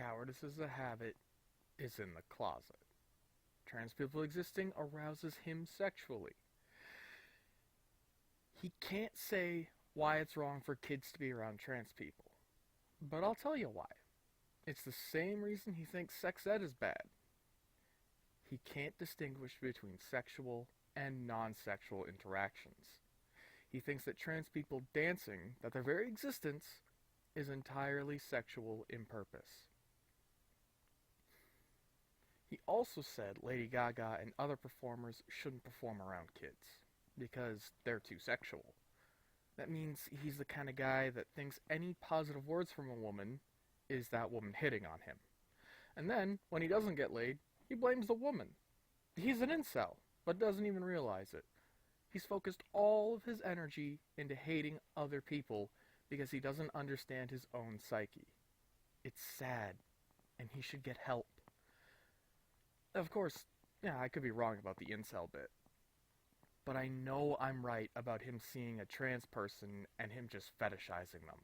cowardice as a habit is in the closet. Trans people existing arouses him sexually. He can't say why it's wrong for kids to be around trans people. But I'll tell you why. It's the same reason he thinks sex ed is bad. He can't distinguish between sexual and non-sexual interactions. He thinks that trans people dancing, that their very existence, is entirely sexual in purpose. He also said Lady Gaga and other performers shouldn't perform around kids, because they're too sexual. That means he's the kind of guy that thinks any positive words from a woman is that woman hitting on him. And then, when he doesn't get laid, he blames the woman. He's an incel, but doesn't even realize it. He's focused all of his energy into hating other people because he doesn't understand his own psyche. It's sad, and he should get help. Of course, I could be wrong about the incel bit. But I know I'm right about him seeing a trans person and him just fetishizing them.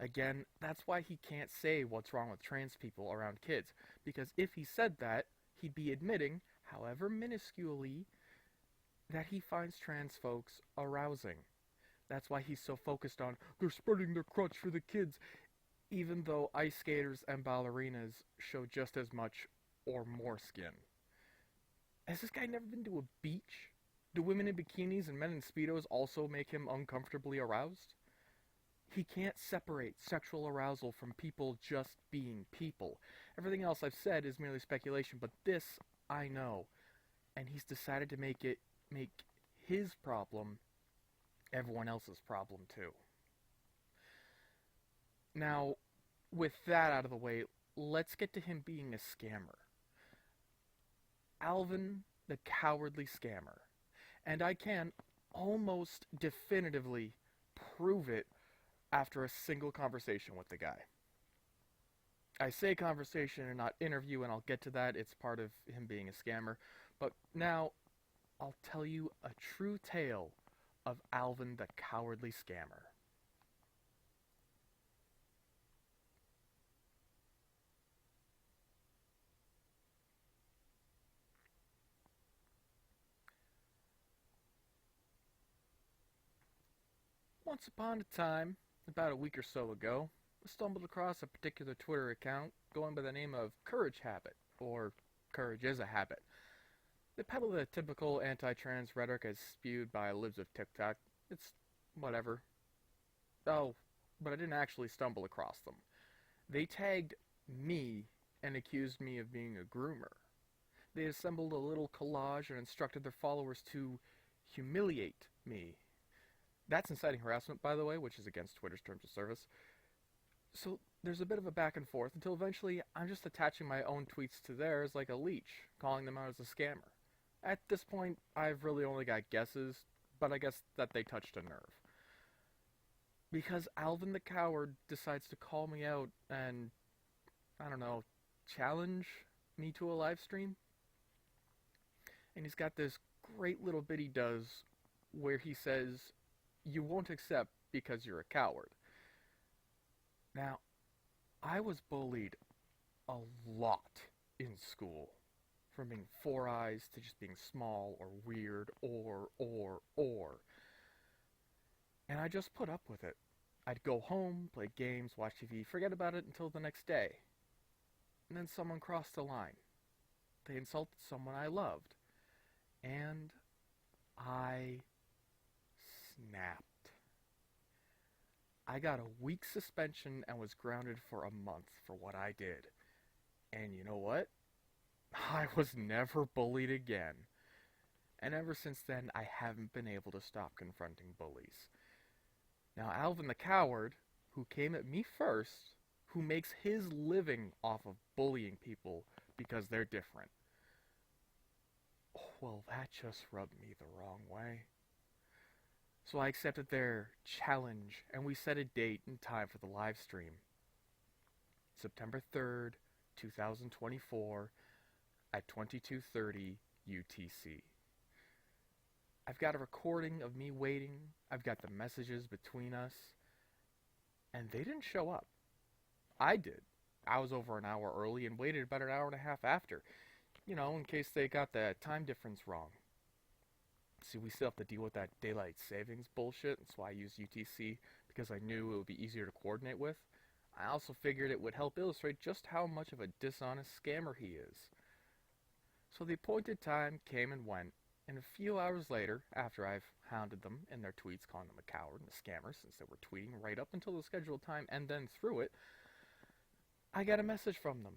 Again, that's why he can't say what's wrong with trans people around kids, because if he said that, he'd be admitting, however minusculely, that he finds trans folks arousing. That's why he's so focused on, they're spreading their crotch for the kids, even though ice skaters and ballerinas show just as much or more skin. Has this guy never been to a beach? Do women in bikinis and men in Speedos also make him uncomfortably aroused? He can't separate sexual arousal from people just being people. Everything else I've said is merely speculation, but this I know. And he's decided to make his problem everyone else's problem too. Now, with that out of the way, let's get to him being a scammer. Alvin the Cowardly Scammer. And I can almost definitively prove it after a single conversation with the guy. I say conversation and not interview, and I'll get to that. It's part of him being a scammer. But now, I'll tell you a true tale of Alvin the Cowardly Scammer. Once upon a time, about a week or so ago, I stumbled across a particular Twitter account going by the name of Courage Habit, or Courage is a Habit. They peddle the typical anti-trans rhetoric as spewed by libs of TikTok. It's whatever. Oh, but I didn't actually stumble across them. They tagged me and accused me of being a groomer. They assembled a little collage and instructed their followers to humiliate me. That's inciting harassment, by the way, which is against Twitter's terms of service. So there's a bit of a back and forth until eventually I'm just attaching my own tweets to theirs like a leech, calling them out as a scammer. At this point, I've really only got guesses, but I guess that they touched a nerve. Because Alvin the Coward decides to call me out and, I don't know, challenge me to a live stream. And he's got this great little bit he does where he says, you won't accept because you're a coward. Now, I was bullied a lot in school. From being four eyes to just being small or weird or. And I just put up with it. I'd go home, play games, watch TV, forget about it until the next day. And then someone crossed the line. They insulted someone I loved. And I snapped. I got a week's suspension and was grounded for a month for what I did. And you know what? I was never bullied again. And ever since then, I haven't been able to stop confronting bullies. Now, Alvin the Coward, who came at me first, who makes his living off of bullying people because they're different. Well, that just rubbed me the wrong way. So I accepted their challenge, and we set a date and time for the live stream. September 3rd, 2024, at 22:30 UTC. I've got a recording of me waiting. I've got the messages between us. And they didn't show up. I did. I was over an hour early and waited about an hour and a half after, in case they got the time difference wrong. See, we still have to deal with that daylight savings bullshit. That's why I used UTC, because I knew it would be easier to coordinate with. I also figured it would help illustrate just how much of a dishonest scammer he is. So the appointed time came and went, and a few hours later, after I've hounded them in their tweets calling them a coward and a scammer since they were tweeting right up until the scheduled time and then through it, I got a message from them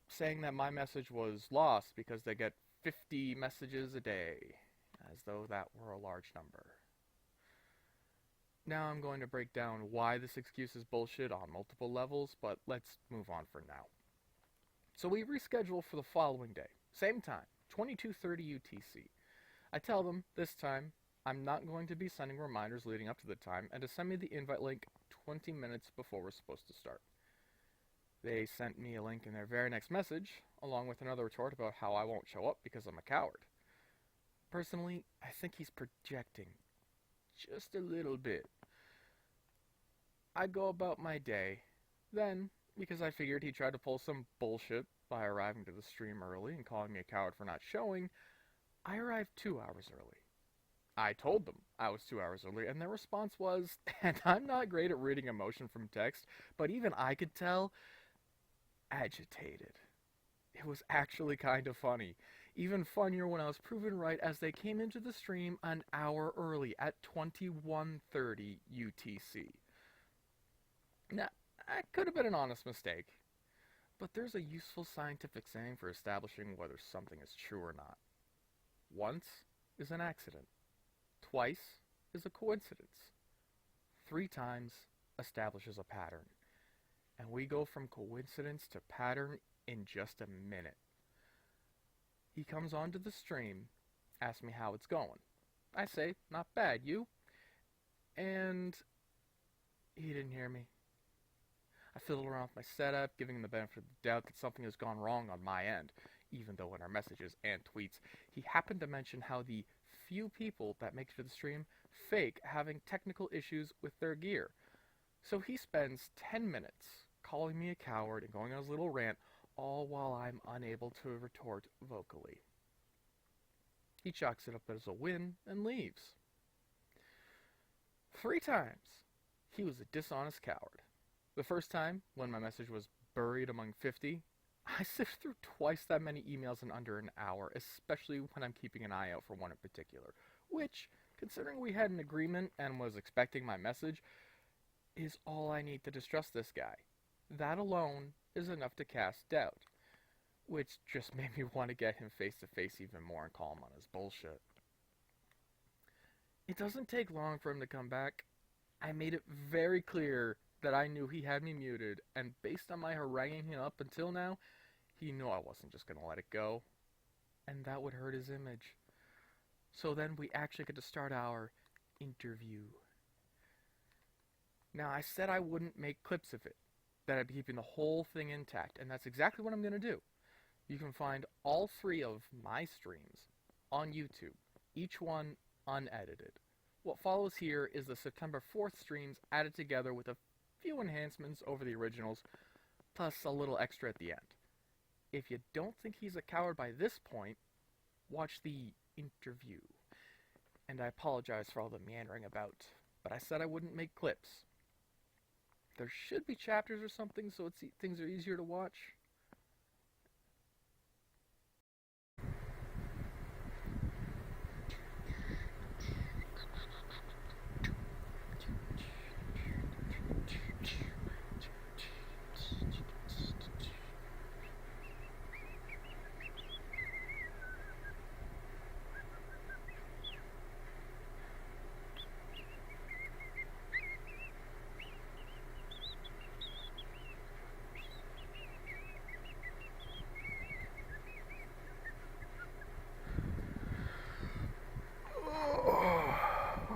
saying that my message was lost because they get 50 messages a day, as though that were a large number. Now I'm going to break down why this excuse is bullshit on multiple levels, but let's move on for now. So we reschedule for the following day, same time, 22:30 UTC. I tell them this time I'm not going to be sending reminders leading up to the time and to send me the invite link 20 minutes before we're supposed to start. They sent me a link in their very next message, along with another retort about how I won't show up because I'm a coward. Personally, I think he's projecting just a little bit. I go about my day. Then, because I figured he tried to pull some bullshit by arriving to the stream early and calling me a coward for not showing, I arrived 2 hours early. I told them I was 2 hours early, and their response was, and I'm not great at reading emotion from text, but even I could tell, agitated. It was actually kind of funny. Even funnier when I was proven right as they came into the stream an hour early at 21:30 UTC. Now, that could have been an honest mistake, but there's a useful scientific saying for establishing whether something is true or not. Once is an accident. Twice is a coincidence. 3 times establishes a pattern. And we go from coincidence to pattern in just a minute. He comes onto the stream, asks me how it's going. I say, not bad, you? And he didn't hear me. I fiddled around with my setup, giving him the benefit of the doubt that something has gone wrong on my end, even though in our messages and tweets, he happened to mention how the few people that make it to the stream fake having technical issues with their gear. So he spends 10 minutes calling me a coward and going on his little rant, all while I'm unable to retort vocally. He chalks it up as a win and leaves. 3 times, he was a dishonest coward. The first time, when my message was buried among 50, I sift through twice that many emails in under an hour, especially when I'm keeping an eye out for one in particular, which, considering we had an agreement and was expecting my message, is all I need to distrust this guy. That alone is enough to cast doubt, which just made me want to get him face to face even more and call him on his bullshit. It doesn't take long for him to come back. I made it very clear that I knew he had me muted, and based on my haranguing him up until now, he knew I wasn't just going to let it go, and that would hurt his image. So then we actually get to start our interview. Now, I said I wouldn't make clips of it, that I'd be keeping the whole thing intact, and that's exactly what I'm going to do. You can find all 3 of my streams on YouTube, each one unedited. What follows here is the September 4th streams added together with a few enhancements over the originals, plus a little extra at the end. If you don't think he's a coward by this point, watch the interview. And I apologize for all the meandering about, but I said I wouldn't make clips. There should be chapters or something so things are easier to watch.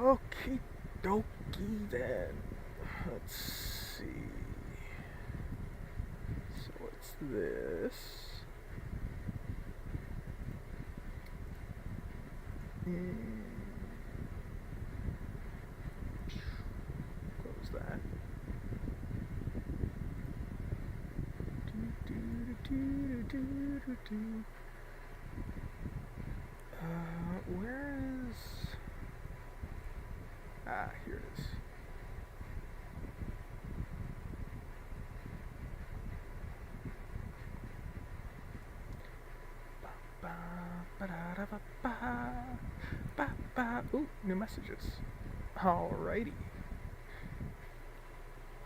Okie dokie then. Let's see. So it's this. Close that. Where is... Ah, here it is. Ooh, new messages. Alrighty.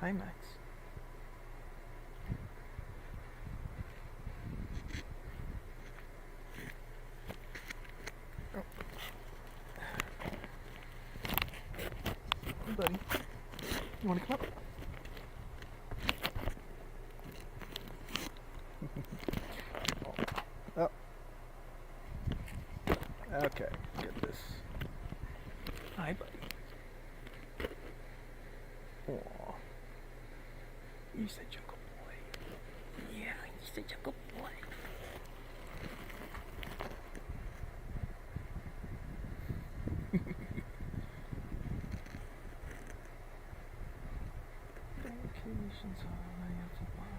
Hi, Max. Oh. Hey, buddy. You want to come up? Oh. Okay, get this. Hi, buddy. Aw. You said jungle boy. Yeah, you said jungle boy. Vacations all I ever wanted.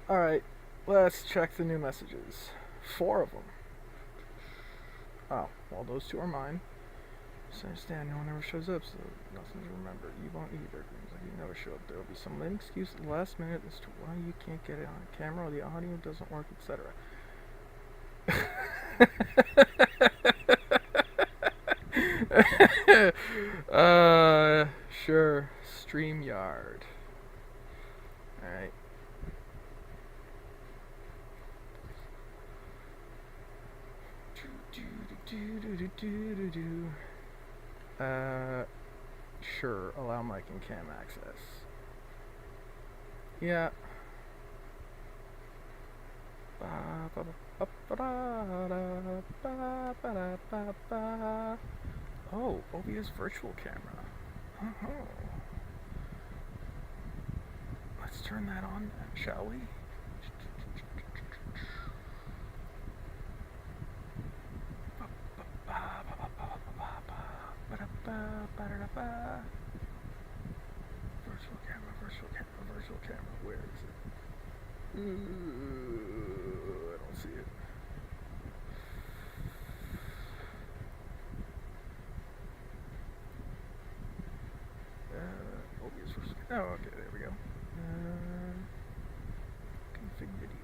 Alright, let's check the new messages. 4 of them. Oh, well, those 2 are mine. So I understand no one ever shows up, so nothing to remember. You won't either. Seems like you never show up. There will be some lame excuse at the last minute as to why you can't get it on camera, or the audio doesn't work, etc. Sure. StreamYard. Alright. Sure, allow mic and cam access. Yeah. Oh, OBS virtual camera. Oh. Let's turn that on then, shall we? Virtual camera, where is it? I don't see it. OBS virtual camera. Oh, okay, there we go. Config video.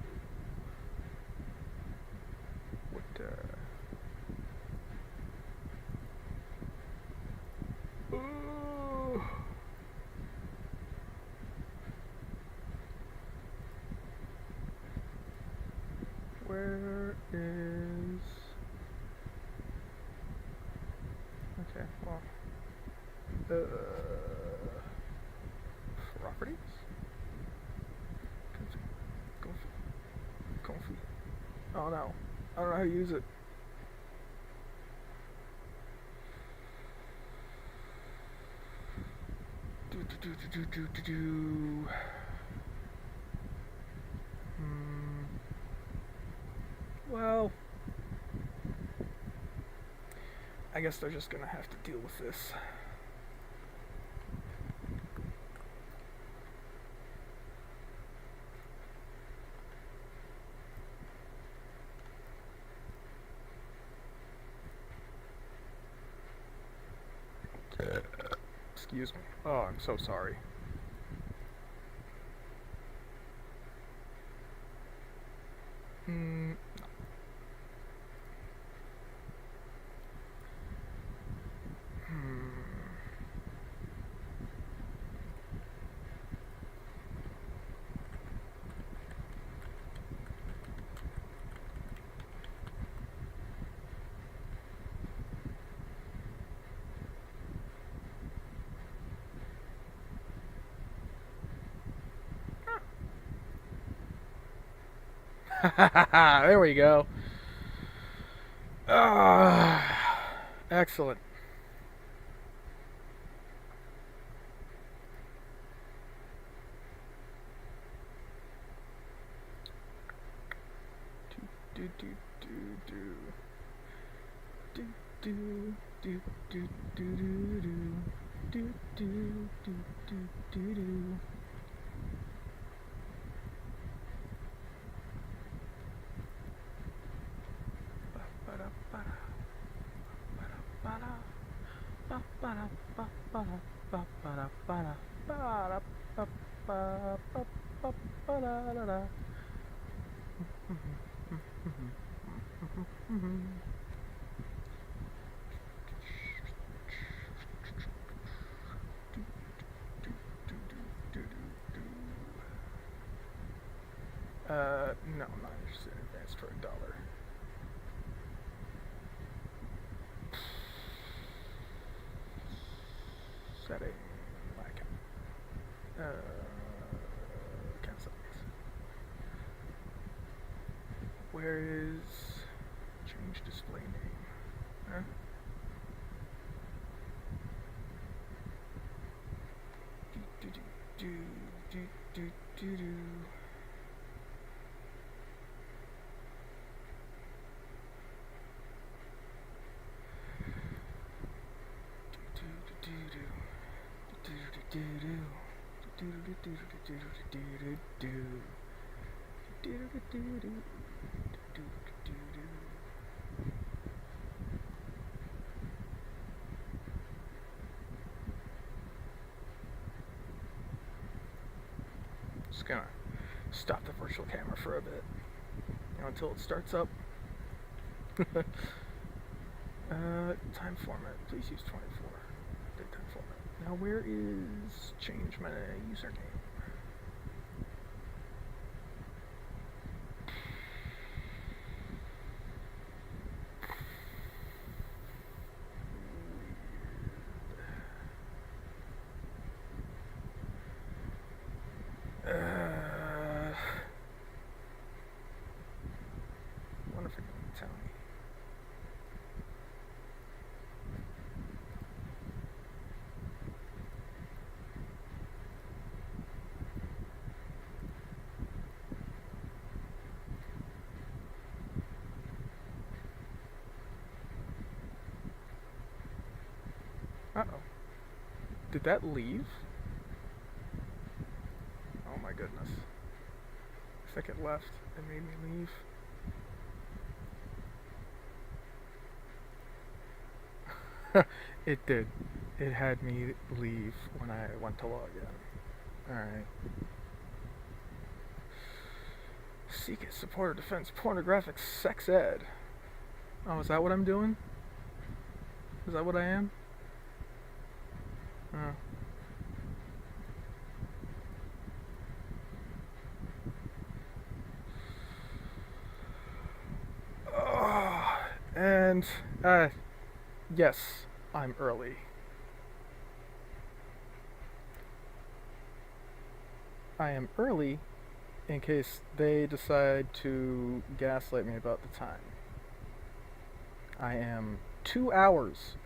What, where is... Okay, well... properties? Config. Oh no, I don't know how to use it. Well, I guess they're just gonna have to deal with this. Excuse me. Oh, I'm so sorry. There we go. Excellent. Do do do do do do do do do do do do do do. No, I'm not interested in advance for $1. Setting my account. Account settings. Where is change display name? Huh? Do do do do do do do. Just gonna stop the virtual camera for a bit, until it starts up. Time format. Please use 24. Update time format. Now where is change my username? Wonder if it can tell me. Uh-oh. Did that leave? Oh my goodness. I think it left and made me leave. It did. It had me leave when I went to log in. Alright. SIECUS, Support or Defense, Pornographic Sex Ed. Oh, is that what I'm doing? Is that what I am? Oh. And, yes, I'm early. I am early in case they decide to gaslight me about the time. I am 2 hours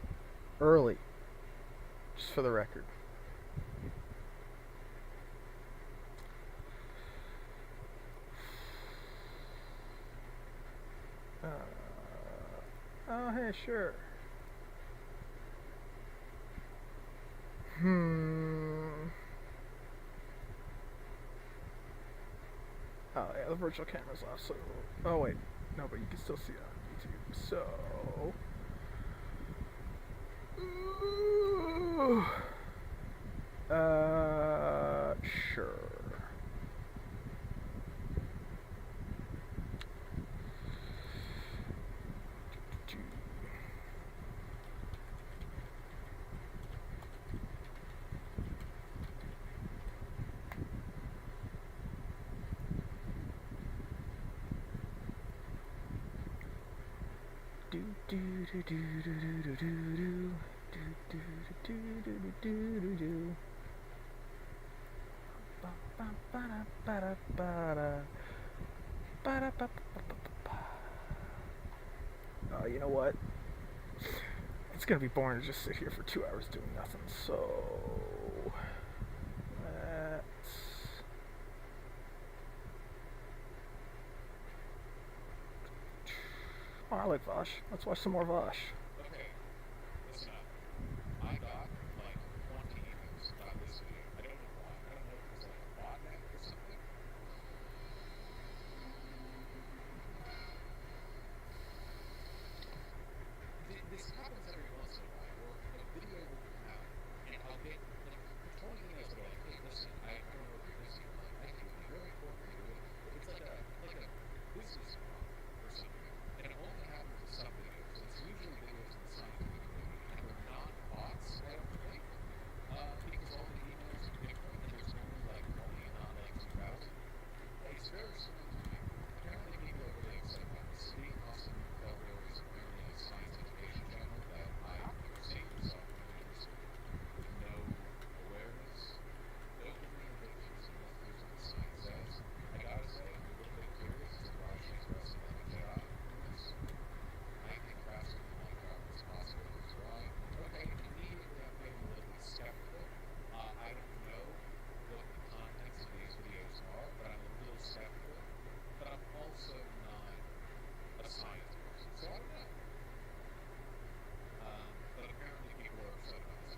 early, just for the record. Oh, hey, sure. Oh, yeah, the virtual camera's off, so... Oh, wait. No, but you can still see it on YouTube, so... Sure. You know what? It's gonna be boring to just sit here for 2 hours doing nothing, so let's... Oh, I like Vosh. Let's watch some more Vosh. Okay, listen up. I got like 20 emails about this video. I don't know why. I don't know if it was like a botnet or something. This happens every once in a while, where a video will come out, and I'll get like 20 emails that are like, "Hey, listen, I don't know if you're busy, but I think it would be really important for you." It's like a business card or something, and it only happens with some videos. It's usually videos in the scientific community, and they're not bots, I don't think, because all the emails are different, and there's only like 20 and not like 2,000. It's very strange to me. Apparently, people are really excited about this. City Austin Delaware is apparently a science education channel that I've never seen, so I'm kind of interested. With no awareness, dopamine addictions, unless there's what the science says. I gotta say, I'm a little bit curious as to why she's dressing like a Jedi in this. I think faster than light travel is possible. Here's why. Okay, immediately I'm getting a little bit skeptical. I don't know what the contents of these videos are, but I'm a little skeptical. But I'm also not a science person, so I don't know. But apparently people are upset about this.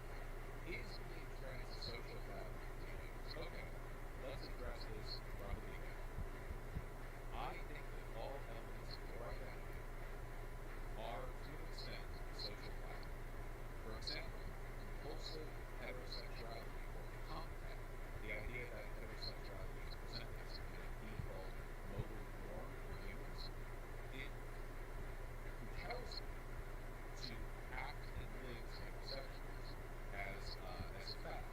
Is being trans a social fabric for teenagers? Okay, let's address this from the beginning. I think that all elements of your identity are, to an extent, social fabric. For example, compulsive heterosexuality, or COMPET, the idea that heterosexuality is presented as a kind of default modal norm for humans, it compels me to act and live heterosexuals as a fad.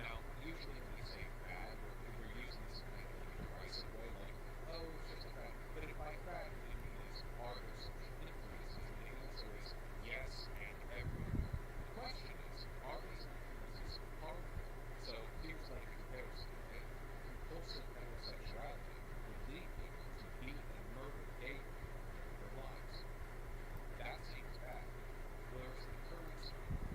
Now, usually when you say fad, we're using this in kind of like a derisive way, like, oh, it's just a fad. But if by fad what you mean is, are there social influences? And the answer is yes and everywhere. The question is, are these influences harmful? So here's like a comparison, okay? Compulsive heterosexuality would lead people to beat and murder gay people in their lives. That seems bad. Whereas the current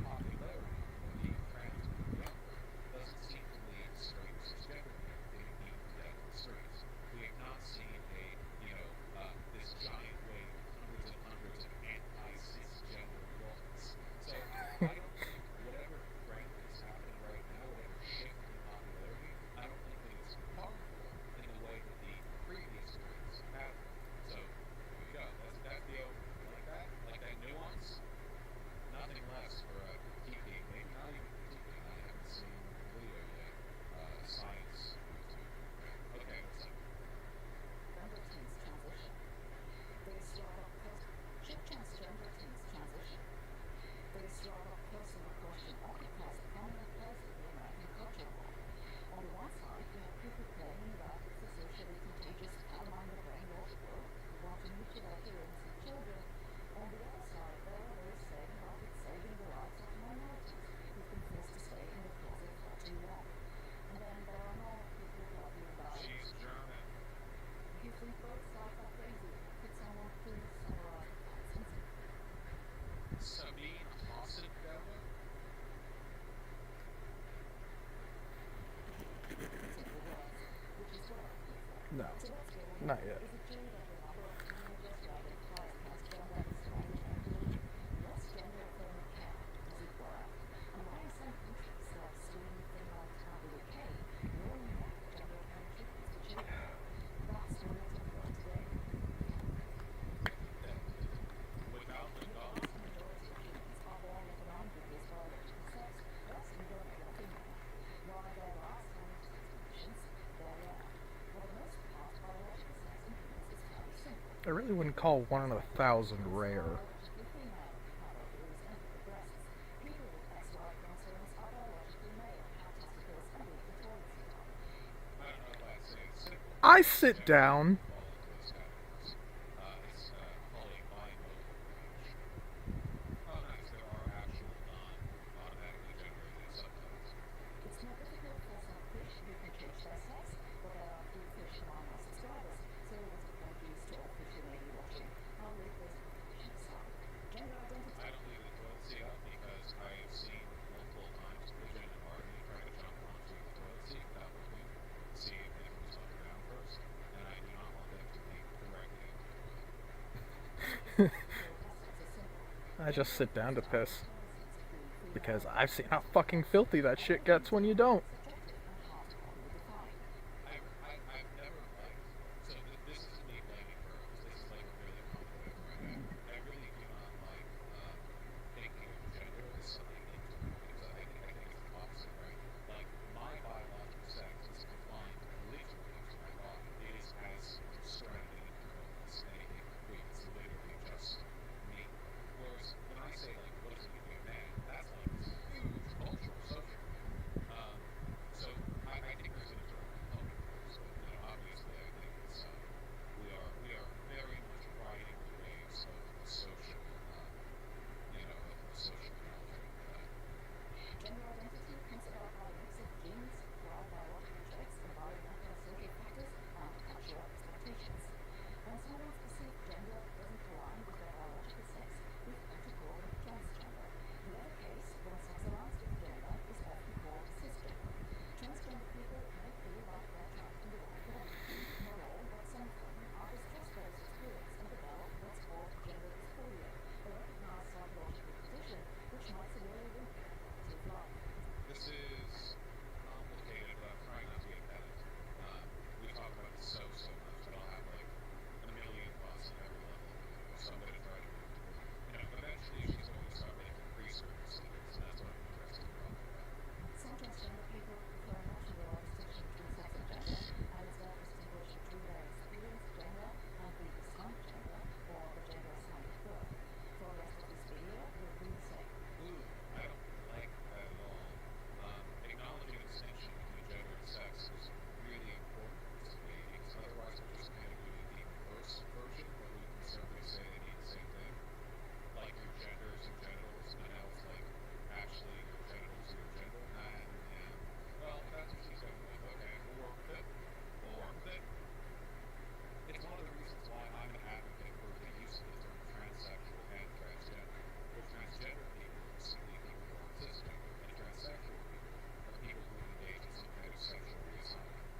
popularity of being trans when you're younger doesn't seem to lead straight or cisgender people getting beaten to death in the streets. We have not seen this giant wave of hundreds of anti-cisgender laws. So I don't think whatever trend is happening right now, whatever shift in popularity, I don't think that it's harmful in the way that the previous trends have been. So there you go. That's the opening. You like that? Like that nuance? Nothing less for critiquing, maybe not even critiquing. I haven't seen the video yet. Science YouTube. Okay, what's up? Gender teens transition. They start up should transgender teens transition. They start up personal question occupies a prominent place in the American culture war. On the one side, you have people claiming that it's a socially contagious calamine brainwashed world who want to mutilate their innocent children. On the other side, there are those saying that it's saving the lives of minorities who've been forced to stay in the closet for too long. And then there are more people talking about it. She's German. You think both sides are crazy? Could someone please summarize the facts? Sabine Hassenfelder? Simple words, which is what I'm looking for. No, So let's go on. not yet. Is it true that the number of teenagers who identify as transgender is rising rapidly? What's gender affirming care? Does it work? And why are some countries like Sweden, Finland, and the UK rolling out gender affirming treatments for children? That's what we'll talk about today. Without the The dog. vast majority of humans are born with an ambiguous biological sex, thus either male or female. While there are some genetic conditions, they're rare. For the most part, biological sex in humans is fairly simple. I really wouldn't call 1 in 1,000 rare. Biologically female, have ovaries and little breasts. People with XY chromosomes are biologically male, have testicles and a little toilet seat on. I don't know if I'd say it's simple. I sit down. Fall into those categories. It's called a bimodal range. Oh, nice. There are actual non-automatically generated subtypes. It's more difficult for some fish who can change their sex, but there are few fish who are not subscribers, so I just sit down to piss. Because I've seen how fucking filthy that shit gets when you don't. I've never liked. So this isn't me blaming girls. This is like a really common way where I'm at. I really do not like thinking of gender as something internal because I think it's the opposite, right? Like my biological sex is confined literally to my body. It is as abstract and internal as anything could be. It's literally just me. Whereas when I say like, what does it mean to be a man? That's like this huge cultural social thing. Um, so I think there's an internal component there. So obviously, I think it's we are very much riding the waves of a social, of a social knowledge. Gender identity comes about by a mix of genes, acquired biological traits, environmental and social factors, and cultural expectations. When someone's perceived gender doesn't align with their biological sex, we tend to call them transgender. The other case, when sex aligns with gender, is often called cisgender. Transgender people may feel like they're trapped in the wrong body. Not all, but some of them are distressed by this experience and develop what's called gender dysphoria, a recognized psychological condition which might severely limit their quality of life. This is complicated, but I'm trying not to be a pedant. We talk about this so much, but I'll have like a million thoughts at every level, so I'm going to try to move toward, eventually she's going to start making pre-surgery statements, and that's what I'm interested in talking about. Some transgender people prefer not to draw a distinction between sex and gender, and instead distinguish between their experienced gender and the assigned gender, or the gender assigned at birth. For the rest of this video, we'll do the same. Ooh, I don't like that at all. Acknowledging a distinction between gender and sex is really important to me, because otherwise we're just kind of doing the reverse version, where we can simply say they mean the same thing. Like your gender is your genitals, and now it's like, actually your genitals are your gender. And well, if that's what she's going with, okay, we'll work with it. It's one of the reasons why I'm an advocate for the use of the term transsexual and transgender. Where transgender people are simply people who are cisgender, and transsexual people are people who engage in some kind of sexual reassignment.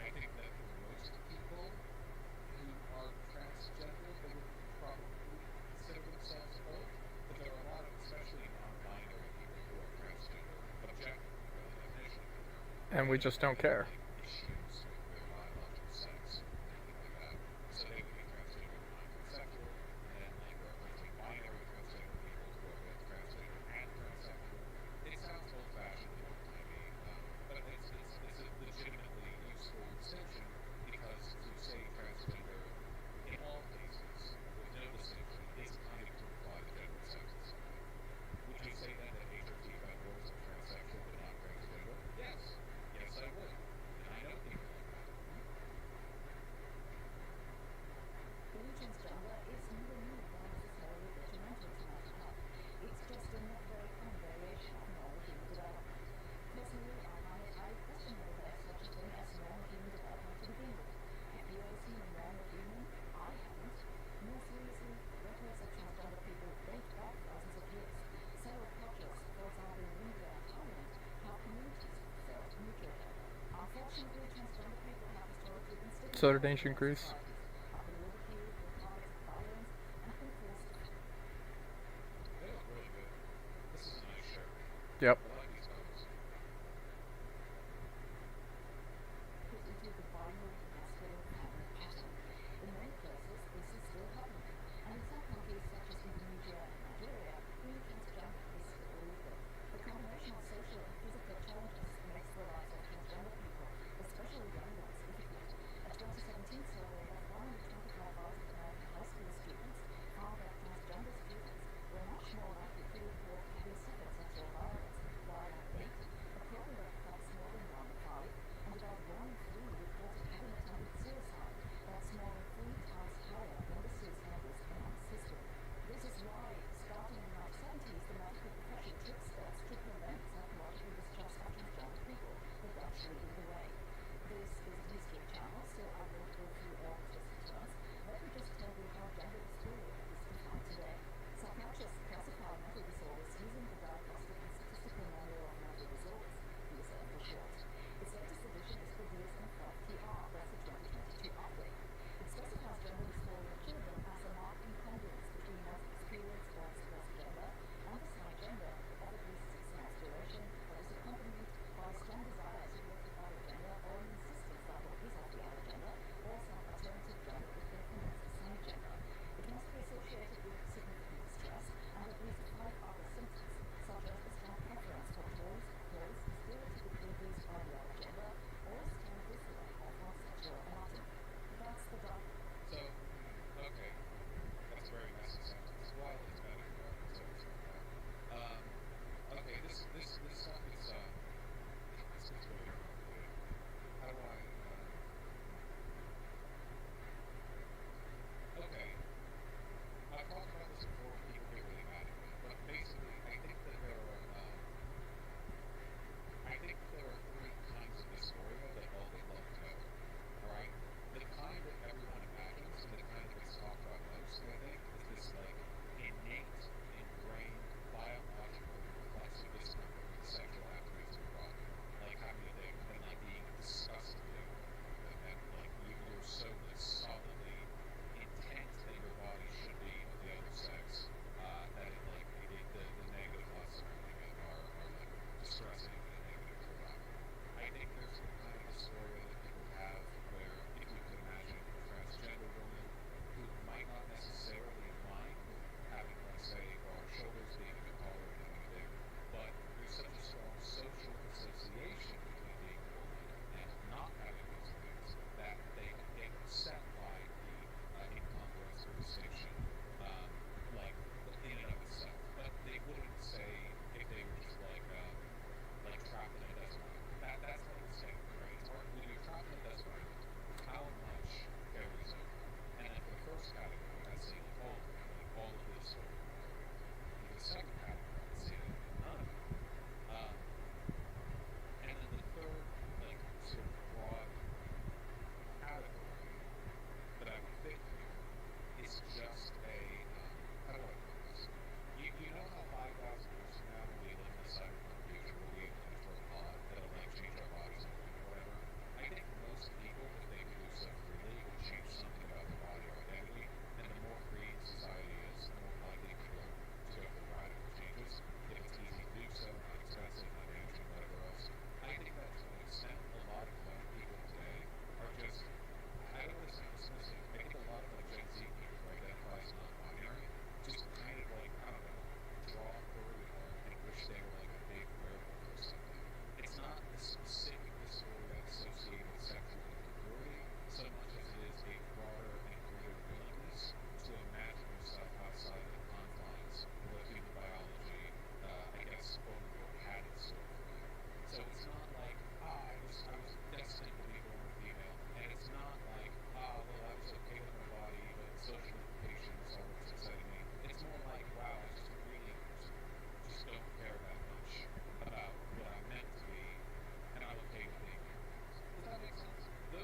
I think that for most people who are transgender, they would probably consider themselves both, but there are a lot of, especially non-binary people who are transgender, objectively, by the definition of the term. And we just don't care. Issues with their biological sex or anything like that. So they would be transgender and non-transsexual, and then like referencing binary transgender people who are both transgender and transsexual. It sounds old-fashioned and old-timey, but it's a legitimately useful distinction, because to say transgender in all cases with no distinction is kind of to imply the gender and sex of somebody. Would you say then that HRT vendors are transsexual but not transgender? Yes. Yes, I would. And I know people like that. Being transgender is neither new nor necessarily detrimental to mental health. It's just a not very common variation of normal human development. Personally, I find it highly questionable that such a thing as normal human development to begin with. Have you ever seen a normal human? I haven't. More seriously, records of transgender people date back thousands of years. Several cultures, for example in India and Thailand, have communities of felt mutual gender. Unfortunately, transgender people have historically been stigmatized So did ancient Greece. have been ridiculed, been targets of violence, and have been forced to They look really good. This is a nice shirt. Yep. I like these colors. put into the binary masculine feminine pattern. In many places, this is still happening, and in some countries such as Indonesia and Nigeria, being transgender is still illegal. The combination of social and physical challenges makes the lives of transgender people, especially young ones, difficult. A 2017 survey of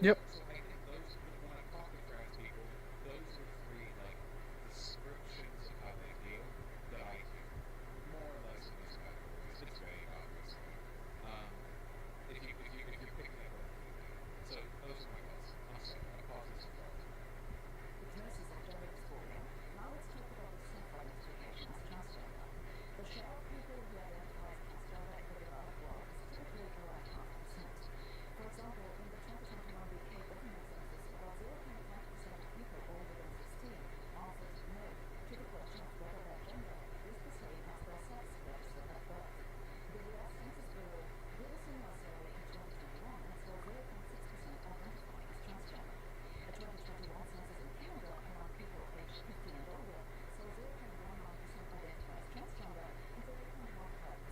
Yep. So I think those, when I talk to trans people, those are the three like descriptions of how they feel that I hear, more or less in these categories. It's vague, obviously. Um, if you're picking up what I'm getting at. So those are my thoughts. I'm sorry, I paused this and thought. Hypnosis and gender dysphoria. Now let's talk about the self-identification as transgender. The share of people who identify as transgender in the developed world is typically around 0.5%. For example, in the 2021 UK government census, about 0.5% of people older than 16 answered no to the question of whether their gender is the same as their sex registered at birth. The US Census Bureau did a similar survey in 2021 and saw 0.6% identifying as transgender. A 2021 census in Canada among people aged 15 and older saw 0.19% identify as transgender and 0.15% as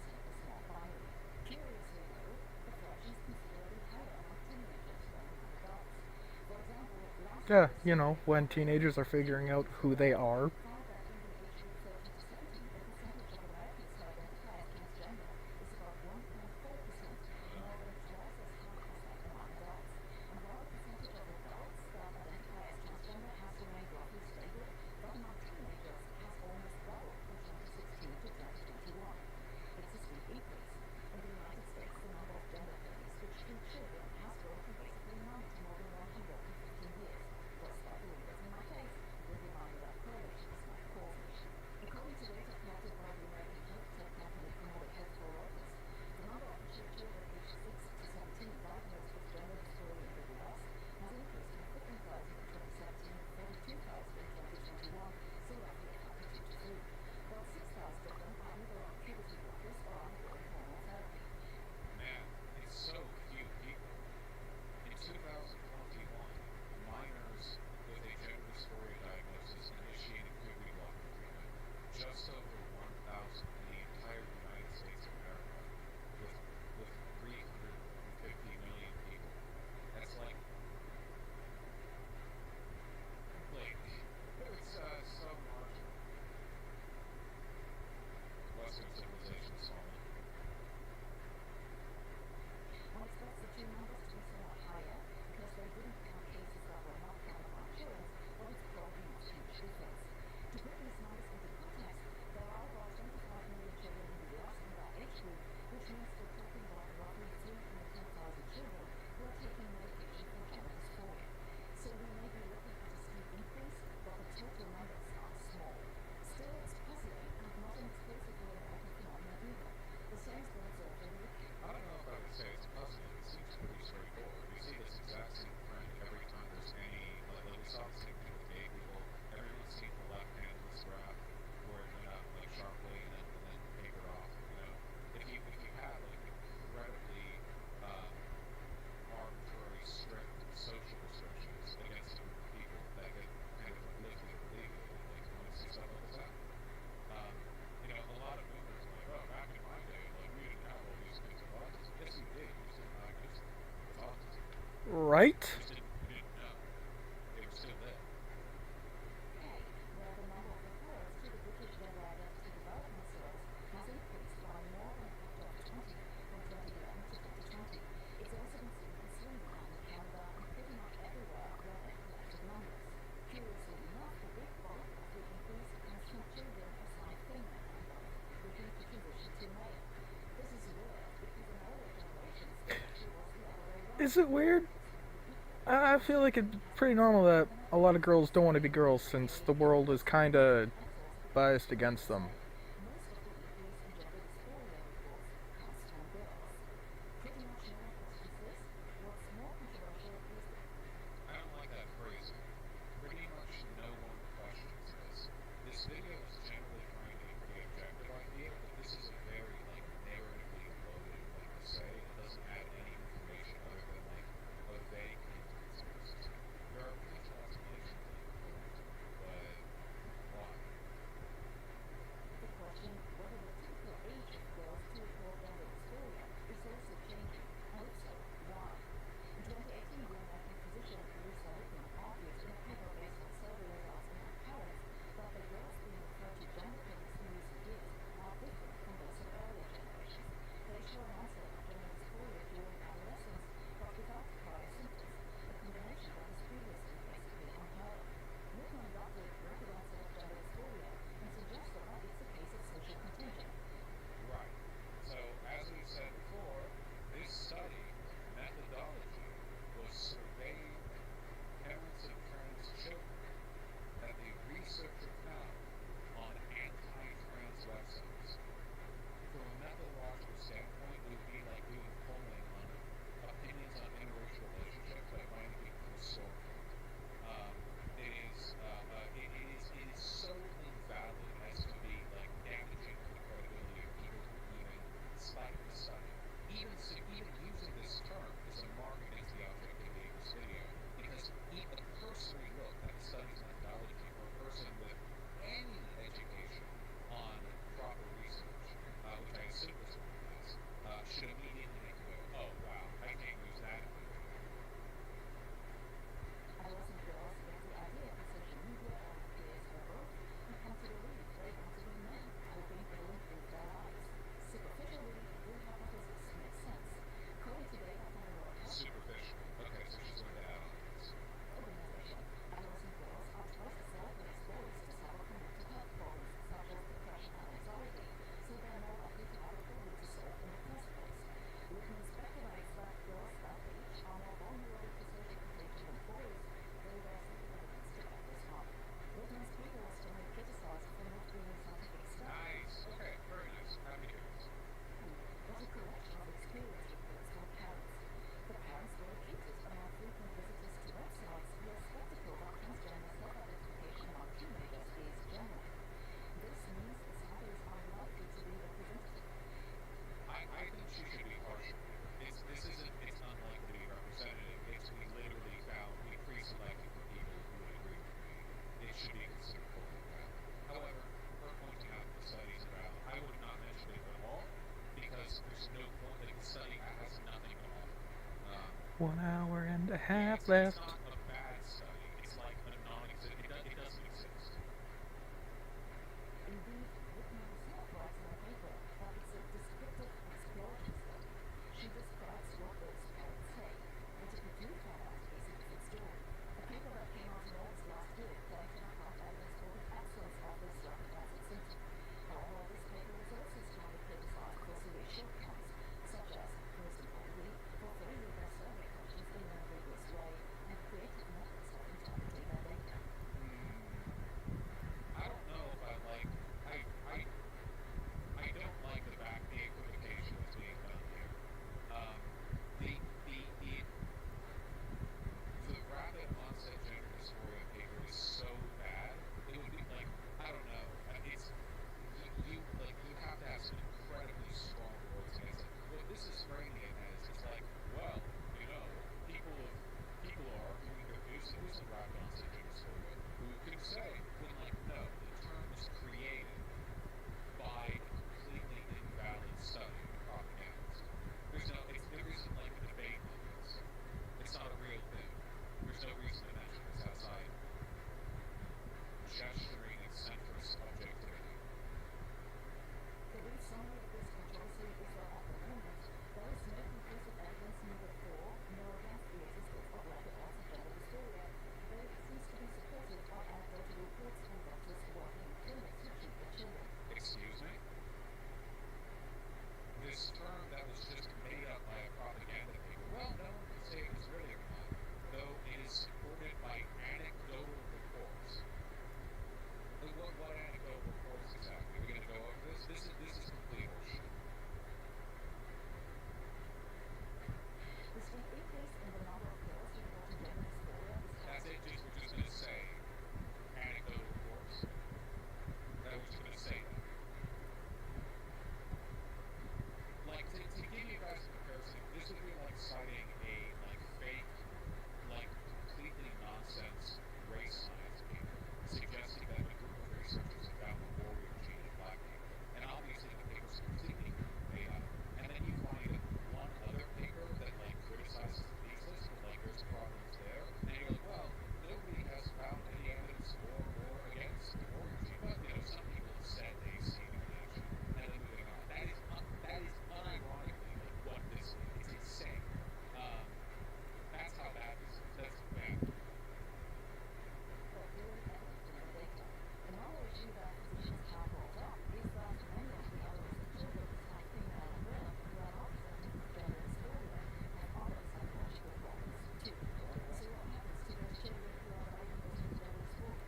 non-binary. Curiously though, the fraction is considerably higher among teenagers than among adults. For example, last Yeah, year's you survey know, when teenagers are figuring out who they are. found that in the age group 13 to 17, the percentage of Americans who identify as transgender is about 1.4%, more than twice as high as that among adults. And while the percentage of adults that identify as transgender has remained roughly stable, that among teenagers has almost doubled from 2016 to 2021. It's a steep increase. In the United States, the number of gender clinics which treat children has grown from basically none to more than 100 in 15 years. What's that doing this in my case? You'll be reminded that correlation is not causation. According to data collected by the American health tech company Promoted Health for Workers, the number of children aged 6 to 17 diagnosed with gender dysphoria in the US has increased from 15,000 in 2017 to 42,000 in 2021, so roughly a factor 2 to 3. About 6,000 of them are either on puberty blockers or undergoing hormone therapy. Man, it's so few people. In 2021, minors with a gender dysphoria diagnosis initiated puberty blocker treatment. Just over 1,000 in the entire United States of America, with 350 million people. That's like it's so marginal. Western civilization is falling. One expects the two numbers to be somewhat higher because they didn't count cases that were not counted by insurance, but it's probably not a huge difference. To put these numbers into context, there are about 25 million children in the US in that age group, which means we're talking about roughly 310,000 children who are taking medication for gender dysphoria. So we may be looking at a steep increase, but the total numbers are small. Still, it's puzzling and not an exclusively American phenomenon either. The same has been observed in the UK. I don't know if I would say it's puzzling. It seems pretty straightforward. We see this exact same trend every time there's any, like we saw the same thing with gay people. Everyone's seen the left hand of this graph where it went up like sharply and then tapered off. You know, if you have like incredibly arbitrary, strict social restrictions against a group of people that get kind of lifted or alleviated, like you want to see stuff like this happen. You know, a lot of boomers are like, oh, back in my day, like we didn't have all these things of autism. Yes, you did. You just didn't diagnose them with autism. Right? You didn't know. They were still there. Where the number of referrals to the British Gender Identity Development Service has increased by more than a factor of 20 from 2011 to 2020. It's also been seen in Sweden and in Canada and pretty much everywhere where they've collected numbers. Curiously enough, the big bulk of the increase comes from children assigned female at birth, looking to transition to male. This is weird because in earlier generations it actually was the other way around. Is it weird? I feel like it's pretty normal that a lot of girls don't want to be girls since the world is kind of biased against them. Most of the increase in gender dysphoria reports comes from girls. Pretty much no one questions this. What's more controversial is the I don't like that phrasing. Pretty much no one questions this. This video is generally trying to be pretty objective, I feel, but this is a very, like, narratively loaded thing to say. It doesn't add any information other than, like, a vague hint of conspiracy. There are potential explanations, like, but why? The 1 hour and a Yeah, half it's left. not a bad study. It's like a non-existent. It doesn't exist. Indeed, Whitman herself writes in a paper that it's a descriptive exploratory study. She describes what those parrots say, and if you do find out to be a significant story, a paper that came out in August last year claimed to have found evidence for the absence of this rapid onset symptom. However, this paper was also strongly criticized for serious shortcomings, such as, most importantly, for failing their survey questions in an ambiguous way and creative methods of interpreting their data. I don't know if I like. I don't like the equivocation that's being done here. Um, the the the the rapid onset gender dysphoria paper is so bad. It would be like, I don't know. It's you have to have some incredibly strong words against it. What this is framing it as is like, well, you know, people are arguing that there's a rapid onset gender dysphoria. Who can say? When like, no, the term was created by a completely invalid study of propagandist. There isn't like a debate on this. It's not a real thing. There's no reason to mention this outside gesturing at centrist objectivity. The brief summary of this controversy is that at the moment, there is no conclusive evidence neither for nor against the existence of rapid onset gender dysphoria, though it seems to be supported by anecdotal reports from doctors working in clinics who treat their children. Excuse me? This term that was just made up by a propaganda paper, well, no one can say it was really or not, though it is supported by anecdotal reports. What anecdotal reports exactly? Are we going to go over this? This is complete horseshit. The steep increase in the number of girls reporting gender dysphoria is That's it. We're just going to say anecdotal reports. We're just going to say that. Like to give you guys a comparison, this would be like citing a like fake, like completely nonsense race science paper suggesting that a group of researchers have found the warrior gene in black people, and obviously the paper's completely made up. And then you find one other paper that like criticizes the thesis, but like there's problems there, and you're like, well, nobody has found any evidence for or against the warrior gene, but you know some people have said they've seen it in action, and then moving on. That is unironically like what this is. It's insane. That's how bad this is. That's bad. but really evident in the data. Another issue that physicians have brought up is that many of the adolescent children who have female brain who are not presenting with gender dysphoria have other psychological problems too. So what happens to those children who are diagnosed with gender dysphoria?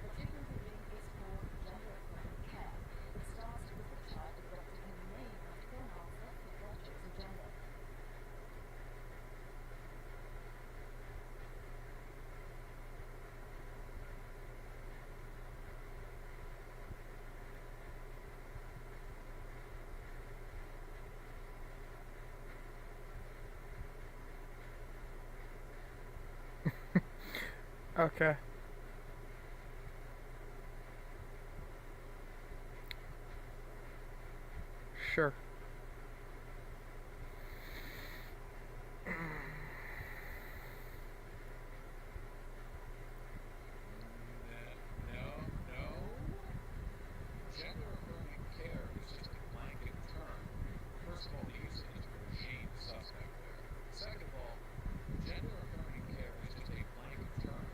The treatment regime is called gender-affirming care. It starts with the child adopting a name and pronouns that fit their chosen gender. Okay. Sure. No. Gender-affirming care is just a blanket term. First of all, the use of the term regime is suspect there. Second of all, gender-affirming care is just a blanket term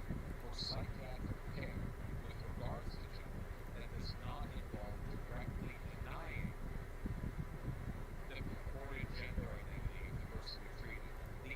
for psychiatric care with regards to gender that does not involve directly denying the purported gender identity of the person you're treating. The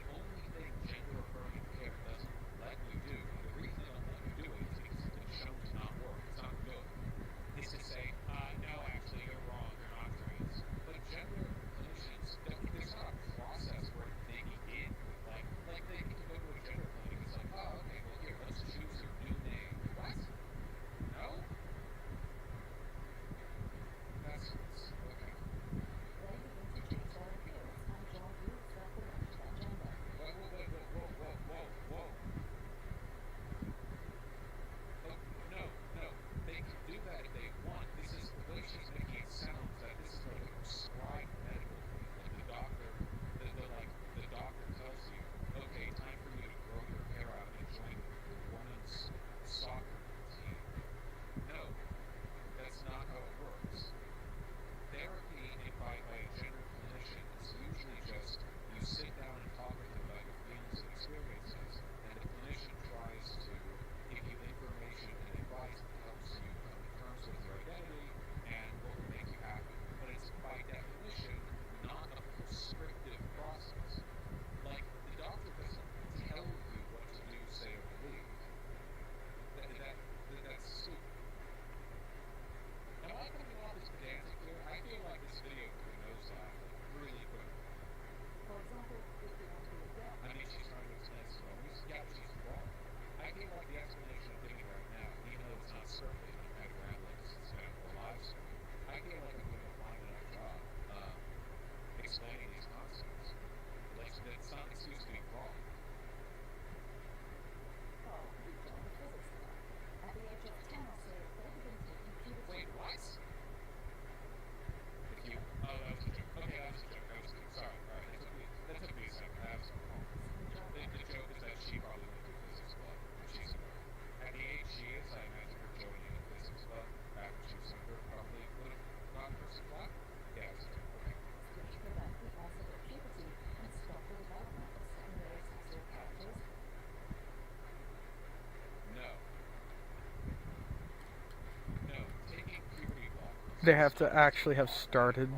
They have to actually have started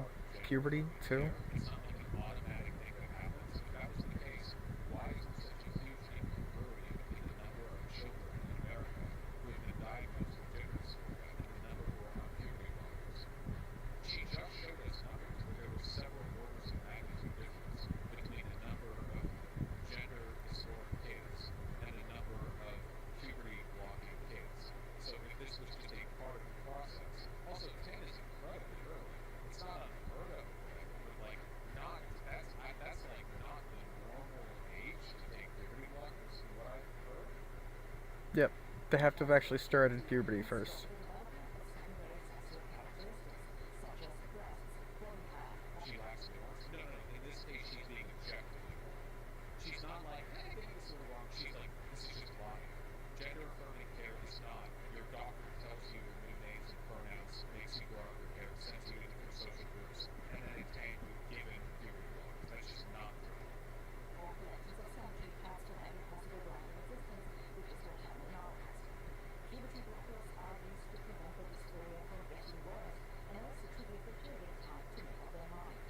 puberty too. It's not like an automatic thing that happens. If that was the case, why is there such a huge incongruity between the number of children in America who have been diagnosed with gender dysphoria and the number who are on puberty blockers? She just showed us numbers where there were several orders of magnitude difference between the number of gender dysphoric kids and the number of puberty blocking kids. So if this was just a part of the process, also 10 is incredibly early. It's not unheard of, but like not that's like not the normal age to take puberty blockers from what I've heard. Yep. They have to have actually started puberty first. She lacks nuance. No, no, no. In this case, she's being objectively wrong. She's not like, hey, getting this a little wrong. She's like, this is just lying. Gender affirming care is not. Your doctor tells you your new names and pronouns, makes you grow out your hair, sends you into different social groups, and then in 10 you're given puberty blockers. That's just not true. Puberty blockers are used to prevent the dysphoria from getting worse and also to give the children time to make up their mind.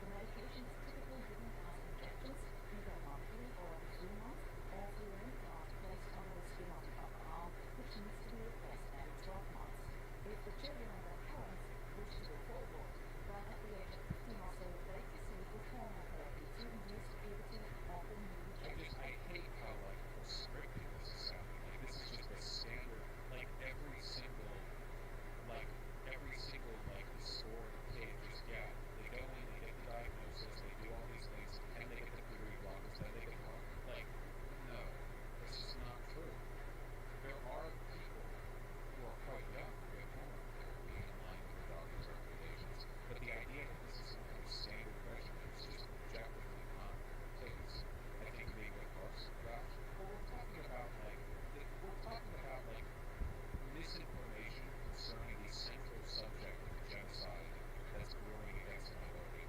The medication is typically given as injections, either monthly or every 3 months, or through an implant placed under the skin of the upper arm, which needs to be replaced every 12 months. If the children and their parents wish to go forward, then at the age of 15 or so, they proceed with hormone therapy to induce puberty of the newly I hate how like restrictive this is sounding. Like this is just a standard. Like every single like dysphoric kid just they go in, they get the diagnosis, they do all these things, and they get the puberty blockers, then they get home. Like no, that's just not true. There are people who are quite young who get hormone therapy in line with their doctor's recommendations, but the idea that this is some kind of standard regimen is just objectively not the case. I think being with us about well, we're talking about like misinformation concerning the central subject of the genocide that's brewing against a minority.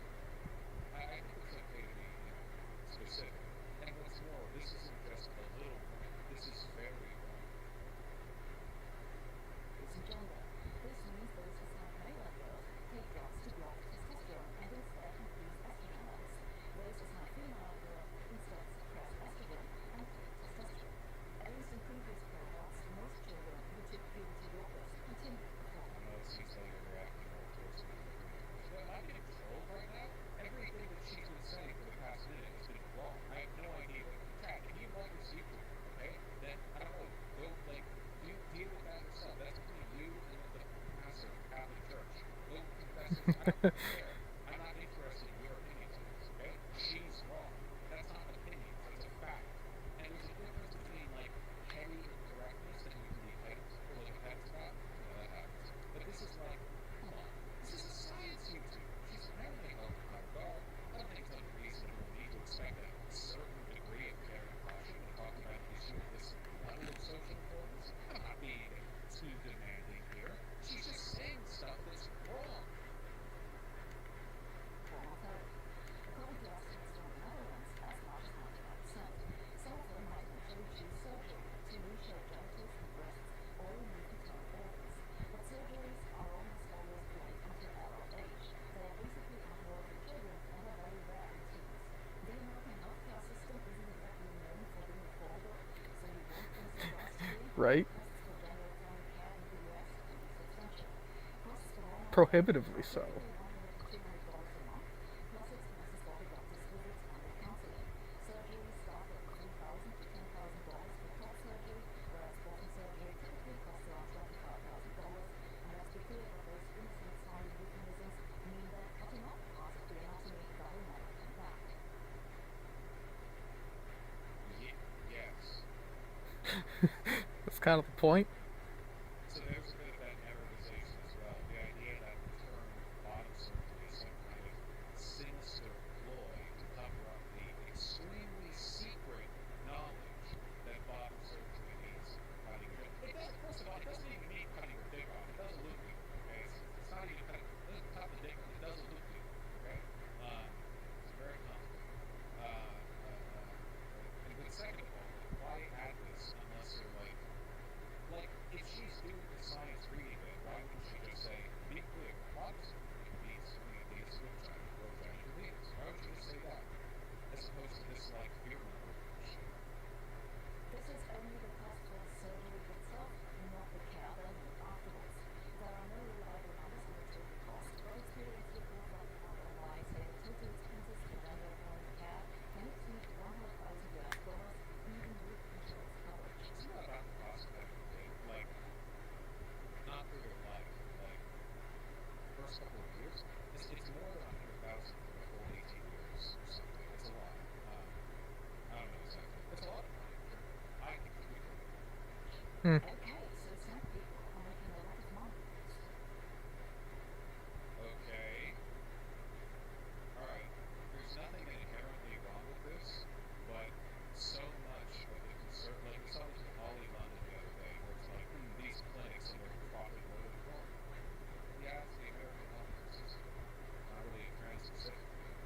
I think it's okay to be specific. And what's more, this isn't just a little wrong. This is very wrong. gender. This means those who have male at birth take drugs to block testosterone and instead increase estrogen levels. Those who have female at birth instead suppress estrogen and take testosterone. At least in previous cohorts, most children who took puberty blockers continued to perform. I know it seems like you're reacting more towards me. But am I getting trolled right now? Everything that she's been saying for the past minute has been wrong. I have no idea. Kat, if you like your secret, okay, then I don't know. Go you deal with that yourself. That's between you and the pastor of the Catholic Church. Go confess it. I don't care. I'm not interested in your opinions on this, okay? She's wrong. That's not opinions. That's a fact. And there's a difference between like petty incorrectness that you can be petty about. That happens. But this is like, come on. This is a science YouTube. She's apparently held in high regard. I don't think it's unreasonable need to expect a certain degree of care and caution when talking about an issue of this level of social importance. I'm not being too demanding here. She's just saying stuff that's wrong. According to estimates from the Netherlands, as much as 95%, some of them might eventually choose surgery to reshape genitals and breasts or remove internal organs. But surgeries are almost always delayed until adult age. They are basically unheard for children and are very rare in teens. The American healthcare system isn't exactly known for being affordable, so you won't be surprised to hear Right? costs for gender affirming care in the US can be substantial. Costs for hormone Prohibitively so. $100 to $200 a month, plus expenses for the doctor's visits and the counseling. Surgeries start at $3,000 to $10,000 for top surgery, whereas bottom surgery typically costs around $25,000. And let's be clear that those innocent-sounding euphemisms mean that cutting off parts of the anatomy that will never come back. Yes. That's kind of the point. So there's a bit of that narrowization as well. The idea that the term bottom surgery is some kind of sinister ploy to cover up the extremely secret knowledge that bottom surgery means cutting your dick. First of all, it doesn't even mean cutting your dick off. It doesn't look good, okay? It's not even cutting, it doesn't cut the dick off. It doesn't look good, okay? It's very complicated. But second of all, why add this unless you're like Hmm. Okay, so some people are making a lot of money with this. Okay. Alright. There's nothing inherently wrong with this, but so much of the concern, like we saw this with Ollie London the other day, where it's like, these clinics and their profit motive. Well, yeah, it's the American healthcare system, not really a trans specific thing.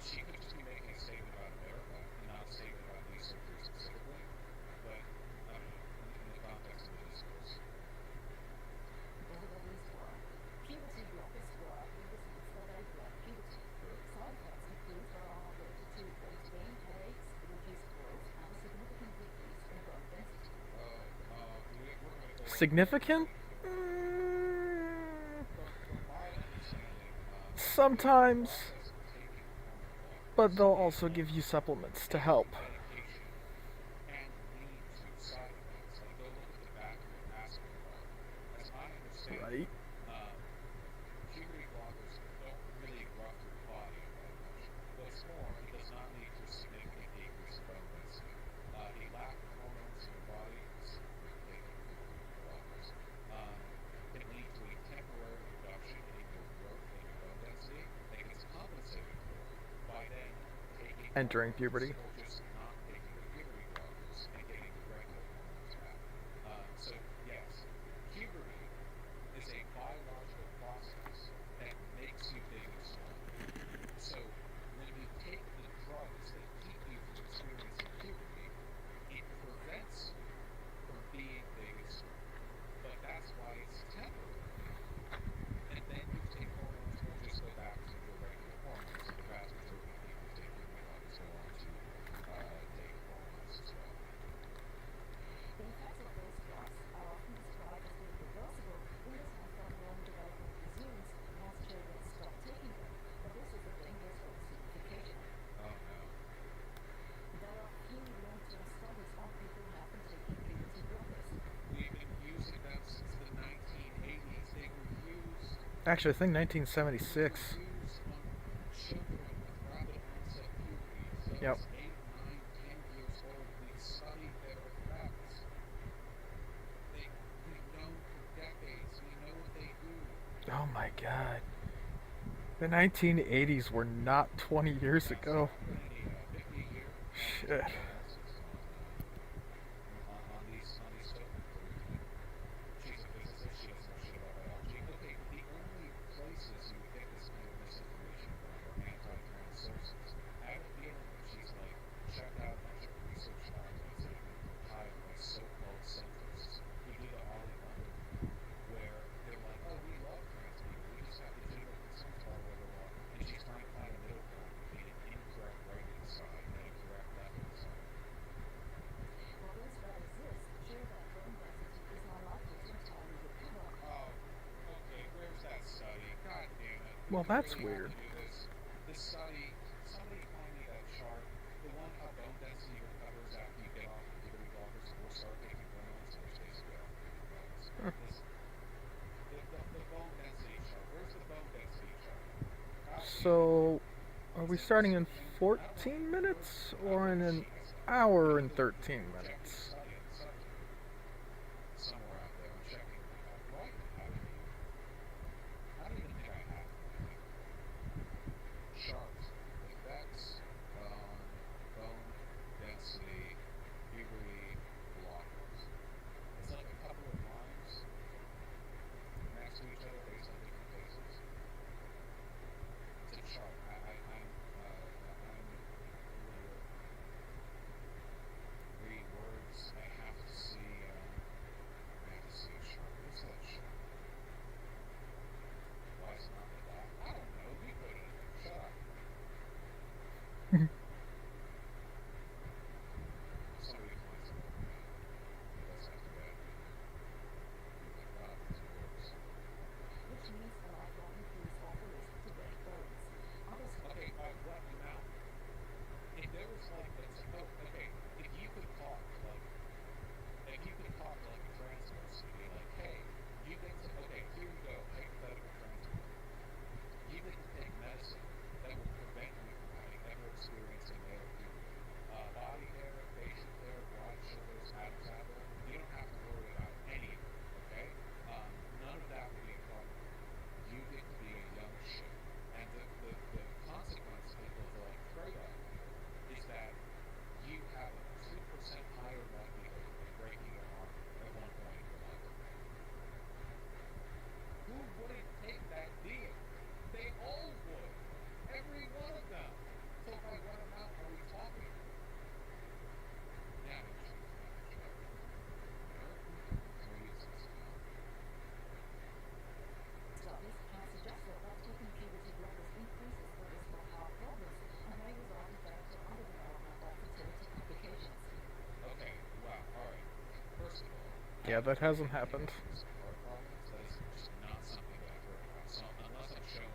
She could just be making a statement about America and not a statement about knee surgery specifically, but I don't know, in the context of the discourse. Whatever these were, puberty blockers work in the sense that they block puberty. Sure. Side effects include variability to weight gain, headaches, reduced growth, and a significant decrease in bone density. We're going to go Significant? From my understanding, Sometimes, process of taking hormone but blockers they'll also give you supplements to help. medication can lead to side effects. Like, go look at the back of your aspirin bottle. As I understand Right. puberty blockers don't really rough your body up that much. What's more, it does not lead to a significant decrease in bone density. A lack of hormones in your body, specifically taking puberty blockers, can lead to a temporary reduction in your growth and your bone density that gets compensated for by then taking Entering hormones puberty. or just not taking the puberty blockers and getting the regular hormones back. So yes, puberty is a biological process that makes you big and strong. So when you take the drugs that keep you from experiencing puberty, it prevents you from being big and strong. But that's why it's temporary. And then you take hormones or just go back to your regular hormones. And the vast majority of people who take puberty blockers go on to take hormones as well. The effects of those drugs are often described as being reversible in the sense that neurodevelopment resumes once children stop taking them, but this is a dangerous oversimplification. Oh no. There are few long-term studies on people who have been taking puberty blockers. We've been using them since the 1980s. They were used Actually, I think 1976. used on children with rapid onset puberty. Yep. Those 8, 9, 10 years old, we studied their effects. We've known for decades. We know what they do. Oh my god. The 1980s were not 20 years ago. It's been a 50-year Shit. on these stuff. She's a physicist. She doesn't know shit about biology. Okay, the only places you would get this kind of misinformation from are anti-trans sources. I have a feeling that she's like checked out a bunch of research documents that have been compiled by so-called centrists who do the Ollie London thing, where they're like, oh, we love trans people. We just have legitimate concerns about where they are. And she's trying to find a middle ground between an incorrect right-hand side and a correct left-hand side. While those that exist show that bone density is more likely to entirely recover. Oh, okay, where's that study? God damn it. Well, We that's really have weird. to do this. This study, somebody find me that chart. The one how bone density recovers after you get off of puberty blockers or start taking hormones, in which case you get off puberty blockers. The bone density chart. Where's the bone density chart? God damn it. So, are we starting in 14 minutes or in an hour and 13 minutes? Study on the subject. Somewhere out there. I'm checking. Do I even have it here? I don't even think I have it. Chart. Effects on bone density puberty blockers. It's like a couple of lines next to each other based on different cases. It's a chart. I'm familiar. Read words. Yeah, that hasn't happened. Heart problems, that is just not something that I've heard about. So unless I'm shown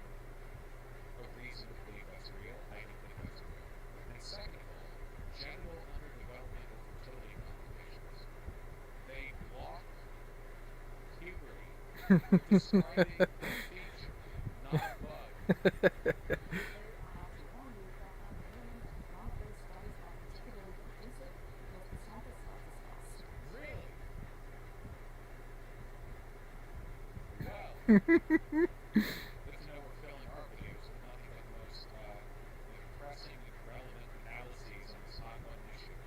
a reason to believe that's real, I don't think that's real. And second of all, genital underdevelopmental fertility complications. They block puberty. You're describing a feature, not a bug. Although I have to warn you that at the moment, none of those studies are particularly conclusive because the sample size is sparse. Really? Well, good to know we're filling our videos with nothing but the most depressing, irrelevant analyses on this hot button issue.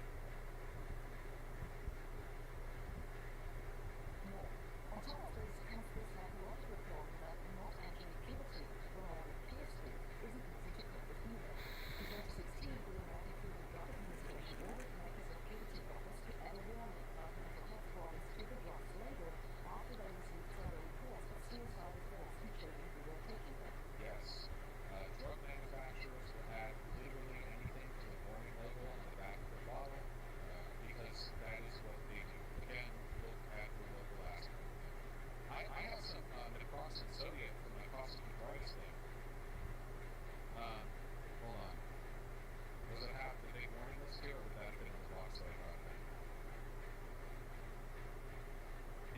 More. On top of this comes the psychological problem that not entering puberty when one appears to isn't easy to cope with either. In 2016, the American Food and Drug Administration ordered makers of puberty blockers to add a warning about mental health problems to the drug's label after they received several reports of suicidal thoughts in children who were taking them. Yes, drug manufacturers will add literally anything to the warning label on the back of the bottle because that is what they do. Again, look at your local aspirin. I have some naproxen sodium for my caustic arthritis thing. Hold on. Was it half the big warning list here, or would that have been on the box that I got then?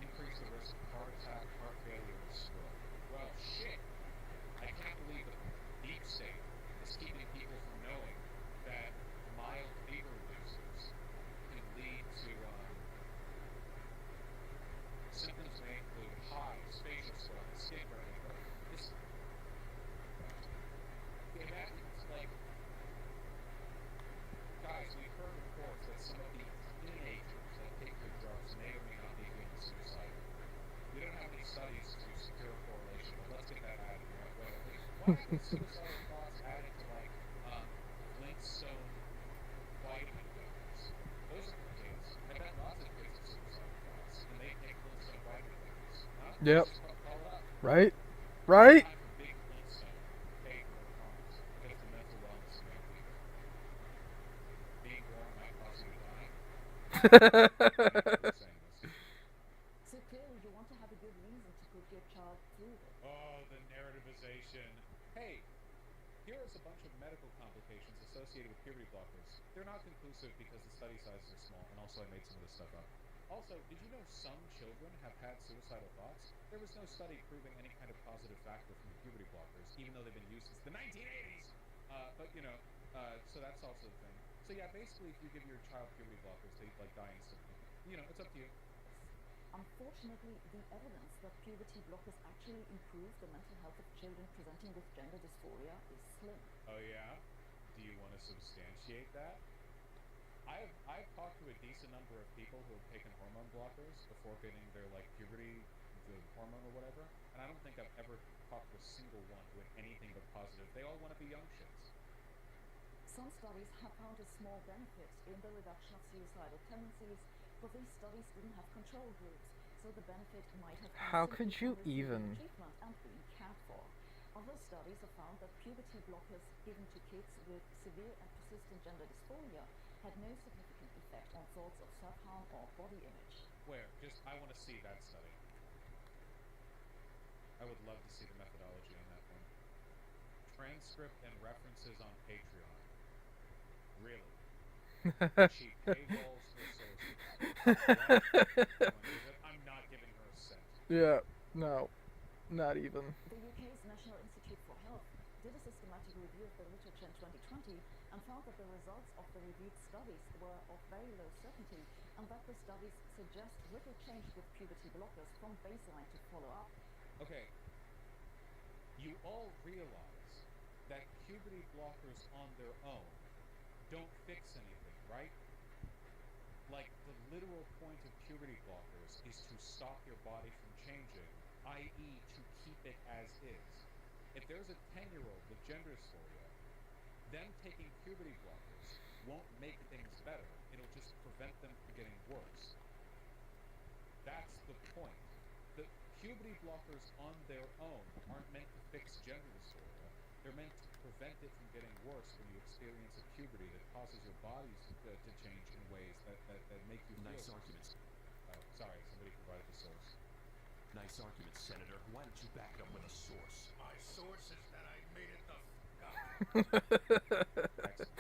Increase the risk of heart attack, heart failure, and stroke. Well, shit! I can't believe the deep state is keeping people from knowing that mild fever reducers can lead to symptoms may include hives, facial swelling, skin burning. This, imagine it's like, guys, we've heard reports that some of the teenagers that take their drugs may or may not be feeling suicidal. We don't have any studies to secure a correlation, but let's get that added. Why are these suicidal thoughts added to like Flintstone vitamin vitamins? Those are for kids. I bet lots of kids have suicidal thoughts, and they take Flintstone vitamin vitamins. Huh? Yep. Just call it up. Right? Right? Time for big Flintstone paper or comics because the mental wellness of young people. Being born might cause you to die. Saying this. So clearly you want to have a good reason to put your child through this. Oh, the narrativization. Hey, here is a bunch of medical complications associated with puberty blockers. They're not conclusive because the study sizes are small, and also I made some of this stuff up. Also, did you know some children have had suicidal thoughts? There was no study proving any kind of positive factor from the puberty blockers, even though they've been used since the 1980s. But you know, so that's also the thing. So yeah, basically, if you give your child puberty blockers, they like die instantly. You know, it's up to you. Unfortunately, the evidence that puberty blockers actually improve the mental health of children presenting with gender dysphoria is slim. Oh yeah? Do you want to substantiate that? I've talked to a decent number of people who have taken hormone blockers before getting their like puberty, the hormone or whatever, and I don't think I've ever talked to a single one with anything but positive. They all want to be young shits. Some studies have found a small benefit in the reduction of suicidal tendencies, but these studies didn't have control groups, so the benefit might have been How simply could you from receiving even? treatment and being cared for. Other studies have found that puberty blockers given to kids with severe and persistent gender dysphoria had no significant effect on thoughts of self-harm or body image. Where? Just, I want to see that study. I would love to see the methodology on that one. Transcript and references on Patreon. Really? Cheap paywalls for sources. I'm not giving her a cent. Yeah, no, not even. The UK's National Institute for Health did a systematic review of the literature in 2020 and found that the results of the reviewed studies were of very low certainty and that the studies suggest little change with puberty blockers from baseline to follow-up. Okay. You all realize that puberty blockers on their own don't fix anything, right? Like, the literal point of puberty blockers is to stop your body from changing, i.e. to keep it as is. If there's a 10-year-old with gender dysphoria, them taking puberty blockers won't make things better. It'll just prevent them from getting worse. That's the point. The puberty blockers on their own aren't meant to fix gender dysphoria. They're meant to prevent it from getting worse when you experience a puberty that causes your body to change in ways that make you feel... Nice arguments. Oh, Sorry, somebody provided the source. Nice argument, Senator. Why don't you back it up with a source? My source is that I made it the f*** up. Excellent. Thank you.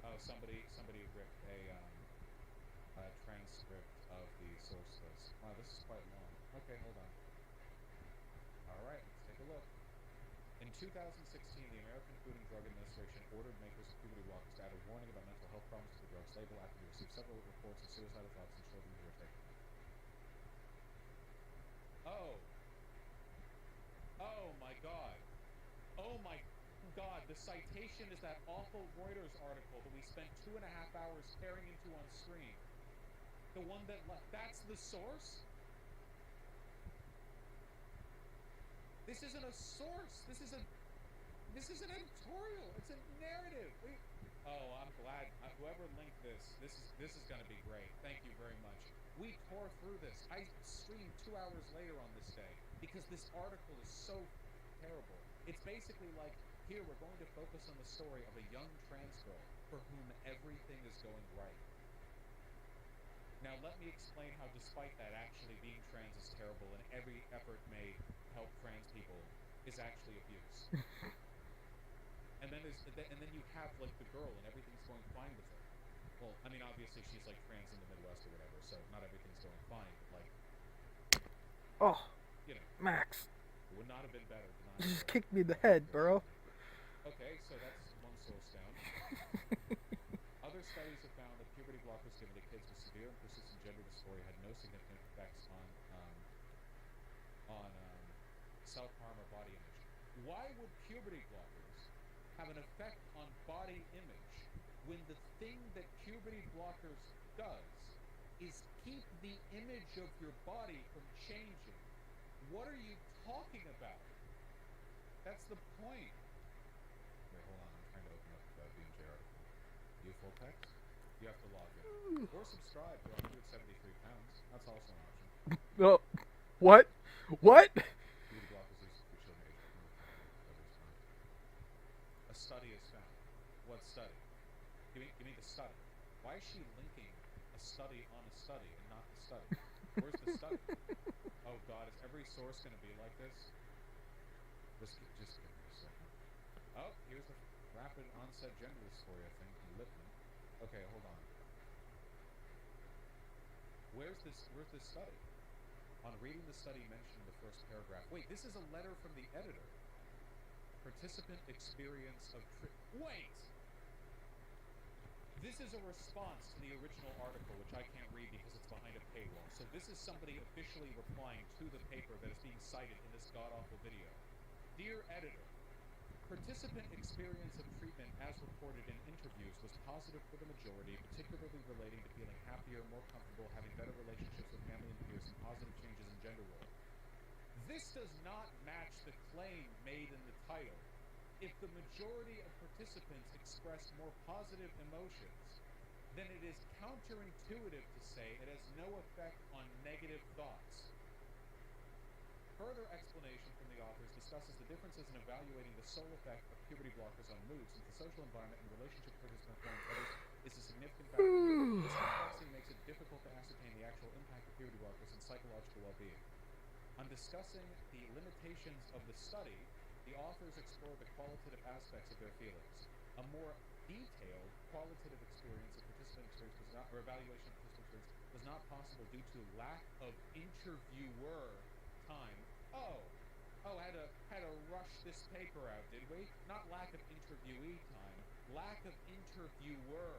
Oh, somebody ripped a transcript of the source list. Wow, this is quite long. Okay, hold on. All right, let's take a look. In 2016, the American Food and Drug Administration ordered makers of puberty blockers to add a warning about mental health problems to the drug's label after they received several reports of suicidal thoughts in children who were taking them. Oh my God. Oh my God. The citation is that awful Reuters article that we spent 2.5 hours tearing into on screen. The one that that's the source? This isn't a source. This is an editorial. It's a narrative. Oh, I'm glad. Whoever linked this is going to be great. Thank you very much. We tore through this. I streamed 2 hours later on this day because this article is so terrible. It's basically like, here we're going to focus on the story of a young trans girl for whom everything is going right. Now let me explain how despite that actually being trans is terrible and every effort made to help trans people is actually abuse. And then you have like the girl and everything's going fine with her. Well, I mean obviously she's like trans in the Midwest or whatever, so not everything's going fine, but like Oh, you know, Max, it would not have been better to not you just kicked me in the head, bro. Okay, so that's one source down. Other studies have found that puberty blockers given to kids with severe and persistent gender dysphoria had no significant effects on self-harm or body image. Why would puberty blockers have an effect on body image when the thing that puberty blockers does is keep the image of your body from changing? What are you talking about? That's the point. Wait, hold on. I'm trying to open up the BMJ article. You full text? You have to log in. Or subscribe for 173 pounds. That's also an option. Oh, what? What? Puberty blockers used for children aged A study is found. What study? Give me the study. Why is she linking a study on a study and not the study? Where's the study? Oh God, is every source going to be like this? Just give me a second. Oh, here's the rapid onset gender dysphoria thing from Lipman. Okay, hold on. Where's this study? On reading the study mentioned in the first paragraph. Wait, this is a letter from the editor. Participant experience of wait! This is a response to the original article, which I can't read because it's behind a paywall. So this is somebody officially replying to the paper that is being cited in this god-awful video. Dear editor, participant experience of treatment as reported in interviews was positive for the majority, particularly relating to feeling happier, more comfortable, having better relationships with family and peers, and positive changes in gender role. This does not match the claim made in the title. If the majority of participants express more positive emotions, then it is counterintuitive to say it has no effect on negative thoughts. Further explanation from the authors discusses the differences in evaluating the sole effect of puberty blockers on mood, since the social environment and relationship participant forms others is a significant factor. This complexity makes it difficult to ascertain the actual impact of puberty blockers on psychological well-being. On discussing the limitations of the study, the authors explore the qualitative aspects of their feelings. A more detailed qualitative experience of participant experience was not, or evaluation of participant experience was not possible due to lack of interviewer time. Had to rush this paper out, did we? Not lack of interviewee time, lack of interviewer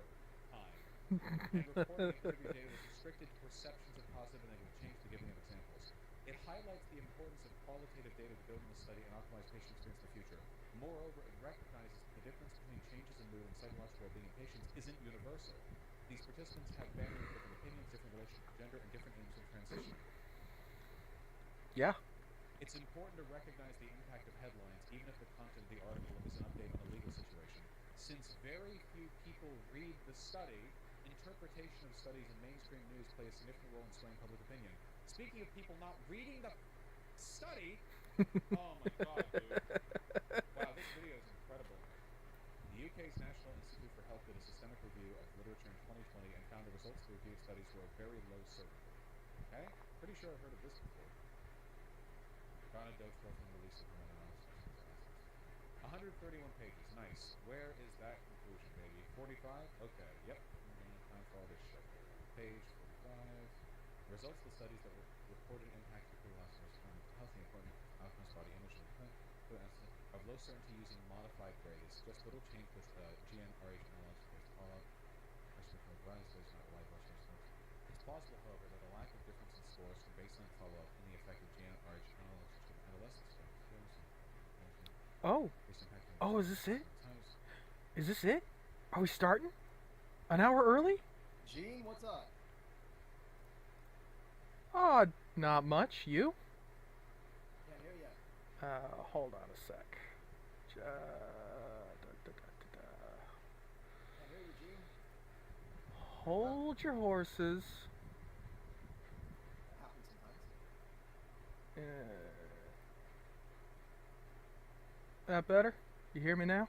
time. And reporting of interview data was restricted to perceptions of positive and negative change, to giving of examples. It highlights the importance of qualitative data to build in the study and optimize patient experience in the future. Moreover, it recognizes that the difference between changes in mood and psychological well-being in patients isn't universal. These participants have varying different opinions, different relations to gender, and different aims of transition. Yeah. It's important to recognize the impact of headlines, even if the content of the article is an update on a legal situation. Since very few people read the study, interpretation of studies in mainstream news play a significant role in swaying public opinion. Speaking of people not reading the study, oh my God, dude. Wow, this video is incredible. The UK's National Institute for Health did a systemic review of literature in 2020 and found the results of the reviewed studies were of very low certainty. Okay, pretty sure I've heard of this before. Found a dope from the release of meta-analysis. 131 pages, nice. Where is that conclusion, baby? 45? Okay, yep. I'm gonna time for all this shit. Page 45. Results of the studies that reported impact to pre-lactose health and important outcomes, body image, and of low certainty using modified grades. Just little change with GNRH analysis based follow-up. It's plausible, however, that a lack of difference in scores from baseline follow-up in the effect of GNRH analysis to adolescents. Oh. Oh, is this it? Is this it? Are we starting? An hour early? Gene, what's up? Not much. You? Can't hear ya. Hold on a sec. Can't hear you, Gene. Hold your horses. That happens sometimes. That better? You hear me now?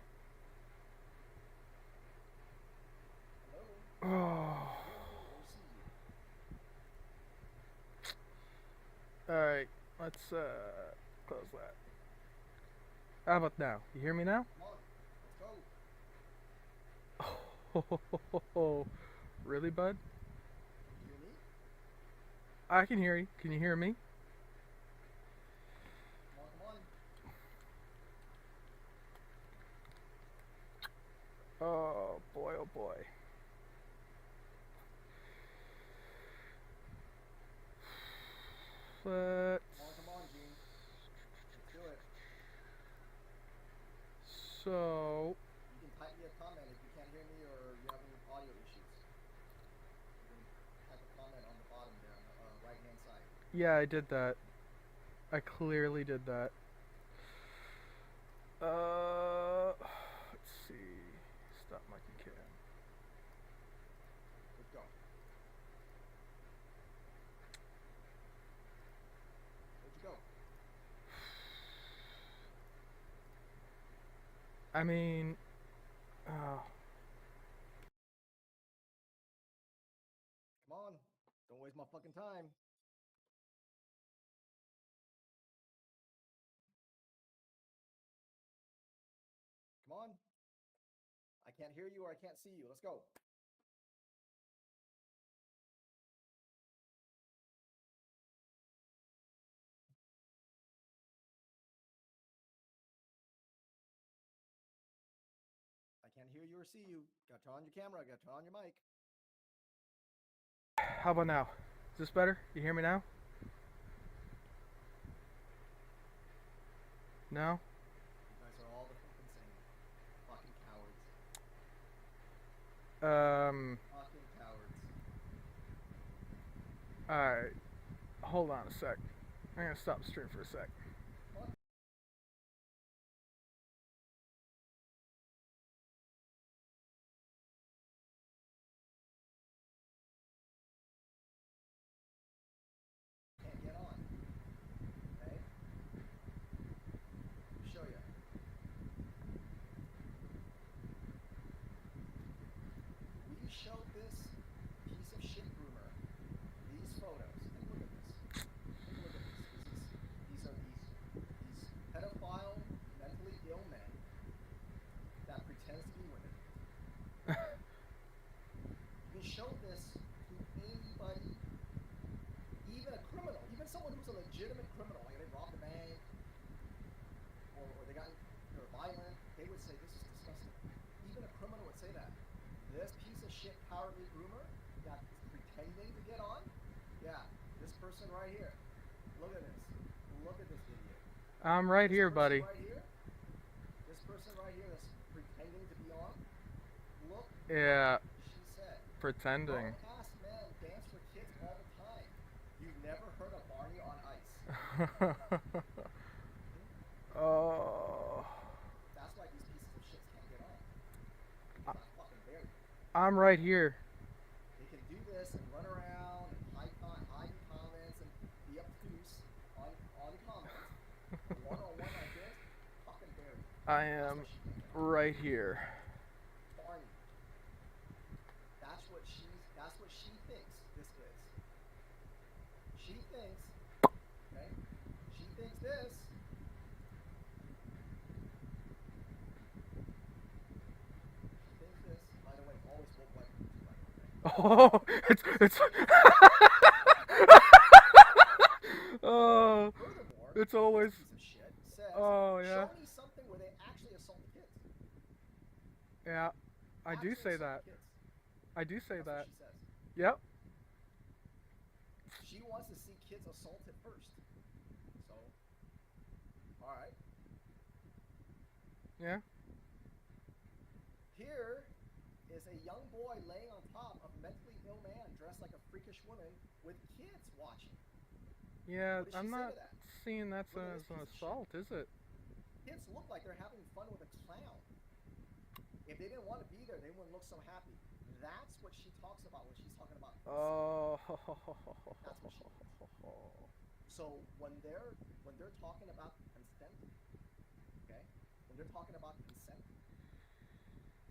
Hello? Oh. Hear me or see you? Alright, let's close that. How about now? You hear me now? Come on, let's go. Oh, really, bud? You hear me? I can hear you. Can you hear me? Come on. Oh boy, oh boy. Let's... Come on, Gene. Let's do it. So... You can type me a comment if you can't hear me or you have any audio issues. You can type a comment on the bottom there on the right-hand side. Yeah, I did that. I clearly did that. Let's see. Stop monkey cam. Let's go. Where'd you go? I mean... Come on. Don't waste my fucking time. Come on. I can't hear you or I can't see you. Let's go. I can't hear you or see you. Got to turn on your camera. Got to turn on your mic. How about now? Is this better? You hear me now? No? You guys are all the fucking same. Fucking cowards. Fucking cowards. Alright. Hold on a sec. I'm gonna stop the stream for a sec. Can't get on. Okay? Show ya. We showed this piece of shit groomer these photos, and look at this. Take a look at this. These are these pedophile, mentally ill men that pretends to be women. You can show this to anybody, even a criminal, even someone who's a legitimate criminal, like they robbed a bank, or they're violent, they would say this is disgusting. Even a criminal would say that. This piece of shit cowardly groomer that is pretending to get on, yeah, this person right here. Look at this. Look at this idiot. I'm right here, buddy. Right here, this person right here that's pretending to be on. Look Yeah. what she said. Pretending. Grown-ass men dance for kids all the time. You've never heard of Barney on Ice. Oh. That's why these pieces of shit can't get on. They're not fucking buried. I'm right here. They can do this and run around and hide comments and be obtuse on comments. But one-on-one like this, fucking buried. I am right here. Barney. That's what she thinks this is. She thinks, okay? She thinks this. She thinks this. By the way, always woke like by the way. Oh, it's oh, Furthermore, it's always this piece of shit says, oh yeah, show me something where they actually assault kids. yeah. I do Actually say assault that. kids. I do say That's that. what she says. Yep. She wants to see kids assaulted first. So, alright. Yeah. Here is a young boy laying on top of a mentally ill man dressed like a freakish woman with kids watching. Yeah. What does she I'm say not to that? seeing that Look at as this an piece of assault, is it? Kids look like they're having fun with a clown. If they didn't want to be there, they wouldn't look so happy. That's what she talks about when she's talking about consent. Oh. That's what she means. So when they're talking about consent, okay? When they're talking about consent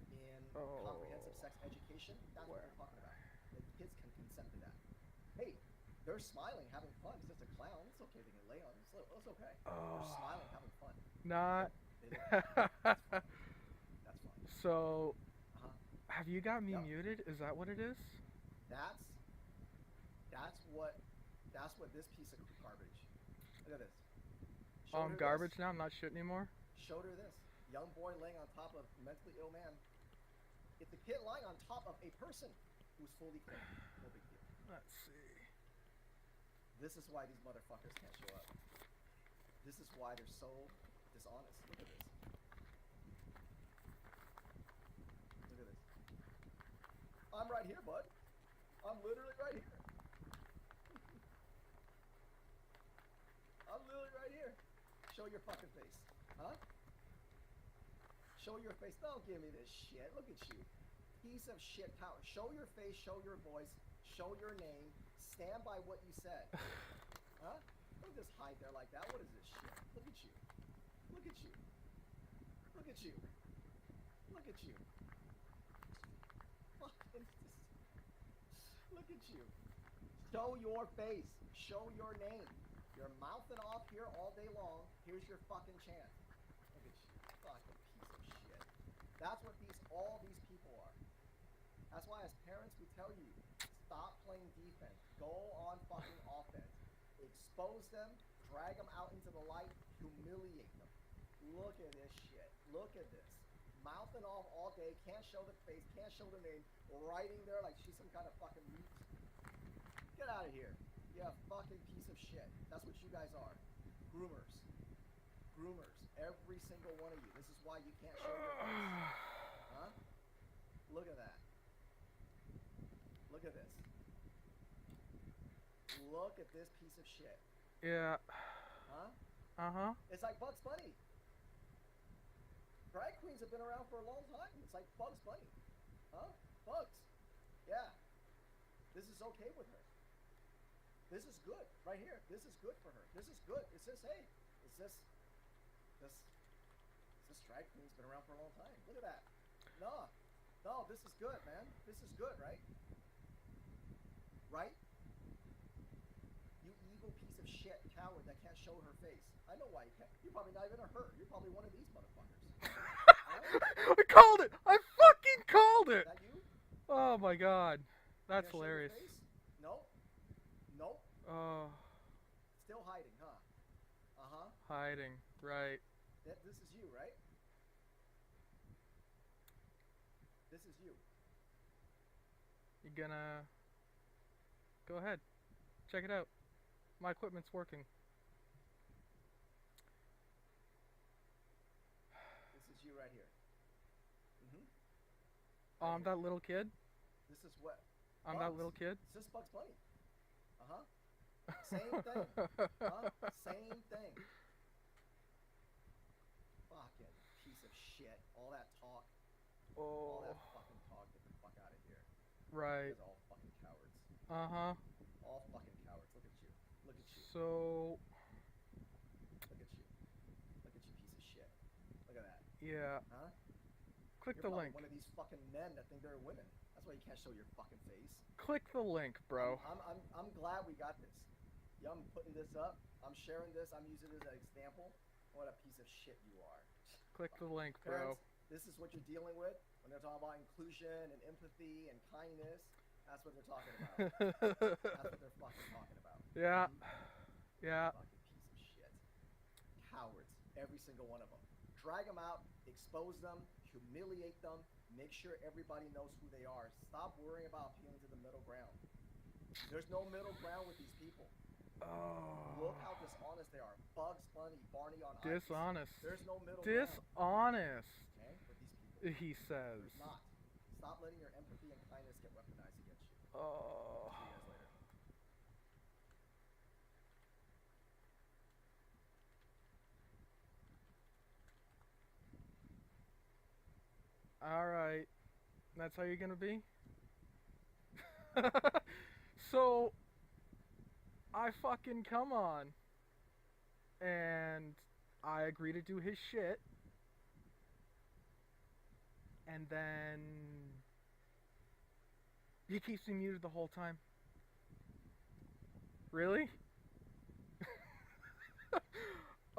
in comprehensive sex education, that's what they're talking about. That kids can consent to that. Hey, they're smiling, having fun. It's just a clown. It's okay. They can lay on. It's okay. They're smiling, having fun. Not. That's fine. That's fine. So, Uh-huh. have you got me Yep. muted? Is that what it is? That's what this piece of garbage. Look at this. Oh, I'm garbage now. I'm not shit anymore. Showed her this. Young boy laying on top of mentally ill man. It's a kid lying on top of a person who's fully clothed. No big deal. Let's see. This is why these motherfuckers can't show up. This is why they're so dishonest. Look at this. Look at this. I'm right here, bud. I'm literally right here. I'm literally right here. Show your fucking face. Huh? Show your face. Don't give me this shit. Look at you. Piece of shit coward. Show your face, show your voice, show your name. Stand by what you said. Huh? Don't just hide there like that. What is this shit? Look at you. Look at you. Look at you. Look at you. Fucking. Look at you. Show your face. Show your name. You're mouthing off here all day long. Here's your fucking chance. Look at you. Fucking piece of shit. That's what all these people are. That's why as parents we tell you, stop playing defense. Go on fucking offense. Expose them. Drag them out into the light. Humiliate them. Look at this shit. Look at this. Mouthing off all day. Can't show the face. Can't show the name. Writing there like she's some kind of fucking mute. Get out of here. You fucking piece of shit. That's what you guys are. Groomers. Groomers. Every single one of you. This is why you can't show your face. Huh? Look at that. Look at this. Look at this piece of shit. Yeah. Huh? Uh-huh. It's like Bugs Bunny. Drag queens have been around for a long time. It's like Bugs Bunny. Huh? Bugs. Yeah. This is okay with her. This is good. Right here. This is good for her. This is good. It says, hey, this drag queen's been around for a long time. Look at that. No, this is good, man. This is good, right? Right? You evil piece of shit coward that can't show her face. I know why you can't. You're probably not even her. You're probably one of these motherfuckers. Right? I called it! I fucking called it! Is that you? Oh my god. That's Can't show your hilarious. face? Nope. Nope. Oh, Still hiding, huh? Uh-huh. hiding. Right. This is you, right? This is you. You gonna... Go ahead. Check it out. My equipment's working. This is you right here. Mm-hmm. Oh, I'm that little kid? This is what? I'm that little kid? It's just Bugs Bunny. Uh-huh. Same thing. Huh? Same thing. Fucking piece of shit. All that talk. All Oh, that fucking talk. Get the fuck out of here. right. You guys are all fucking cowards. Uh-huh. All fucking cowards. Look at you. Look at you. So, Look at you. Look at you, piece of shit. Look at that. yeah. Huh? Click You're the probably link. one of these fucking men that think they're women. That's why you can't show your fucking face. Click the link, bro. I'm glad we got this. Yeah, I'm putting this up. I'm sharing this. I'm using this as an example. What a piece of shit you are. Click the link, bro. Parents, this is what you're dealing with when they're talking about inclusion and empathy and kindness. That's what they're talking about. That's what they're fucking talking about. Yeah. Mhm. Yeah. Fucking piece of shit. Cowards, every single one of them. Drag them out, expose them, humiliate them, make sure everybody knows who they are. Stop worrying about appealing to the middle ground. There's no middle ground with these people. Oh. Look how dishonest they are. Bugs Bunny, Barney on Ice. Dishonest. There's no middle ground. Dishonest. Okay, with these people. He says. There's not. Stop letting your empathy and kindness get weaponized against you. Oh. See you guys later. Alright. That's how you're gonna be? So, I fucking come on. And I agree to do his shit. And then he keeps me muted the whole time. Really?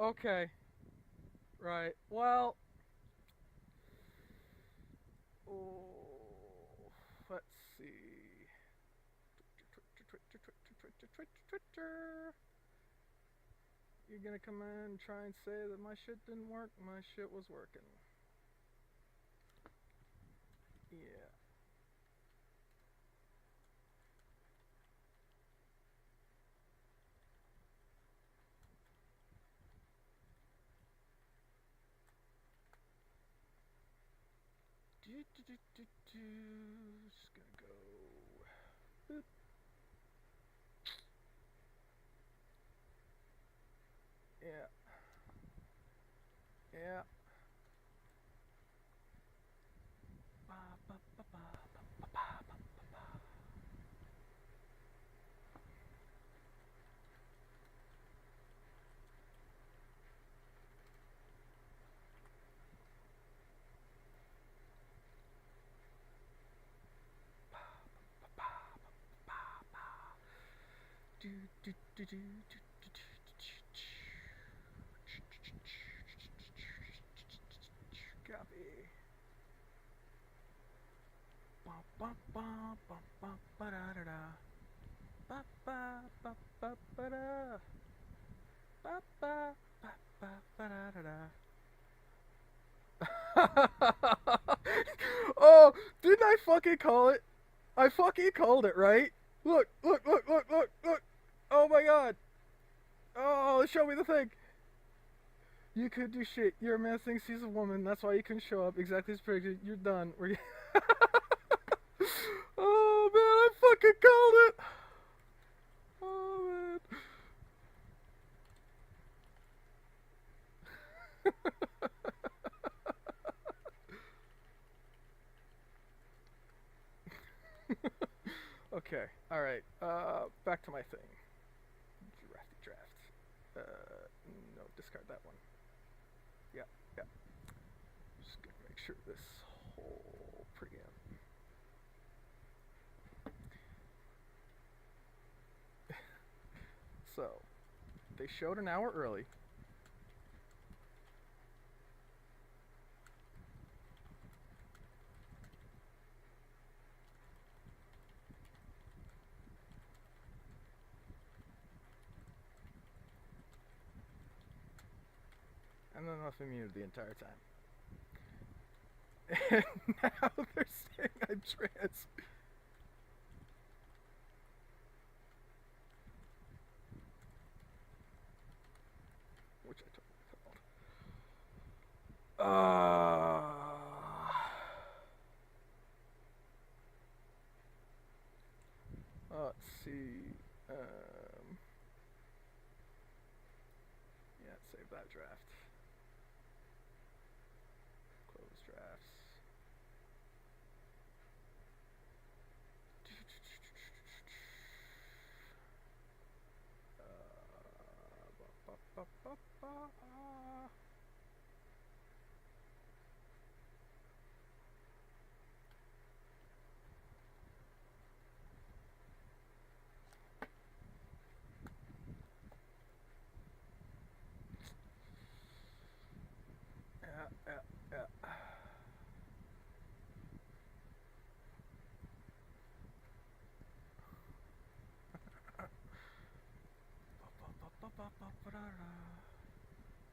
Okay. Right. Well. Oh, let's see. Twitter. You're gonna come in and try and say that my shit didn't work? My shit was working. Yeah. Just gonna go. Boop. Yeah. Yeah. Ba, ba, ba, ba, ba, ba, ba, ba, ba. Do, do, do, do, do, do, copy. Ba ba ba ba ba ba da da da. Ba ba ba ba ba da. Ba ba ba ba ba da da da. Oh, didn't I fucking call it? I fucking called it, right? Look, look, look, look, look, look. Oh my god. Oh, show me the thing. You could do shit. You're a man thinks he's a woman. That's why you couldn't show up. Exactly as predicted. You're done. Oh man, I fucking called it. Oh man. Okay, alright, back to my thing. Drafty draft. No, discard that one. Yeah, yeah. Just gonna make sure this whole preamp. So, they showed an hour early. And then left me muted the entire time. And now they're saying I'm trans. Which I totally called. Let's see. Yeah, save that draft. Close drafts.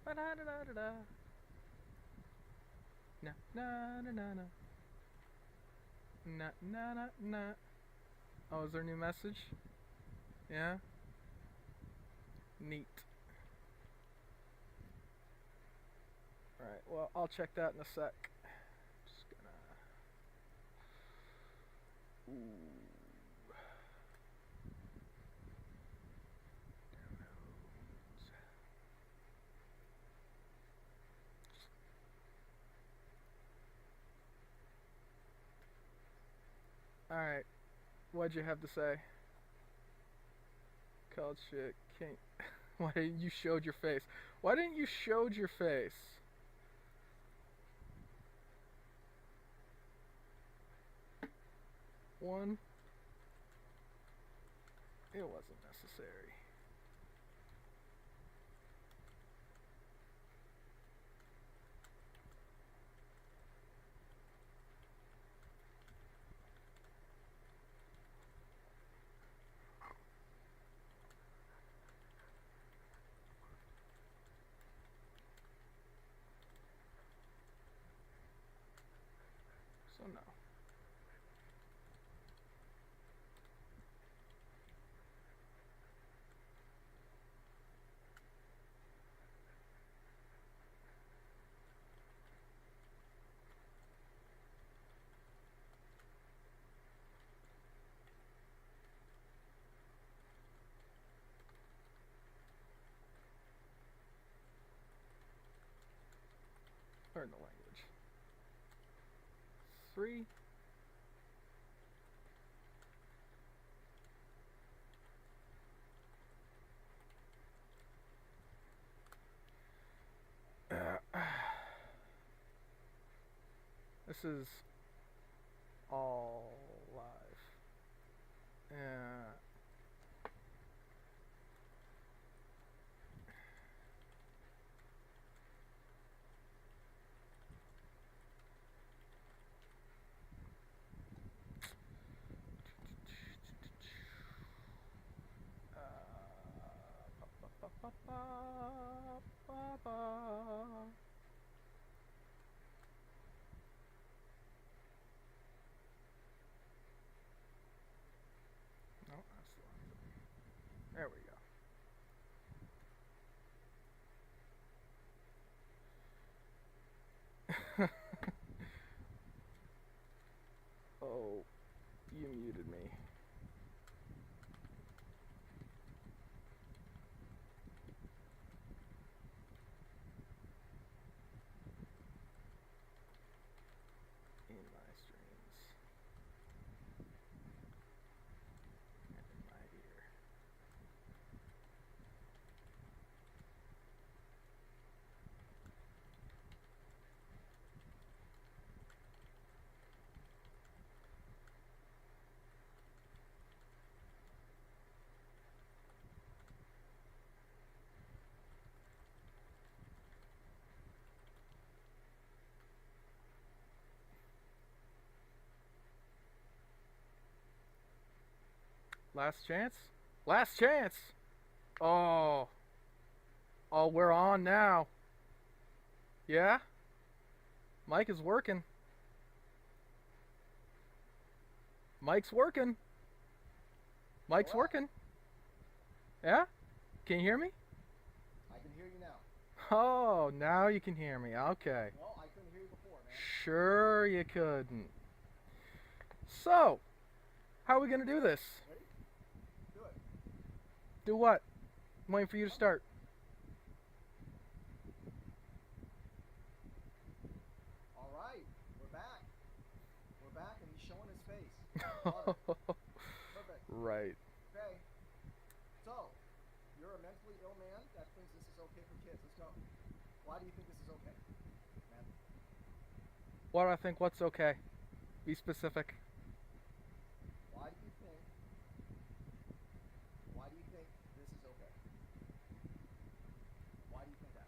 Ba-da-da-da-da. Na na na na na. Na na na na. Oh, is there a new message? Yeah? Neat. Alright, well, I'll check that in a sec. Just gonna... Ooh. Alright, what'd you have to say? Called shit, king. Why didn't you showed your face? Why didn't you showed your face? One. It wasn't necessary. So no. Learn the language. 3. This is all live. Yeah. No, that's the wrong thing. There we go. Oh, you muted me. In my streams. And in my ear. Last chance? Last chance! Oh. Oh, we're on now. Yeah? Mike is working. Mike's working. Mike's working. Yeah? Can you hear me? I can hear you now. Oh, now you can hear me. Okay. Well, I couldn't hear you before, man. Sure you couldn't. So, how are we going to do this? Ready? Do it. Do what? I'm waiting for you to start. All right, we're back. We're back, and he's showing his face. Love it. Perfect. Right. Okay. So, you're a mentally ill man that thinks this is okay for kids. Let's go. Why do you think this is okay, man? What do I think? What's okay? Be specific. Why do you think this is okay? Why do you think that?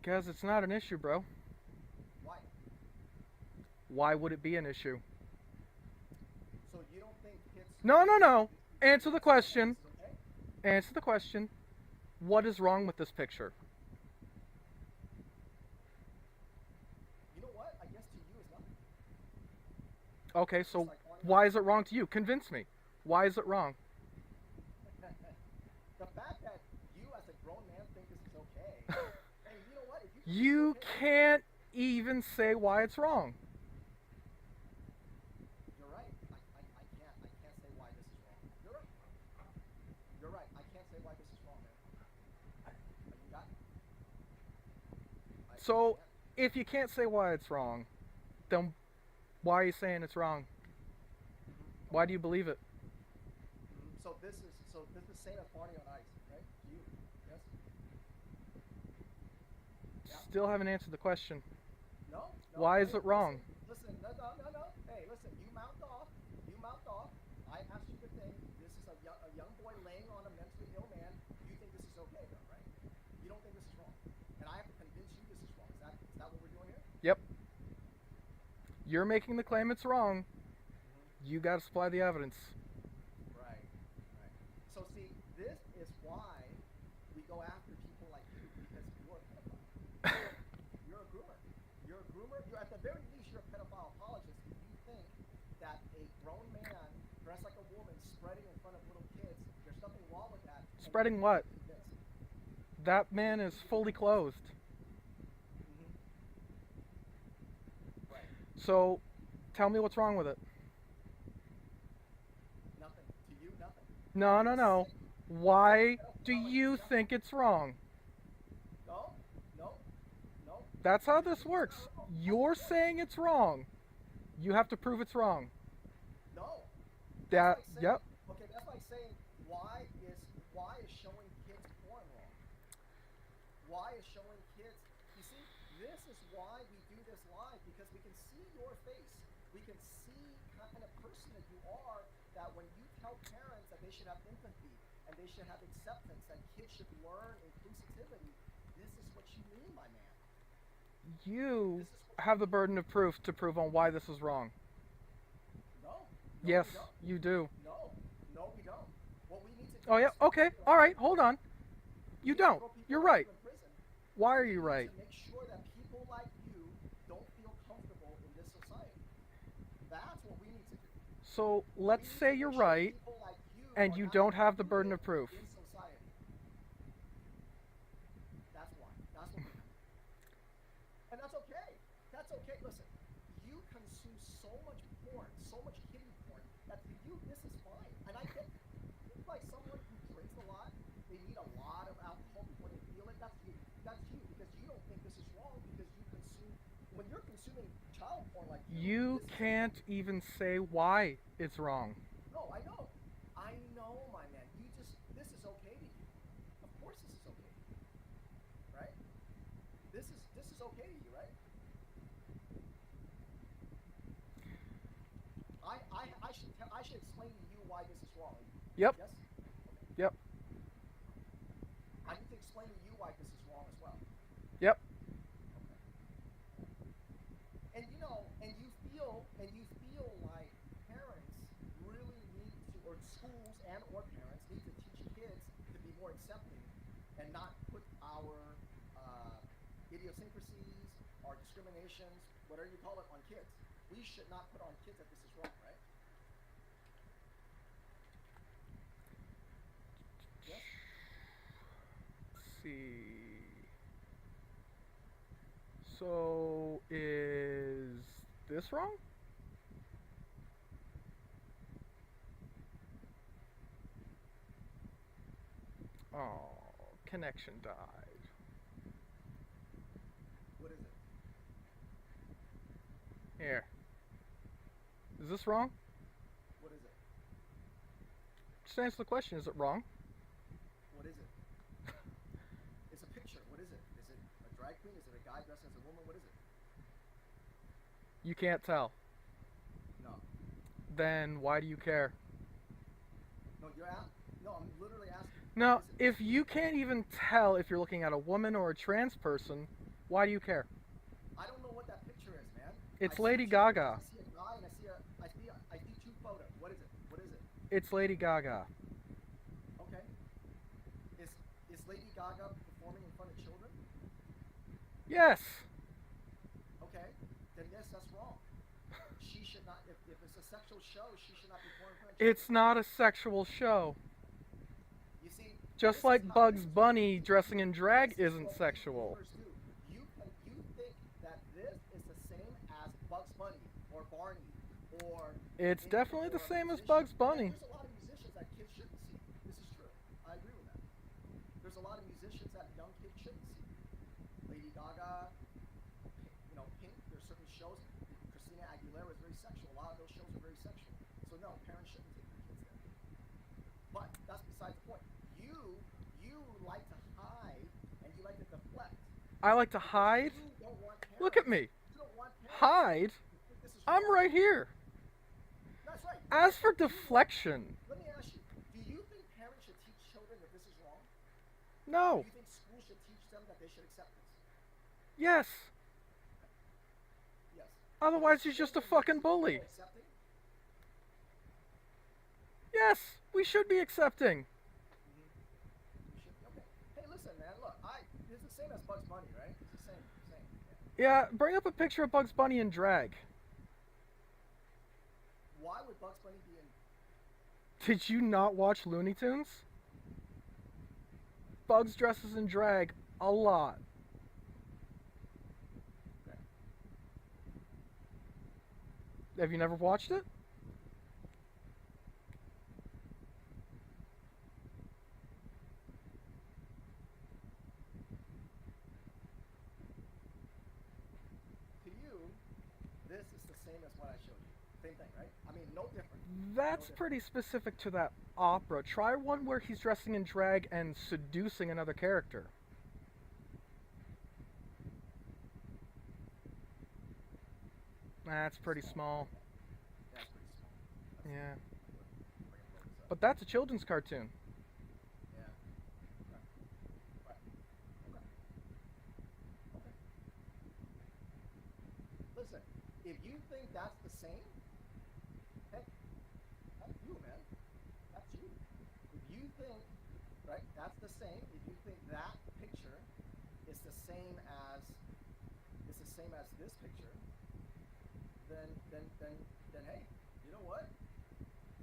Because it's not an issue, bro. Why? Why would it be an issue? So you don't think kids... No. Answer the question. This is okay? Answer the question. What is wrong with this picture? You know what? I guess to you is nothing. Okay, It's so like on why is it wrong to you? Convince me. Why is it wrong? The fact that you as a grown man think this is okay. And you know what? If you think You this is okay, can't even say why it's wrong. you're right. I can't say why this is wrong. You're right. You're right. I can't say why this is wrong, man. You got it. So, if you can't say why it's wrong, then why are you saying it's wrong? Why do you believe it? So this is Saint of Party on Ice, right? You, yes? Yeah. Still haven't answered the question. No. Why is Hey, it wrong? Listen. No. Hey, listen. You mouthed off. I asked you the thing. This is a young boy laying on a mentally ill man. You think this is okay, though, right? You don't think this is wrong, and I have to convince you this is wrong. Is that what we're doing here? Yep. You're making the claim it's wrong. You gotta supply the evidence. Right. So see, this is why we go after people like you, because you're a pedophile. You're a groomer. You're at the very least, you're a pedophile apologist. If you think that a grown man dressed like a woman spreading in front of little kids, there's nothing wrong with that. and Spreading you're what? convinced. That man is fully clothed. Right. So, tell me what's wrong with it. Nothing. To you, nothing. No. Why do you think it's wrong? No. That's how this works. You're saying it's wrong. You have to prove it's wrong. No. That, That's like saying, yep. Okay, that's like saying why is showing kids porn wrong? Why is showing kids? You see, this is why we do this live, because we can see your face. We can see kind of person that you are. That when you tell parents that they should have empathy and they should have acceptance, that kids should learn inclusivity, this is what you mean, my man. You This is what have the burden of proof to prove on why this is wrong. No. Yes, we don't. you do. No, we don't. What we need to do Oh, yeah, is okay, throw all right, people- hold on. we You need to don't. throw people You're like right. you in prison. Why are We you need right? to make sure that people like you don't feel comfortable in this society. That's what we need to do. So, We let's need say to you're make sure right, people like you and are you not don't have the burden of included proof. in society. That's why. That's what we do. And that's okay. That's okay. Listen, you consume so much porn, so much kiddie porn, that to you this is fine. And I get it's like someone who drinks a lot, they need a lot of alcohol before they feel it. That's you. That's you, because you don't think this is wrong, because you consume when you're consuming child porn like You this is can't even say why it's wrong. No, I know, my man. This is okay to you. Of course this is okay to you. Right? This is okay to you, right? I should explain to you why this is wrong. Yep. Yes? Okay. Yep. I need to explain to you why this is wrong as well. Yep. Okay. And you feel like parents really need to, or schools and or parents need to teach kids to be more accepting and not put our idiosyncrasies, our discriminations, whatever you call it, on kids. We should not put on kids that this is wrong, right? Yes? Let's see. So, is this wrong? Oh, connection died. What is it? Here. Is this wrong? What is it? Just answer the question. Is it wrong? What is it? It's a picture. What is it? Is it a drag queen? Is it a guy dressed as a woman? What is it? You can't tell. No. Then why do you care? No, I'm literally asking. No, What is it? if you can't even tell if you're looking at a woman or a trans person, why do you care? I don't know what that picture is, man. It's I see Lady two- Gaga. I see a guy and I see two photos. What is it? It's Lady Gaga. Okay. Lady Gaga performing in front of children? Yes. Okay, then yes, that's wrong. She should not. If it's a sexual show, she should not be performing in front of children. It's not a sexual show. You see, Just this like is how- Bugs this is what Bunny we- dressing in drag this is isn't what we sexual. gamers do. You think that this is the same as Bugs Bunny or Barney or It's any definitely the or same as musician. Bugs Yeah, Bunny. there's a lot of musicians that kids shouldn't see. This is true. I agree with that. There's a lot of musicians that young kids shouldn't see. Lady Gaga, Pink. There's certain shows. Christina Aguilera is very sexual. A lot of those shows are very sexual. So no, parents shouldn't take their kids there. But that's besides the point. You like to hide and you like to deflect. I like to because hide. You don't want parents, Look at me. You don't want parents Hide? to think this is I'm wrong. right here. That's right. As for deflection, Let me ask you, do you think parents should teach children that this is wrong? no. Do you think schools should teach them that they should accept this? Yes. Yes. Otherwise, he's just a fucking bully. Accepting? Yes, we should be accepting. You should. Okay. Hey, listen, man. Look, it's the same as Bugs Bunny, right? It's the same. Yeah, bring up a picture of Bugs Bunny in drag. Why would Bugs Bunny be in? Did you not watch Looney Tunes? Bugs dresses in drag a lot. Okay. Have you never watched it? To you, this is the same as what I showed you. Same thing, right? I mean, no different. That's pretty specific to that opera. Try one where he's dressing in drag and seducing another character. That's pretty small. That's pretty small. Yeah. We're gonna blow this up. But that's a children's cartoon. Yeah. Okay. Right. Okay. Listen, if you think that's the same, hey, that's you, man. That's you. If you think, right, that's the same. If you think that picture is the same as this picture, then hey, you know what?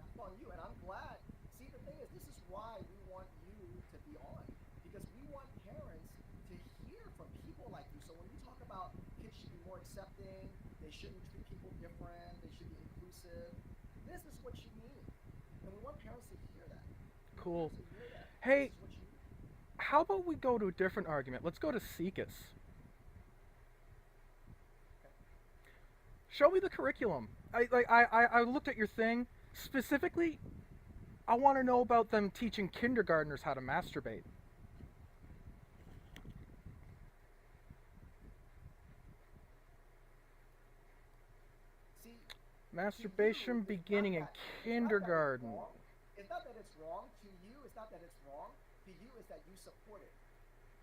That's on you, and I'm glad. See, the thing is, this is why we want you to be on, because we want parents to hear from people like you. So when we talk about kids should be more accepting, they shouldn't treat people different, they should be inclusive, this is what you mean, and we want parents to hear that. Cool. To hear that. Hey, This is what you mean. how about we go to a different argument? Let's go to SIECUS. Show me the curriculum. I looked at your thing. Specifically, I want to know about them teaching kindergartners how to masturbate. See, Masturbation to you, it's beginning in not that- kindergarten. It's not that it's wrong to you. It's not that it's wrong to you. It's that you support it.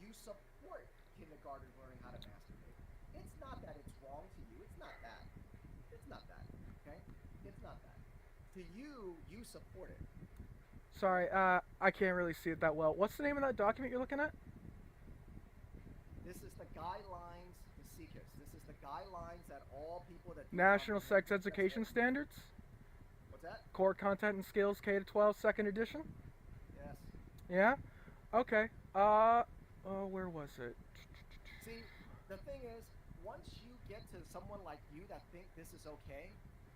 You support kindergarten learning how to masturbate. It's not that it's wrong to you. It's not that. It's not that. Okay? It's not that. To you, you support it. Sorry, I can't really see it that well. What's the name of that document you're looking at? This is the guidelines, the SIECUS. This is the guidelines that all people that do National Sex comprehensive Education ed- Standards? What's that? Core Content and Skills K-12 second edition? Yes. Yeah? Okay. Where was it? See, the thing is, once you get to someone like you that think this is okay,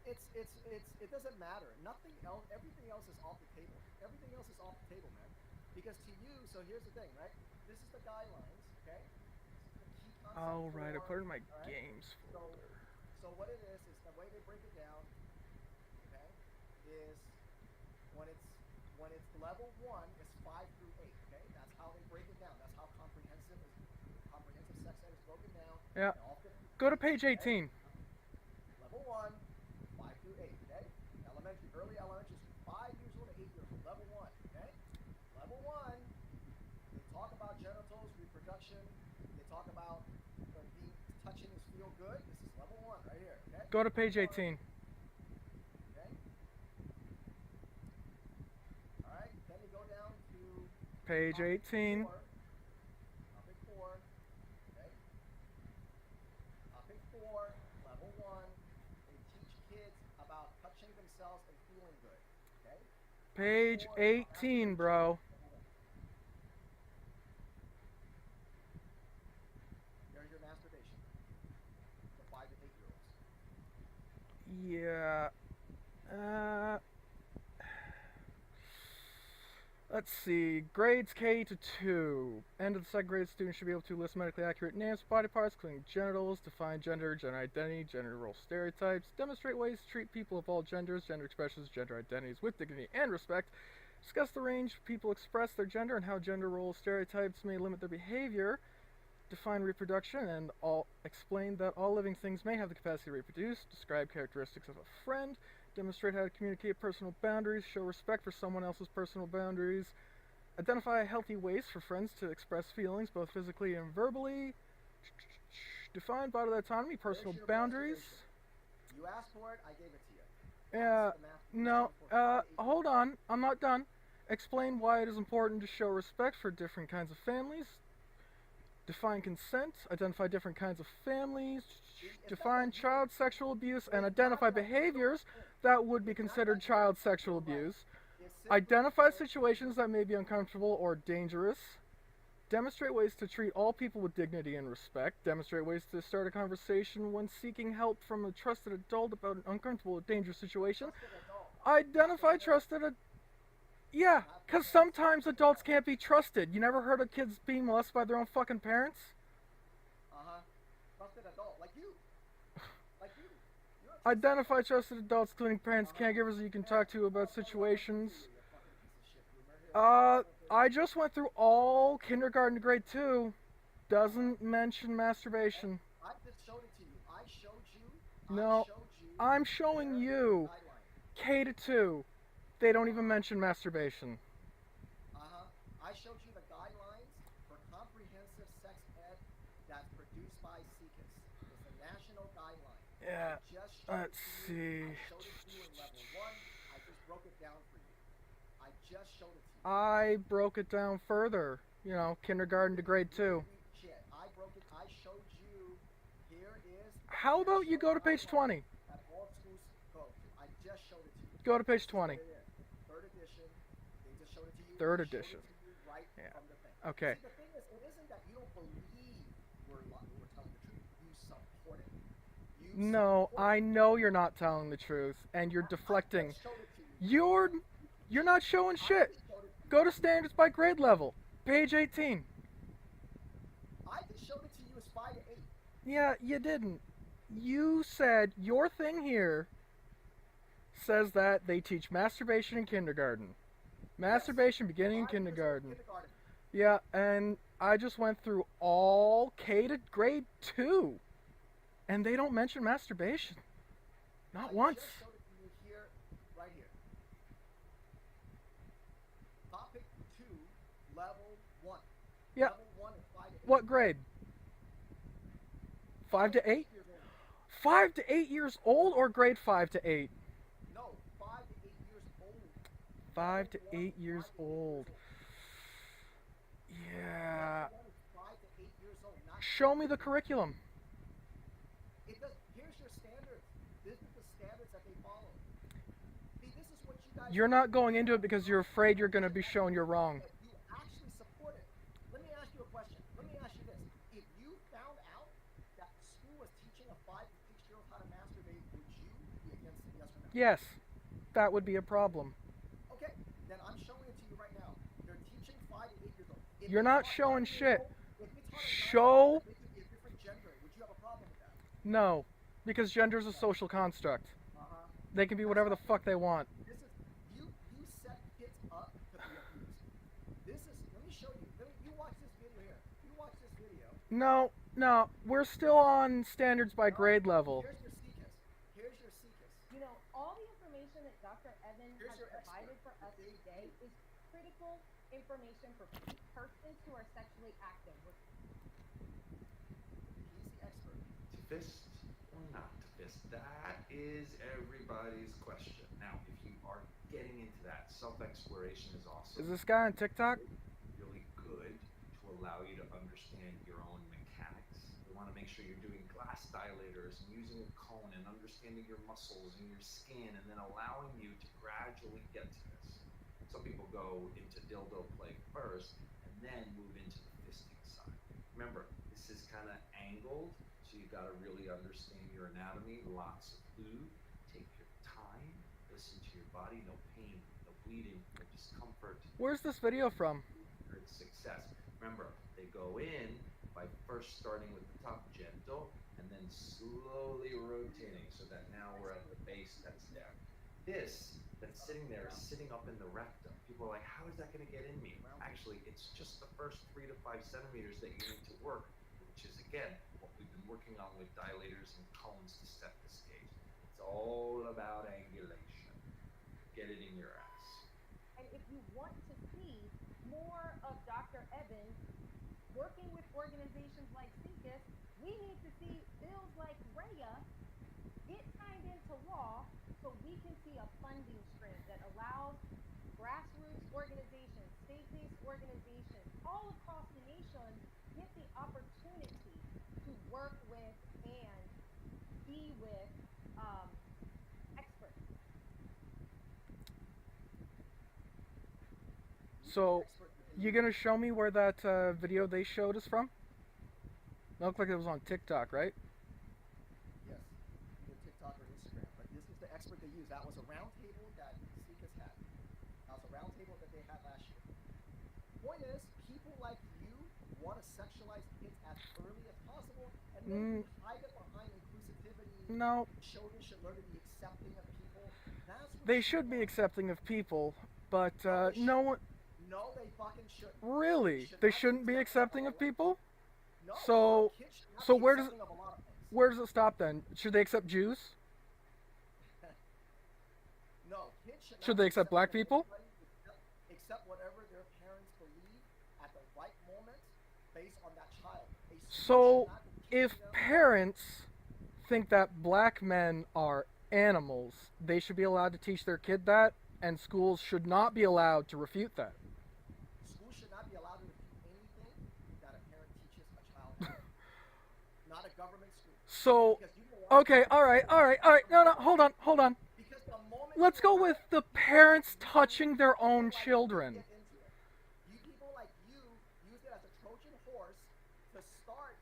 it doesn't matter. Nothing else, everything else is off the table. Everything else is off the table, man. Because to you, so here's the thing, right? This is the guidelines, okay? This is the key concept Oh, right. I for- put it in my all right? games folder. So what it is the way they break it down, okay, is when it's level 1, it's 5 through 8, okay? That's how they break it down. That's how comprehensive sex ed is broken down. Yeah. in all 50 Go to page 18. Level 1, 5 through 8, okay? Elementary, early elementary is 5 years old to 8 years old. Level 1, okay? Level 1, they talk about genitals, reproduction. They talk about touching is feel good. This is level 1 right here, okay? Go to page 18. Okay? Alright, then you go down to Page topic 18. 4. themselves and feeling good. Okay? Page Or 18, bro. There's your masturbation for 5 to 8-year-olds. Yeah. Let's see. Grades K to 2. End of the second grade, students should be able to list medically accurate names, body parts, including genitals, define gender, gender identity, gender role stereotypes, demonstrate ways to treat people of all genders, gender expressions, gender identities with dignity and respect, discuss the range people express their gender and how gender role stereotypes may limit their behavior, define reproduction, and explain that all living things may have the capacity to reproduce, describe characteristics of a friend, demonstrate how to communicate personal boundaries, show respect for someone else's personal boundaries, identify healthy ways for friends to express feelings both physically and verbally, define bodily autonomy, personal There's your boundaries. masturbation. You asked for it, I gave it to you. Yeah, That's the masturbation no, for 5 to 8-year-olds. hold on, I'm not done. Explain why it is important to show respect for different kinds of families. Define consent, identify different kinds of families, define child sexual abuse, and identify behaviors that would be considered child sexual abuse. It's simply Identify situations that may be uncomfortable or dangerous. Demonstrate ways to treat all people with dignity and respect. Demonstrate ways to start a conversation when seeking help from a trusted adult about an uncomfortable or dangerous situation. trusted adult. Identify Yeah, because sometimes adults can't be trusted. You never heard of kids being molested by their own fucking parents? Uh-huh. Trusted adult. Like you. Like you. You're a trusted Identify trusted adults, including parents, caregivers that you can talk to about situations. you fucking piece of shit, boomer. Here, I just went through all kindergarten to grade 2. Doesn't mention masturbation. I just showed it to you. I showed you. No, I showed you. I'm showing their you. guideline. K to 2. They don't even mention masturbation. Uh-huh. I showed you the guidelines for comprehensive sex ed that's produced by SIECUS. It's a national guideline. Yeah, I just showed let's it to you. see. I showed it to you in level 1. I just broke it down for you. I just showed it to you. I broke it down further. You know, kindergarten to grade 2. Shit. I broke it. I showed you. Here is. the How about you go to page guideline 20? that all schools go to. I just showed it to you. Go to page 20. Right there. Third edition. They just showed it to you. Third I showed edition. it to you right Yeah. from the thing. Okay. See, the thing is, it isn't that you don't believe we're telling the truth. You support it. You No, support I it. know you're not telling the truth, and you're deflecting. I just showed it to you. You're not showing I shit. just showed it to you. Go to standards by grade level. Page 18. I just showed it to you as 5 to 8. Yeah, you didn't. You said your thing here says that they teach masturbation in kindergarten. Masturbation beginning in 5 years old, kindergarten. Yeah, and I just went through all K to grade 2. And they don't mention masturbation. Not once. I just showed it to you here, right here. Topic 2, level 1. Yeah. Level 1 is 5 to 8. What grade? 5 to 8? Years old. 5 to 8 years old or grade 5 to 8? No, 5 to 8 years old. 5 to Level 1 8 is years 5 to 8 old. Yeah. Level 1 is 5 to 8 years old. Not Show me the curriculum. It does. Here's your standards. This is the standards that they follow. See, this is what you guys. You're not going into it because you're afraid you're going to be shown you're wrong. You actually support it. Let me ask you a question. Let me ask you this: if you found out that school was teaching a 5 to 6-year-old how to masturbate, would you be against it? Yes or no? Yes, that would be a problem. Okay, then I'm showing it to you right now. They're teaching 5 to 8 years old. If You're they not taught showing 9 years shit. old- if they taught a 9-year-old Show. that they could be a different gender, would you have a problem with that? No, because gender is a social construct. Uh-huh. They can be whatever the fuck they want. This is you set kids up to be abused. This is let me show you. You watch this video here. You watch this video. No, we're still on standards by grade level. Here's your SIECUS. Here's your SIECUS. You know, all the information that Dr. Evans Here's has your provided expert. for us today is critical information for persons who are sexually active. He's the expert. To fist or not to fist? That is everybody's question. Now, if you are getting into that, self-exploration is awesome. Is this guy on TikTok? Really good to allow you to understand your own mechanics, the want to make sure you're doing glass dilators and using a cone and understanding your muscles and your skin and then allowing you to gradually get to this. Some people go into dildo play first and then move into the fisting side. Remember, this is kind of angled, so you got to really understand your anatomy. Lots of lube. Take your time. Listen to your body. No pain, no bleeding, no discomfort. Where's this video from? It's success. Remember, they go in by first starting with the top gentle and then slowly rotating so that now we're at the base that's there. This that's sitting there is sitting up in the rectum. People are like, how is that going to get in me? Actually, it's just the first 3 to 5 centimeters that you need to work, which is, again, what we've been working on with dilators and cones to set the stage. It's all about angulation. Get it in your ass. And if you want to see more of Dr. Evans working with organizations like SIECUS, we need to see bills like REA get signed into law so we can see a funding stream that allows grassroots organizations, state-based organizations all across the nation get the opportunity to work with and be with experts. So, you gonna show me where that video they showed is from? It looked like it was on TikTok, right? Yes, either TikTok or Instagram. But this is the expert they use. That was a roundtable that SIECUS had. That was a roundtable that they had last year. Point is, people like you want to sexualize kids as early as possible, and then hide it behind inclusivity. No. Children should learn to be accepting of people. That's what They should be accepting of people, but no one... No, they fucking shouldn't. Really? They shouldn't be accepting of people? No, So, kids should not so be where does accepting of a lot of things. where does it stop then? Should they accept Jews? No, kids should not Should be they accept black accepting of people? anybody except whatever their parents believe at the right moment based on that child. A school So, should not be if teaching them- parents think that black men are animals, they should be allowed to teach their kid that, and schools should not be allowed to refute that. Schools should not be allowed to do anything that a parent teaches a child. Not a government school. So, Because you know what? okay, alright. No, hold on. Because the moment Let's you go allow with the parents touching their own children. Get into it. You people like you use it as a Trojan horse to start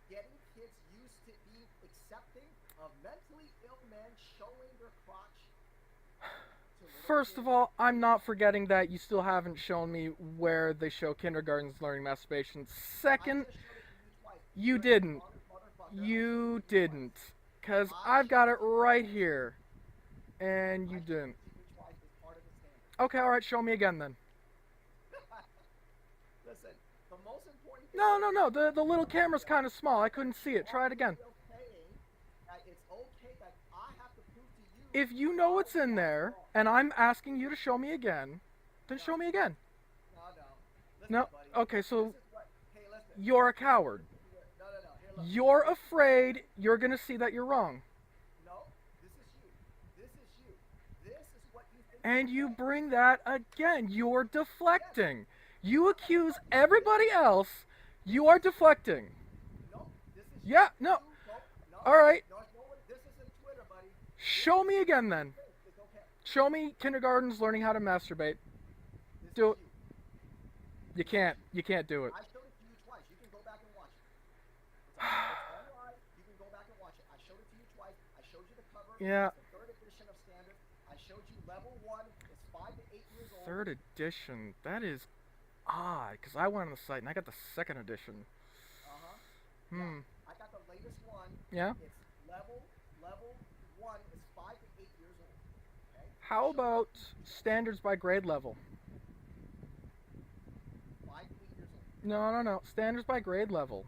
getting kids used to being accepting of mentally ill men showing their crotch. to little First of kids. all, I'm not forgetting that you still haven't shown me where they show kindergartens learning masturbation. Second, I just showed it to you twice. you You're a didn't. motherfucker. You didn't. Because I've got it right here. And you didn't. Twice as part of the standard. Okay, alright, show me again then. Listen, the most important thing No. The little camera's kind of small. I couldn't see it. Try it again. it's okay that I have to prove to you If you know what's in there, and I'm asking you to show me again, then show me again. No. No, Listen, buddy. okay, so This is what, hey, listen. you're a coward. No. Here, look. You're afraid you're gonna see that you're wrong. No, this is you. This is you. This is what you think. And is you okay. bring that again. You're deflecting. You accuse everybody else. You are deflecting. No, this is Yeah, you. no. No. All right. No, this isn't Twitter, buddy. Show me again then. It's okay. Show me kindergartens learning how to masturbate. This Do is it. You can't do it. I showed it to you twice. You can go back and watch it. It's online. You can go back and watch it. I showed it to you twice. I showed you the cover. Yeah. It's the 3rd edition of Standard. I showed you level 1. It's 5 to 8 years old. 3rd edition. That is odd, because I went on the site and I got the 2nd edition. Uh-huh. I got the latest one. Yeah? It's level 1 is 5 to 8 years old. Okay? How about standards by grade level? 5 to 8 years old. No. Standards by grade level.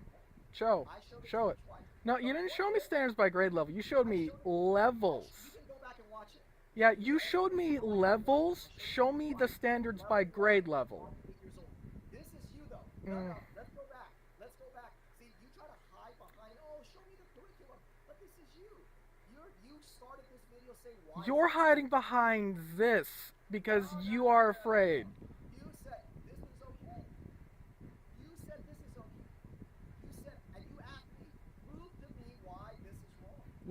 Show. I showed it Show to it. you twice. No, you didn't show me standards by grade level. You showed me levels. You can go back and watch it. Yeah, you showed me levels. Show me the standards by grade level. 8 years old. This is you though. No. Let's go back. Let's go back. See, you try to hide behind, oh, show me the curriculum. But this is you. You started this video saying why. You're hiding behind this because you are afraid. You said this is okay. You said this is okay. You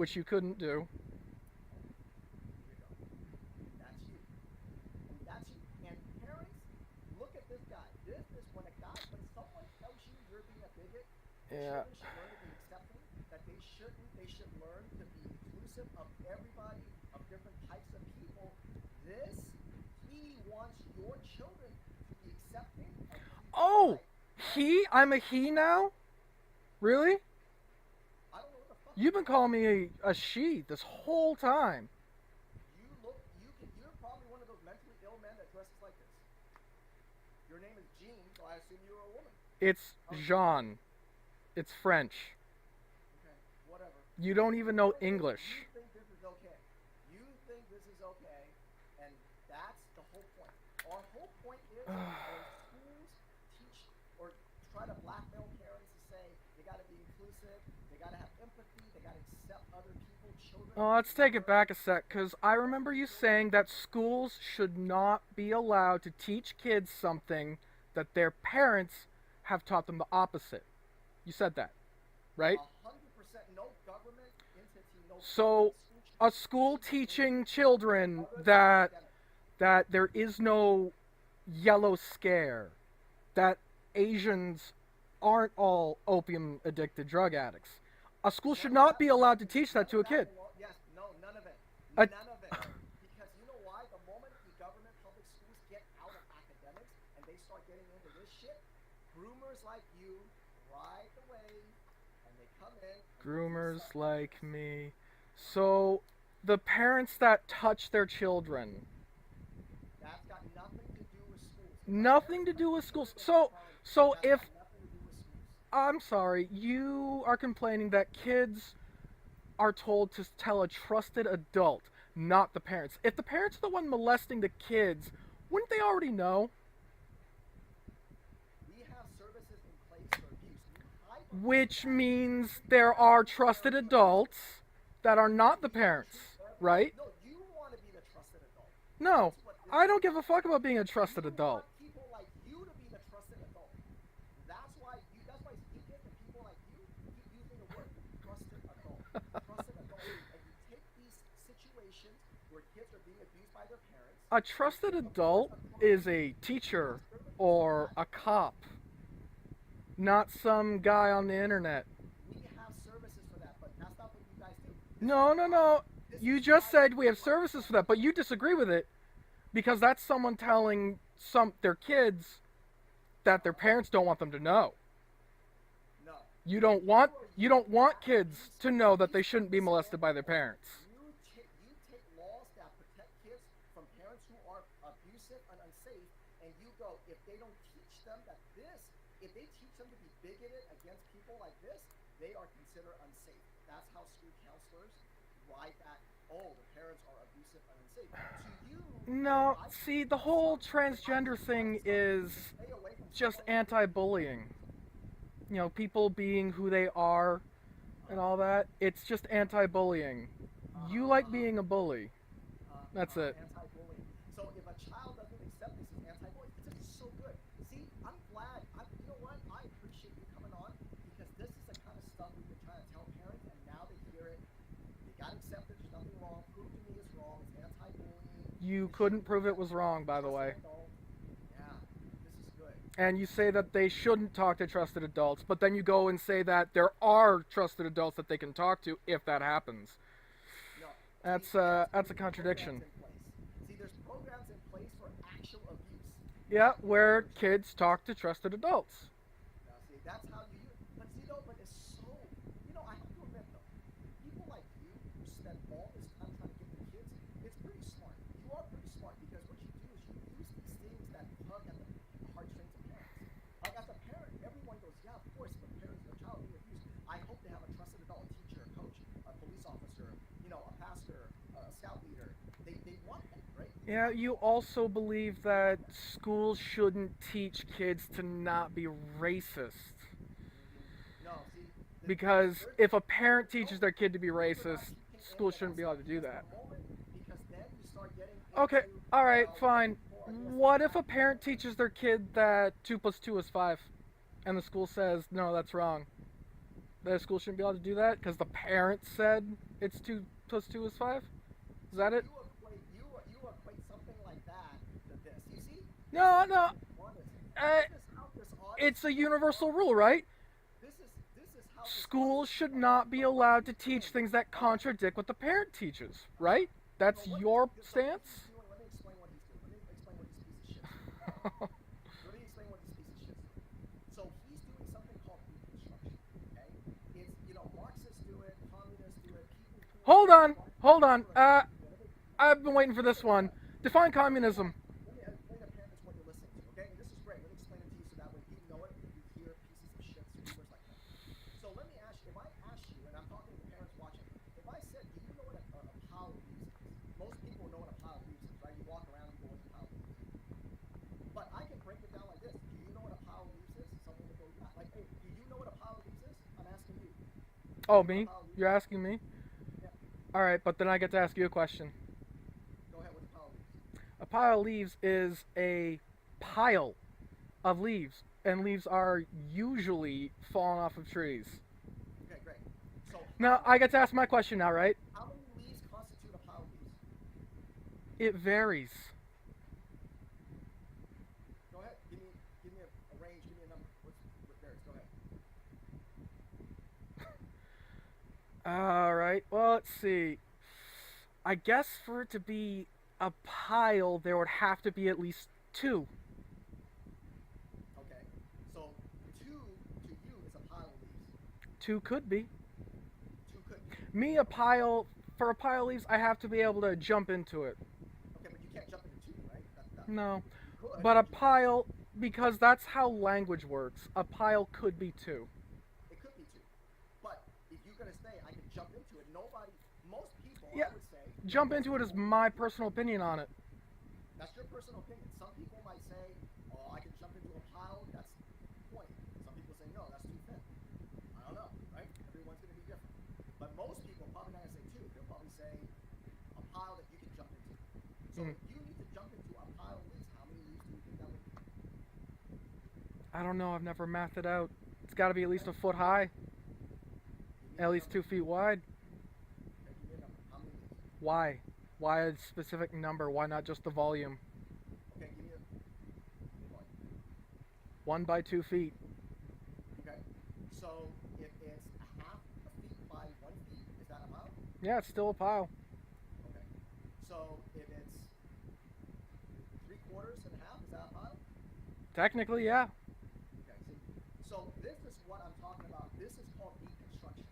which you couldn't do. Here you go. That's you. And that's you. And parents, look at this guy. This is when someone tells you you're being a bigot, Yeah. children should learn to be accepting, that they should learn to be inclusive of everybody, of different types of people. He wants your children to be accepting of people. Oh, Like, I'm a he now? Really? I don't know what the fuck. You've been calling me a she this whole time. You're probably one of those mentally ill men that dresses like this. Your name is Jean, so I assume you're a woman. It's Jean. It's French. Okay, whatever. You don't even know English. You think this is okay. You think this is okay, and that's the whole point. Our whole point is when schools teach or try to blackmail parents to say they got to be inclusive, they got to have empathy, they got to accept other people, children. Oh, let's take it back a sec, because I remember you saying that schools should not be allowed to teach kids something that their parents have taught them the opposite. You said that, right? 100% no government entity, no So, a school teaching children that there is no yellow scare, that Asians aren't all opium addicted drug addicts. A school should not be allowed to teach that to a kid. Yes, no, none of it. A- None of it. Because you know why? The moment the government public schools get out of academics and they start getting into this shit, groomers like you ride the wave and they come in. Groomers like me. So, the parents that touch their children. That's got nothing to do with schools. Nothing to do with schools. So That's got if nothing to do with schools. I'm sorry, you are complaining that kids are told to tell a trusted adult, not the parents. If the parents are the one molesting the kids, wouldn't they already know? We have services in place for abuse. You hide behind Which that. means there are trusted adults that are not the parents, right? No, you want to be the trusted adult. No, That's what this I don't give a fuck about being a trusted You adult. want people like you to be the trusted adult. That's why SIECUS and people like you keep using the word trusted adult. Trusted adult. And you take these situations where kids are being abused by their parents. A trusted adult is a teacher or a cop, not some guy on the internet. We have services for that, but that's not what you guys do. No. This You is just why- said we have services for that, but you disagree with it because that's someone telling their kids that their parents don't want them to know. No. You don't want kids to know that they shouldn't be molested by their parents. You take laws that protect kids from parents who are abusive and unsafe, and you go, if they don't teach them if they teach them to be bigoted against people like this, they are considered unsafe. That's how school counselors ride that, oh, the parents are abusive and unsafe. To you, No, see, the whole transgender thing is stay away from just someone- anti-bullying. You know, people being who they are and all that. It's just anti-bullying. You like being a bully. That's it. Anti-bullying. So if a child doesn't accept this as anti-bullying, this is so good. See, I'm glad. You know what? I appreciate you coming on because this is the kind of stuff we've been trying to tell parents, and now they hear it. They got to accept it. There's nothing wrong. Prove to me it's wrong. It's anti-bullying. You couldn't prove it was wrong, by the way. Yeah, this is good. And you say that they shouldn't talk to trusted adults, but then you go and say that there are trusted adults that they can talk to if that happens. No. That's See, a there's contradiction. programs in place. See, there's programs in place for actual abuse. Yeah, where kids talk to trusted adults. Now, see, that's how you use it. But see, though, but it's so, I have to admit, though, people like you who spend all this time trying to get the kids, it's pretty smart. You are pretty smart because what you do is you use these things that tug at the heartstrings of parents. Like, as a parent, everyone goes, yeah, of course, if a parent, a child being abused, I hope they have a trusted adult, a teacher, a coach, a police officer, a pastor, a scout leader. They want that, right? Yeah, you also believe that schools shouldn't teach kids to not be racist. No, see, Because if a parent teaches their kid to be racist, schools shouldn't be allowed to do that. Because then you start getting Okay, into, alright, fine. I guess What if a parent teaches their kid that 2 + 2 is 5, and the school says, no, that's wrong? that a school shouldn't be allowed to do that because the parents said it's 2 plus 2 is 5? Is that it? You equate something like that to this. You see? No. This is how this audience. It's a universal rule, right? This is how this Schools should not be allowed to teach things that contradict what the parent teaches, right? That's your stance? Let me explain what he's doing. Let me explain what this piece of shit. Let me explain what this piece of shit is doing. So he's doing something called deconstruction. Okay? It's Marxists do it, communists do it, people who Hold on. I've been waiting for this one. Define communism. Let me explain to parents what you're listening to, okay? And this is great. Let me explain it to you so that way you know it and you hear pieces of shit so like that. So let me ask you, if I ask you, and I'm talking to parents watching, if I said, do you know what a pile of leaves is? Most people know what a pile of leaves is, right? You walk around, you go, what's a pile of leaves? But I can break it down like this. Do you know what a pile of leaves is? Something to go, yeah. Like, hey, do you know what a pile of leaves is? I'm asking you. Oh, me? You're asking me? Yeah. Alright, but then I get to ask you a question. Go ahead, what's a pile of leaves? A pile of leaves is a pile of leaves, and leaves are usually falling off of trees. Okay, great. So Now, I get to ask my question now, right? how many leaves constitute a pile of leaves? It varies. Go ahead. Give me a range. Give me a number. What varies? Go ahead. Alright, well, let's see. I guess for it to be a pile, there would have to be at least 2. Okay. So 2 to you is a pile of leaves. 2 could be. 2 could be. Me, for a pile of leaves, I have to be able to jump into it. Okay, but you can't jump into 2, right? No. You could. But a pile, because that's how language works, a pile could be 2. It could be 2. But if you're gonna say I can jump into it, most people, Yeah. I would say. Jump into it is my personal opinion on it. That's your personal opinion. Some people might say, oh, I can jump into a pile, that's 20. Some people say, no, that's too thin. I don't know, right? Everyone's going to be different. But most people probably not going to say 2. They'll probably say a pile that you can jump into. So if you need to jump into a pile of leaves, how many leaves do you think that would be? I don't know, I've never mathed it out. It's got to be at least a foot high, at least 2 feet wide. Okay, give me a number. How many leaves? Why? Why a specific number? Why not just the volume? Okay, give me a one. 1 by 2 feet. Okay. So if it's a half a feet by 1 feet, is that a pile? Yeah, it's still a pile. Okay. So if it's 3/4 and a half, is that a pile? Technically, yeah. Okay. So this is what I'm talking about. This is called deconstruction.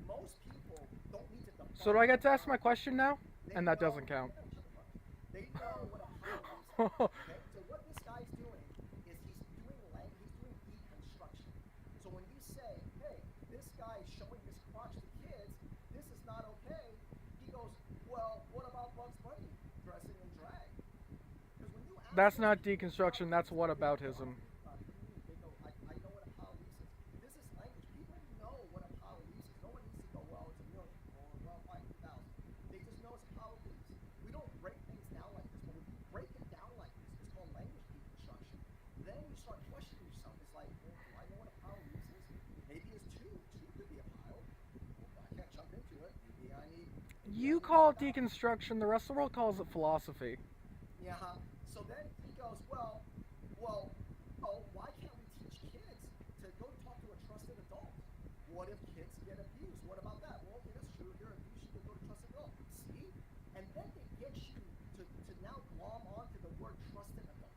Most people don't need to define. So do I get to ask my question now? They And that know- doesn't count. They know what a pile is. Okay? So what this guy's doing is he's doing deconstruction. So when you say, hey, this guy is showing his crotch to kids, this is not okay, he goes, well, what about Bugs Bunny dressing in drag? Because when you ask That's them, not deconstruction, that's whataboutism. they go, I know what a pile of leaves is. This is language. People know what a pile of leaves is. No one needs to go, well, it's a million, or well, 500,000. They just know it's a pile of leaves. We don't break things down like this, but when you break it down like this, it's called language deconstruction. Then you start questioning yourself. It's like, well, do I know what a pile of leaves is? Maybe it's 2. 2 could be a pile. Well, I can't jump into it. Maybe I need. You call it deconstruction, the rest of the world calls it philosophy. Yeah. So then he goes, well, oh, why can't we teach kids to go talk to a trusted adult? What if kids get abused? What about that? Well, okay, that's true. If you're abused, you can go to trusted adult. See? And then they get you to now glom onto the word trusted adult.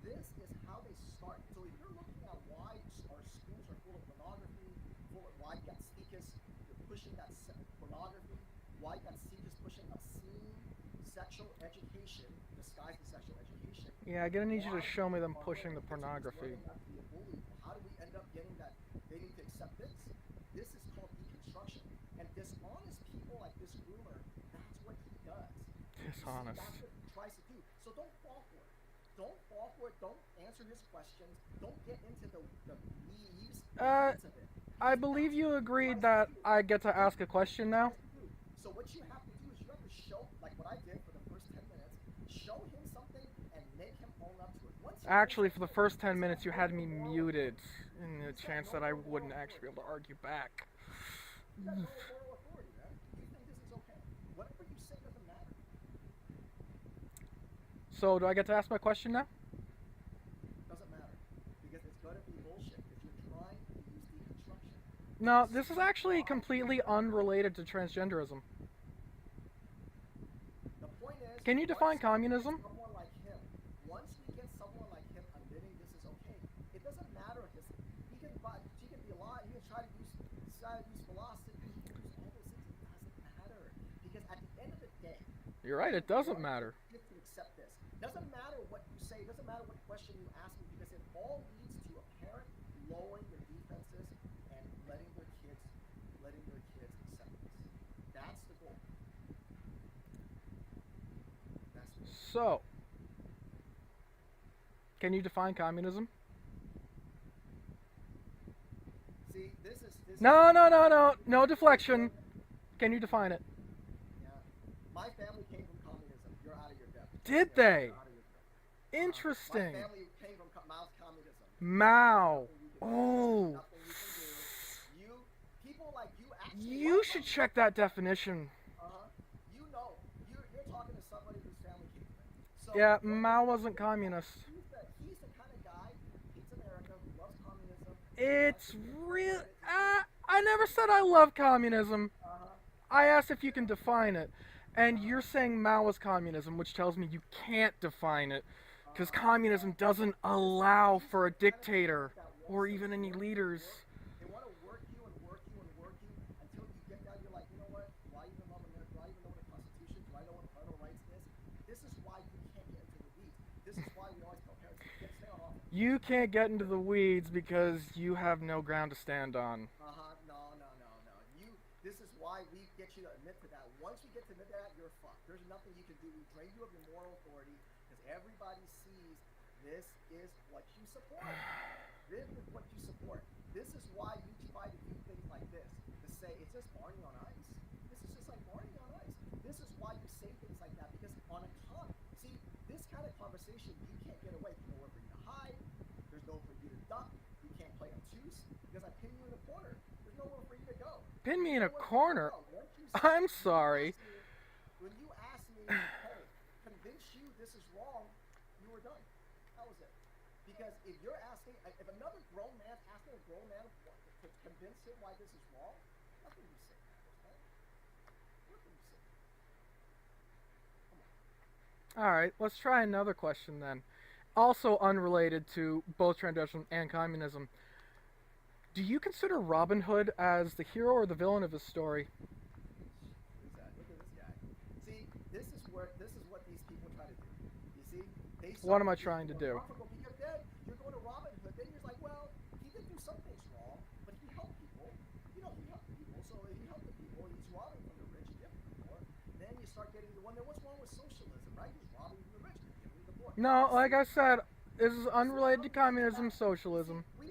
This is how they start. So if you're looking at why our schools are full of pornography, why you got SIECUS pushing that pornography, why you got SIECUS pushing obscene sexual education, disguised as sexual education. Yeah, I'm gonna need you to show me them pushing the pornography. How do we end up getting that they need to accept this? This is called deconstruction. And dishonest people like this groomer, that's what he does. Dishonest. That's what he tries to do. So don't fall for it. Don't fall for it. Don't answer his questions. Don't get into the leaves. Of it. I believe you agreed that I get to ask a question now. So what you have to do is you have to show, like what I did for the first 10 minutes, show him something and make him own up to it. Once he Actually, owns for the up to it, first 10 he's minutes, got you no had me more moral muted authority. in the He's got chance no that I more wouldn't moral actually be able to authority. argue back. You got no moral authority, man. You think this is okay. Whatever you say doesn't matter. So, do I get to ask my question now? Doesn't matter. Because it's going to be bullshit. Because you're trying to use deconstruction. No, this is actually completely unrelated to transgenderism. The point is, Can you define communism? Someone like him, once we get someone like him admitting this is okay, it doesn't matter if he can be alive, he can try to use philosophy, he can use all those things. It doesn't matter. Because at the end of the day, You're right, it doesn't matter. you have to accept this. Doesn't matter what you say, doesn't matter what question you ask me, because it all leads to a parent lowering their defenses and letting their kids accept this. That's the goal. That's the goal. So, can you define communism? See, this is No deflection. Can you define it? Yeah. My family came from communism. You're out of your depth. Did You're they? out of your depth. Interesting. My family came from Mao's communism. Mao. Nothing you can do. Oh. Nothing you can do. People like you actually. You like should communism. check that definition. You know, you're talking to somebody whose family came from it. So Yeah, Mao wasn't communist. He's the kind of guy, hates America, who loves communism. It's real. I never said I love communism. I asked if you can define it. And you're saying Mao is communism, which tells me you can't define it. Because communism doesn't allow for a dictator or even any leaders. They want to work you and work you and work you until you get down. You're like, you know what? Do I even love America? Do I even know what a constitution? Do I know what parental rights is? This is why you can't get into the weeds. This is why we always tell parents, stay on offense. You can't get into the weeds because you have no ground to stand on. No. This is why we get you to admit to that. Once you get to admit that, you're fucked. There's nothing you can do. We drain you of your moral authority because everybody sees this is what you support. This is what you support. This is why you try to do things like this. To say it's just Barney on ice. This is just like Barney on ice. This is why you say things like that because on a see, this kind of conversation you can't get away. There's nowhere for you to hide. There's nowhere for you to duck. You can't play obtuse because I pin you in the corner. There's nowhere for you to go. Pin me in a corner? I'm sorry. When you asked me, hey, convince you this is wrong, you were done. That was it. Because if you're asking, if another grown man asking a grown man to convince him why this is wrong, nothing you say matters, man. Nothing you say. Come on. Alright, let's try another question then. Also unrelated to both transgenderism and communism. Do you consider Robin Hood as the hero or the villain of his story? Look at this guy. See, this is what these people try to do. You see? What am I trying to do? Because then you're going to Robin Hood, then you're like, well, he did do some things wrong, but he helped people. You know, he helped people, so he helped the people. He's robbing from the rich, giving to the poor. Then you start getting the one. Then what's wrong with socialism, right? He's robbing from the rich, giving to the poor. No, like I said, this is unrelated to communism, socialism. We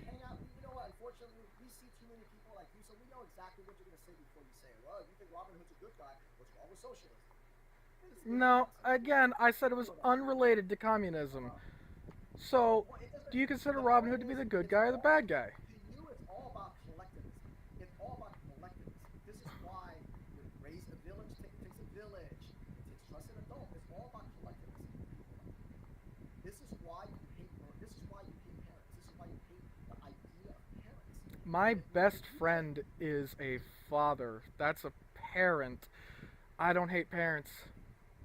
hang out. You know what? Unfortunately, we see too many people like you, so we know exactly what you're going to say before you say it. Well, you think Robin Hood's a good guy? What's wrong with socialism? No, again, I said it was unrelated to communism. So, do you consider Robin Hood to be the good guy or the bad guy? To you, it's all about collectivism. It's all about collectivism. This is why you raise a village takes a village. It takes trusted adults. It's all about collectivism. This is why you hate. This is why you hate parents. This is why you hate the idea of parents. My best friend is a father. That's a parent. I don't hate parents.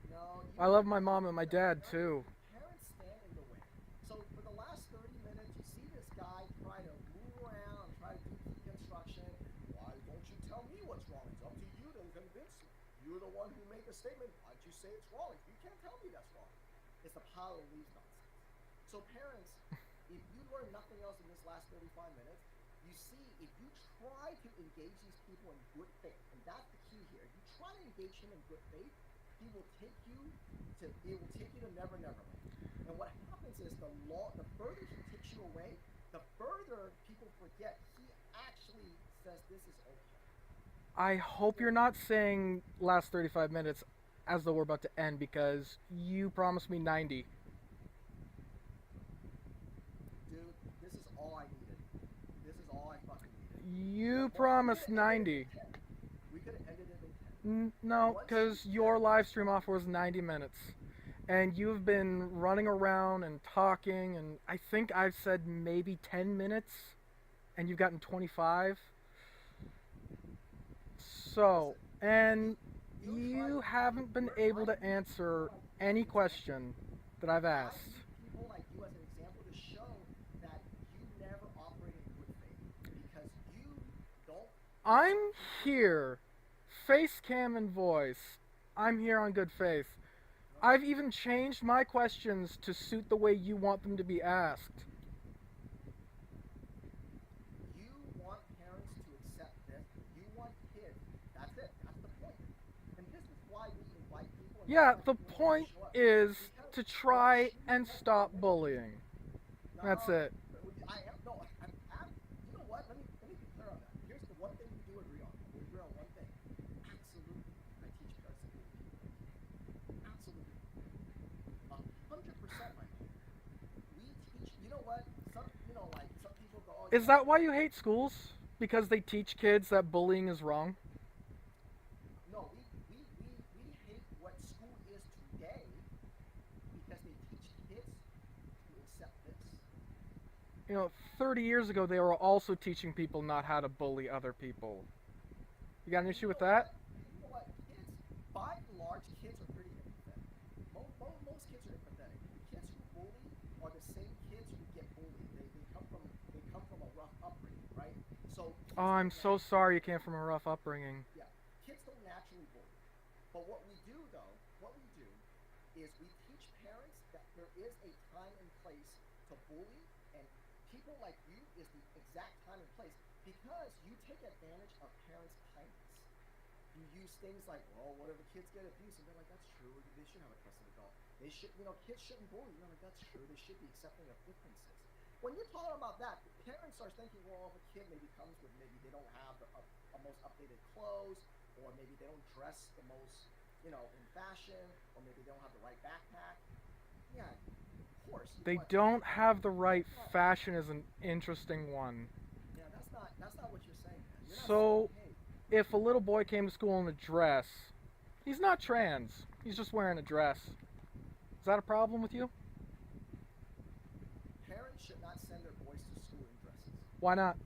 No, I love my mom and my dad too. Parents stand in the way. So for the last 30 minutes, you see this guy try to move around, try to do deconstruction. Why don't you tell me what's wrong? It's up to you to convince me. You're the one who made the statement. Why'd you say it's wrong? You can't tell me that's wrong. It's the power of leaves nonsense. So parents, if you learn nothing else in this last 35 minutes, you see, if you try to engage these people in good faith, and that's the key here, if you try to engage him in good faith, it will take you to Never Never Land. And what happens is the further he takes you away, the further people forget he actually says this is okay. I hope you're not saying last 35 minutes. as though we're about to end because you promised me 90. Dude, this is all I needed. This is all I fucking needed. You promised 90. We could have ended it in 10. No, because your live stream offer was 90 minutes. And you've been running around and talking, and I think I've said maybe 10 minutes, and you've gotten 25. So, and you haven't been able to answer any question that I've I asked. use people like you as an example to show that you never operate in good faith because you don't. I'm here, face cam and voice. I'm here on good faith. I've even changed my questions to suit the way you want them to be asked. You want parents to accept this. You want kids. That's it. That's the point. And this is why we invite people. And Yeah, invite the people to point show up. is Because to try and stop bullying. That's it. I am no. I'm you know what? Let me be clear on that. Here's the one thing we do agree on. We agree on one thing. Absolutely, I teach parents to be people. Absolutely, 100%, my man. We teach. You know what? Like some people go. Oh, Is that why you hate schools? Because they teach kids that bullying is wrong? No, we hate what school is today because they teach kids to accept this. 30 years ago they were also teaching people not how to bully other people. You got an issue with that? You know what? Kids, by and large, kids are pretty empathetic. Most kids are empathetic. The kids who bully are the same kids who get bullied. They come from a rough upbringing, right? So. Oh, I'm so sorry you came from a rough upbringing. Yeah, kids don't naturally bully. But what we do is we teach parents that there is a time and place to bully, and people like you is the exact time and place because you take advantage of parents' kindness. You use things like, well, what if the kids get abused? And they're like, that's true. They should have a trusted adult. They should, kids shouldn't bully. You're like, that's true. They should be accepting of differences. When you're talking about that, parents are thinking, well, if a kid maybe comes with maybe they don't have the most updated clothes, or maybe they don't dress the most, in fashion, or maybe they don't have the right backpack. Yeah, of course. They don't have the right fashion is an interesting one. Yeah, that's not what you're saying, man. You're not So, saying, hey, if a little boy came to school in a dress, he's not trans. He's just wearing a dress. Is that a problem with you? parents should not send their boys to school in dresses. Why not?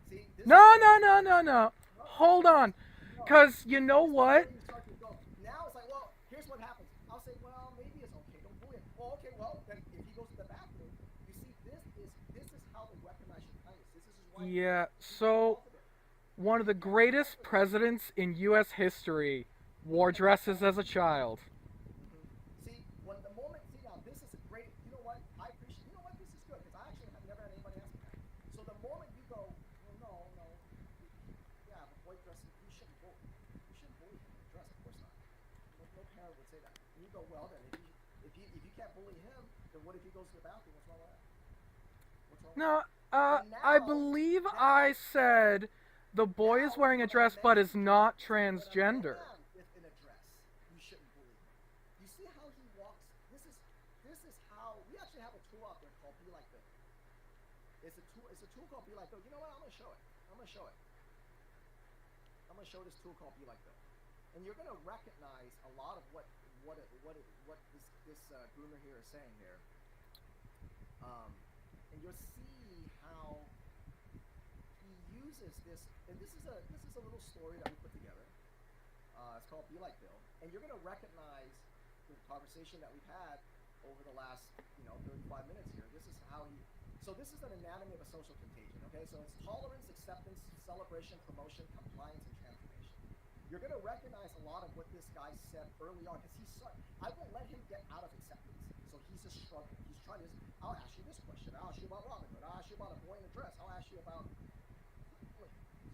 See, this No. Hold on. Because you know what? Now it's like, well, here's what happens. I'll say, well, maybe it's okay. Don't bully him. Well, okay, well, then if he goes to the bathroom, you see, this is how they weaponize your kindness. This is why. Yeah, so one of the greatest presidents in U.S. history wore dresses as a child. See, now this is a great, you know what, I appreciate, you know what, this is good, because I actually have never had anybody ask me that. So the moment you go, well, no, yeah, the boy dress, you shouldn't bully him in a dress, of course not. No parent would say that. And you go, well, then, if you can't bully him, then what if he goes to the bathroom? What's wrong with that? What's wrong with No, that? I believe I said the boy is wearing a dress but is not transgender. In a dress, you shouldn't bully him. You see how he walks? This is how we actually have a tool out there called Be Like Bill. It's a tool called Be Like Bill. You know what? I'm gonna show it. I'm gonna show this tool called Be Like Bill, and you're gonna recognize a lot of what this groomer here is saying here. And you'll see how he uses this, and this is a little story that we put together. It's called Be Like Bill, and you're gonna recognize the conversation that we've had over the last 35 minutes here. This is how he. So this is an anatomy of a social contagion. Okay, so it's tolerance, acceptance, celebration, promotion, compliance, and transformation. You're gonna recognize a lot of what this guy said early on because I won't let him get out of acceptance. So he's just struggling. He's trying to. I'll ask you this question. I'll ask you about Robin Hood. I'll ask you about a boy in a dress. I'll ask you about.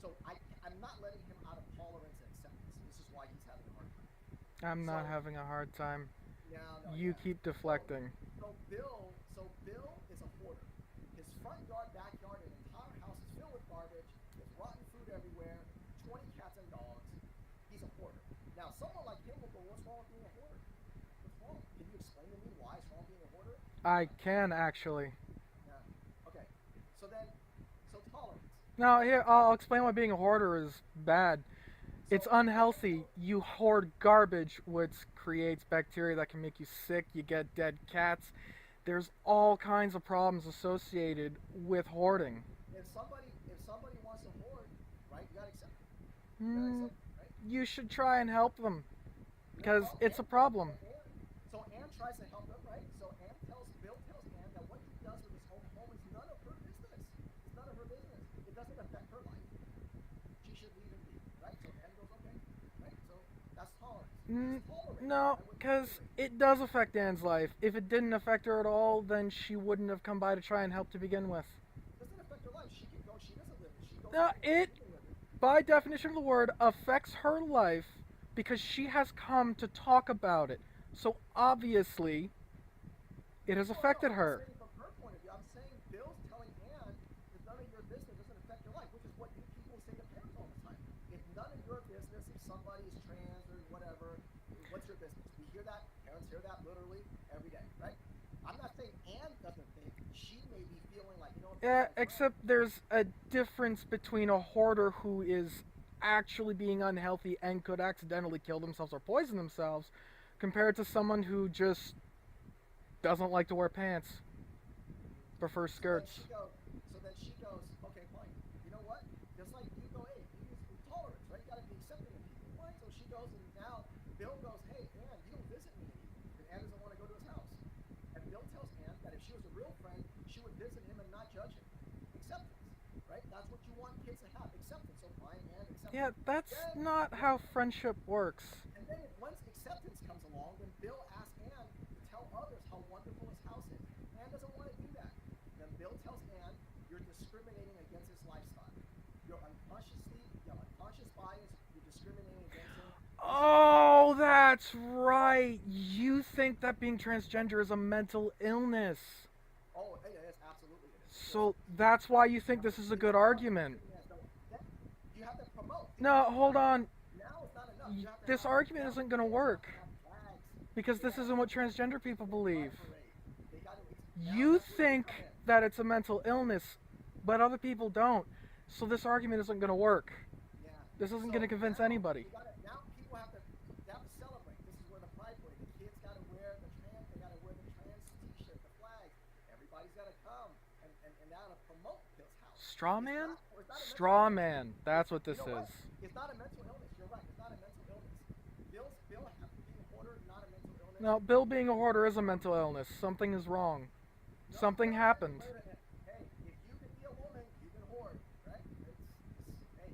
So I'm not letting him out of tolerance and acceptance. This is why he's having a hard time. I'm not having a hard time. No, You keep deflecting. So Bill is a hoarder. His front yard, backyard, and entire house is filled with garbage. There's rotten food everywhere. 20 cats and dogs. He's a hoarder. Now, someone like him will go, what's wrong with being a hoarder? What's wrong? Can you explain to me why it's wrong being a hoarder? I can actually. Yeah. Okay. So tolerance. No, here, I'll explain why being a hoarder is bad. It's unhealthy. You hoard garbage, which creates bacteria that can make you sick. You get dead cats. There's all kinds of problems associated with hoarding. If somebody wants to hoard, right, you gotta accept it. You gotta Mm, accept it, right? you should try and help them, because Well, it's a Ann- problem. So Anne tries to help him, right? So Bill tells Anne that what he does with his home is none of her business. It's none of her business. It doesn't affect her life. She should leave him be, right? So Anne goes, okay, right? So that's tolerance. Mm, It's tolerated, no, right? What because tolerated. it does affect Anne's life. If it didn't affect her at all, then she wouldn't have come by to try and help to begin with. It doesn't affect her life. She can go. She doesn't live it. She goes. No, home, it, she can live it. by definition of the word, affects her life because she has come to talk about it. So obviously, it has affected I'm her. saying from her point of view, I'm saying Bill's telling Anne that none of your business doesn't affect your life, which is what you people say to parents all the time. It's none of your business if somebody is trans or whatever. What's your business? We hear that. Parents hear that literally every day, right? I'm not saying Anne doesn't think. She may be feeling like, Yeah, except there's a difference between a hoarder who is actually being unhealthy and could accidentally kill themselves or poison themselves compared to someone who just doesn't like to wear pants, prefers skirts. So then she goes, okay, fine. You know what? Just like you go, hey, you use tolerance, right? You gotta be accepting of people. Fine. So she goes, and now Bill goes, hey, Anne, you don't visit me anymore. And Anne doesn't want to go to his house. And Bill tells Anne that if she was a real friend, she would visit him and not judge him. Acceptance, right? That's what you want kids to have. Acceptance. So fine, Anne, acceptance. Yeah, that's not how friendship works. And then once acceptance comes along, then Bill asks Anne to tell others how wonderful his house is. Anne doesn't want to do that. Then Bill tells Anne, you're discriminating against his lifestyle. You have unconscious bias, you're discriminating against him. Oh, that's right. You think that being transgender is a mental illness. Oh, it is, absolutely it is. So that's why you think this is a good argument. You have to promote. No, hold on. Now it's not enough. You have to This have- argument now isn't going to kids work have to have flags. because this isn't what transgender people believe. They gotta- now You that's where they think come in. that it's a mental illness, but other people don't. So this argument isn't going to work. Yeah. This isn't So going to convince now anybody. now people have to celebrate. This is where the pride parade. The kids got to wear the trans. They got to wear the trans T-shirt, the flag. Everybody's got to come and now to promote Bill's house. Straw It's man? not- it's not a mental Straw illness. man. That's what this You know what? is. It's not a mental illness. You're right. It's not a mental illness. Bill being a hoarder, not a mental illness. No, Bill being a hoarder is a mental illness. Something is wrong. No, Something no, happened. wait a minute. Hey, if you can be a woman, you can hoard, right? Hey,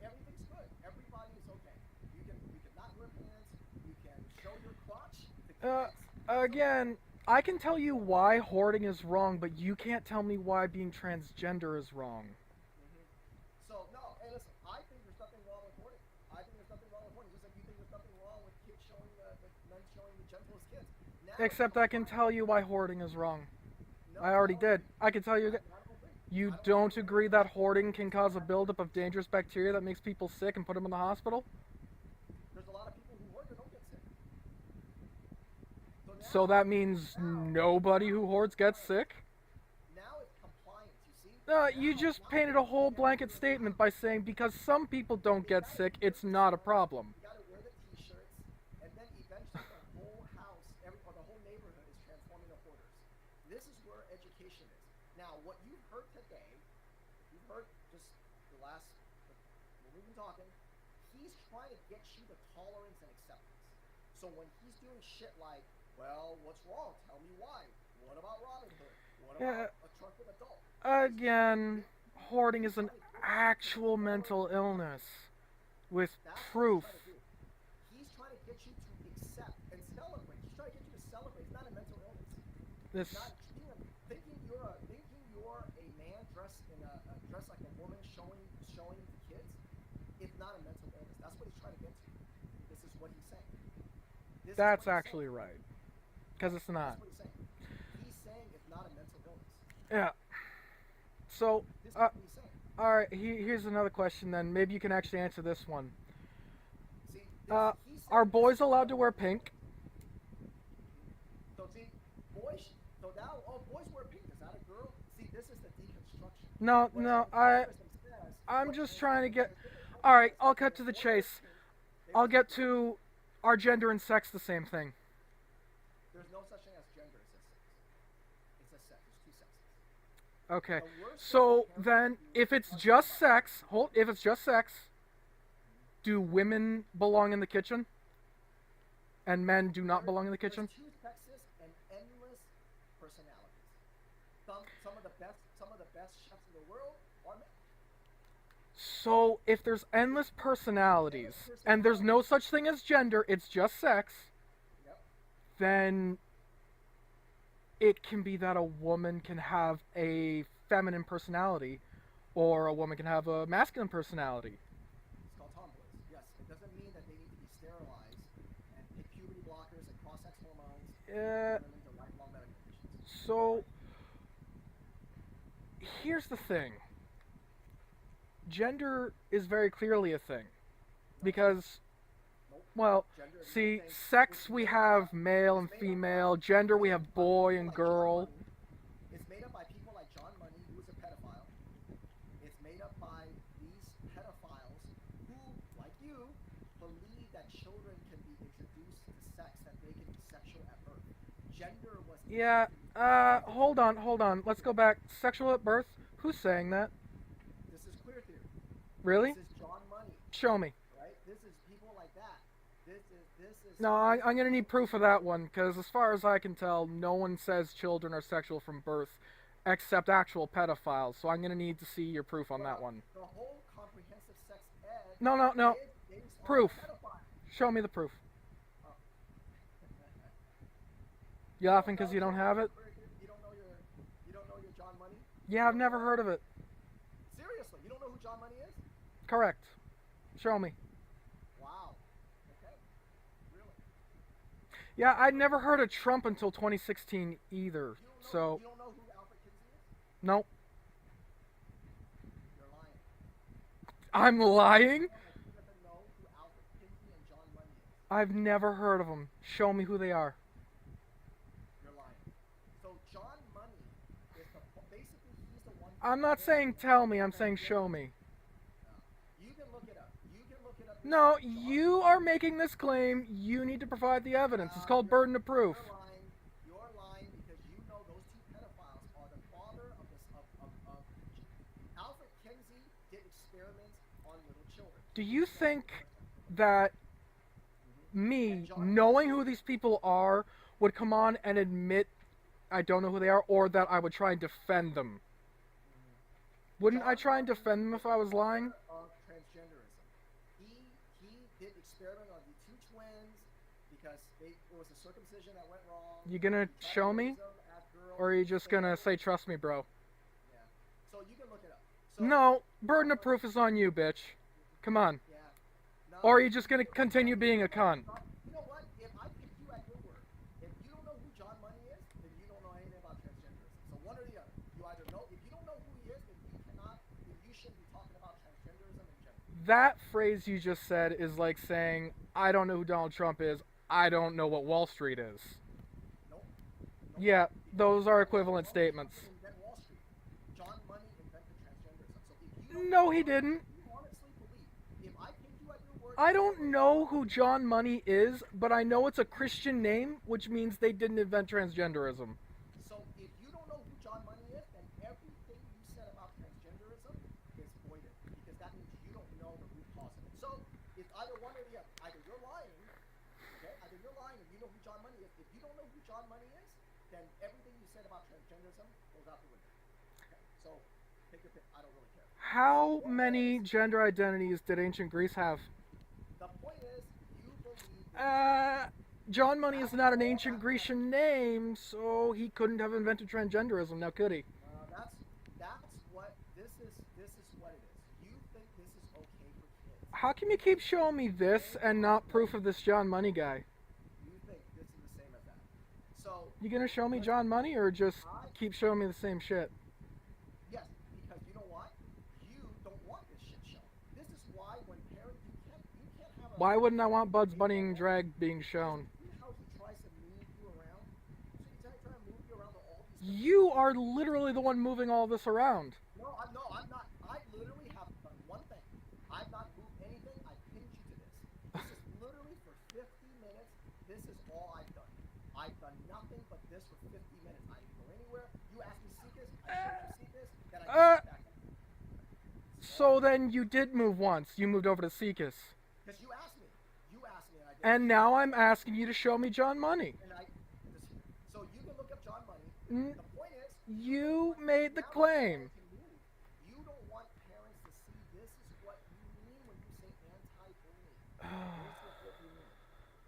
everything's good. Everybody is okay. You can not wear pants. You can show your crotch to kids. Again, I can tell you why hoarding is wrong, but you can't tell me why being transgender is wrong. So no, hey, listen. I think there's nothing wrong with hoarding. I think there's nothing wrong with hoarding. Just like you think there's nothing wrong with kids showing the men showing the gentlest kids. Now, Except I can tell you why hoarding is wrong. no, I already don't did. agree. I can tell you. I don't agree. You I don't don't agree. agree that hoarding can cause a buildup of dangerous bacteria that makes people sick and put them in the hospital? There's a lot of people who hoard that don't get sick. So now- that means nobody who hoards gets sick? Now it's compliance, you see? No, you just painted a whole blanket statement by saying because some people don't get sick, it's not a problem. You gotta wear the T-shirts, and then eventually the whole house, or the whole neighborhood is transforming to hoarders. This is where education is. Now, what you've heard today, you've heard just the last, when we've been talking, he's trying to get you to tolerance and acceptance. So when he's doing shit like, well, what's wrong? Tell me why. What about Robin Hood? What Yeah. about a trusted adult? Again, hoarding is an actual mental illness with That's proof. what he's trying to do. He's trying to get you to accept and celebrate. He's trying to get you to celebrate. It's not a mental illness. This Not thinking you're a man dressed dressed like a woman showing to kids. It's not a mental illness. That's what he's trying to get to. This is what he's saying. This is that's what he's actually saying. right. Because it's not. That's what he's saying. He's saying it's not a mental illness. Yeah. So, This is what he's saying. alright, here's another question then. Maybe you can actually answer this one. See, he said Are this boys is- allowed to wear pink? So see, boys. So now, oh, boys wear pink. Is that a girl? See, this is the deconstruction. No, Whereas no, transgenderism says- I'm what just trans- trying to get. transgenderism All right, says I'll if cut a to the boy chase. wears pink, they I'll wear get pink. to are gender and sex the same thing? There's no such thing as gender. It's a sex. It's a sex. There's two sexes. Okay. The worst thing So that parents then, do if is it's talk just about- sex, if it's just sex, do women belong in the kitchen? And men do not belong in the kitchen? There's two sexes and endless personalities. Some of the best chefs in the world are men. So if there's endless personalities and there's no such thing as gender, it's just sex, Yep. then it can be that a woman can have a feminine personality or a woman can have a masculine personality. It's called tomboys. Yes. It doesn't mean that they need to be sterilized and take puberty blockers and cross-sex hormones and turn them into lifelong medical conditions. So here's the thing. Gender is very clearly a thing. Because, well, Gender is see, nothing- sex it's we made have up- male and it's made up female, by- gender we it's have made up by boy people and like John girl. Money. It's made up by people like John Money, who is a pedophile. It's made up by these pedophiles who, like you, believe that children can be introduced to sex, that they can be sexual at birth. Gender was Yeah, hold on. Let's go back. Sexual at birth? Who's saying that? This is queer theory. Really? This is John Money, Show me. right? This is people like that. This is No, I'm gonna need proof of that one, because as far as I can tell, no one says children are sexual from birth, except actual pedophiles, so I'm gonna need to see your proof on that one. The whole comprehensive sex ed No. is based on Proof. pedophiles. Show me the proof. Oh. You laughing because you don't have it? You don't know your John Money? Yeah, I've never heard of it. Seriously, you don't know who John Money is? Correct. Show me. Wow. Okay. Really? Yeah, I'd never heard of Trump until 2016 either, so, You don't know who Alfred Kinsey is? nope. You're lying. I'm lying? You doesn't know who Alfred Kinsey and John Money is. I've never heard of them. Show me who they are. You're lying. So John Money is basically he's the one. I'm not saying tell me, I'm saying show me. You can look it up. You can look it up. No, yourself. you are making this claim. You need to provide the evidence. It's called burden of proof. You're lying because you know those two pedophiles are the father of this of Alfred Kinsey did experiments on little children. Do you think that me, knowing who these people are, would come on and admit I don't know who they are, or that I would try and defend them? Wouldn't I try and defend them if I was lying? Of transgenderism. He did experiment on the two twins because there was a circumcision that went wrong. You gonna He tried show to me? raise them as girls, Or are you just gonna say trust me, bro? Yeah. So you can look it up. So, No, burden of proof is on you, bitch. Come on. Yeah. No, Or are you just gonna continue being a cunt? You know what? If I pick you at your word, if you don't know who John Money is, then you don't know anything about transgenderism. So one or the other. You either know. If you don't know who he is, then you cannot. Then you shouldn't be talking about transgenderism in general. That phrase you just said is like saying, I don't know who Donald Trump is, I don't know what Wall Street is. Nope. Yeah, those are equivalent statements. Trump didn't invent Wall Street. John Money invented transgenderism. So if you don't No, he didn't. you honestly believe, if I take you at your word, I don't know who John Money is, but I know it's a Christian name, which means they didn't invent transgenderism. So if you don't know who John Money is, then everything you said about transgenderism is voided because that means you don't know the root cause of it. So it's either one or the other. Either you're lying, okay? Either you're lying and you know who John Money is. If you don't know who John Money is, then everything you said about transgenderism goes out the window. Okay? So take your pick. I don't really care. How many gender identities did ancient Greece have? The point is, you believe. John Money is not an ancient Grecian name, so he couldn't have invented transgenderism, now could he? That's what this is. This is what it is. You think this is okay for kids? How can you keep showing me this and not proof of this John Money guy? You think this is the same as that? So You gonna show me John Money or just keep showing me the same shit? yes, because you know what? You don't want this shit show. This is why when parents you can't have Why wouldn't I want Bugs Bunny and drag being shown? You know how he tries to move you around? So he's trying to move you around to all these. You are literally the one moving all this around. No, I'm not. I literally have done one thing. I've not moved anything. I pinned you to this. This is literally for 50 minutes. This is all I've done. I've done nothing but this for 50 minutes. I didn't go anywhere. You asked me SIECUS. I showed you SIECUS. Then I came back. So then you did move once. You moved over to SIECUS. Because you asked me. You asked me, and I did. And now I'm asking you to show me John Money. So you can look up John Money. Mm. The point is, You made the now claim. parents can move. You don't want parents to see this is what you mean when you say anti-bullying.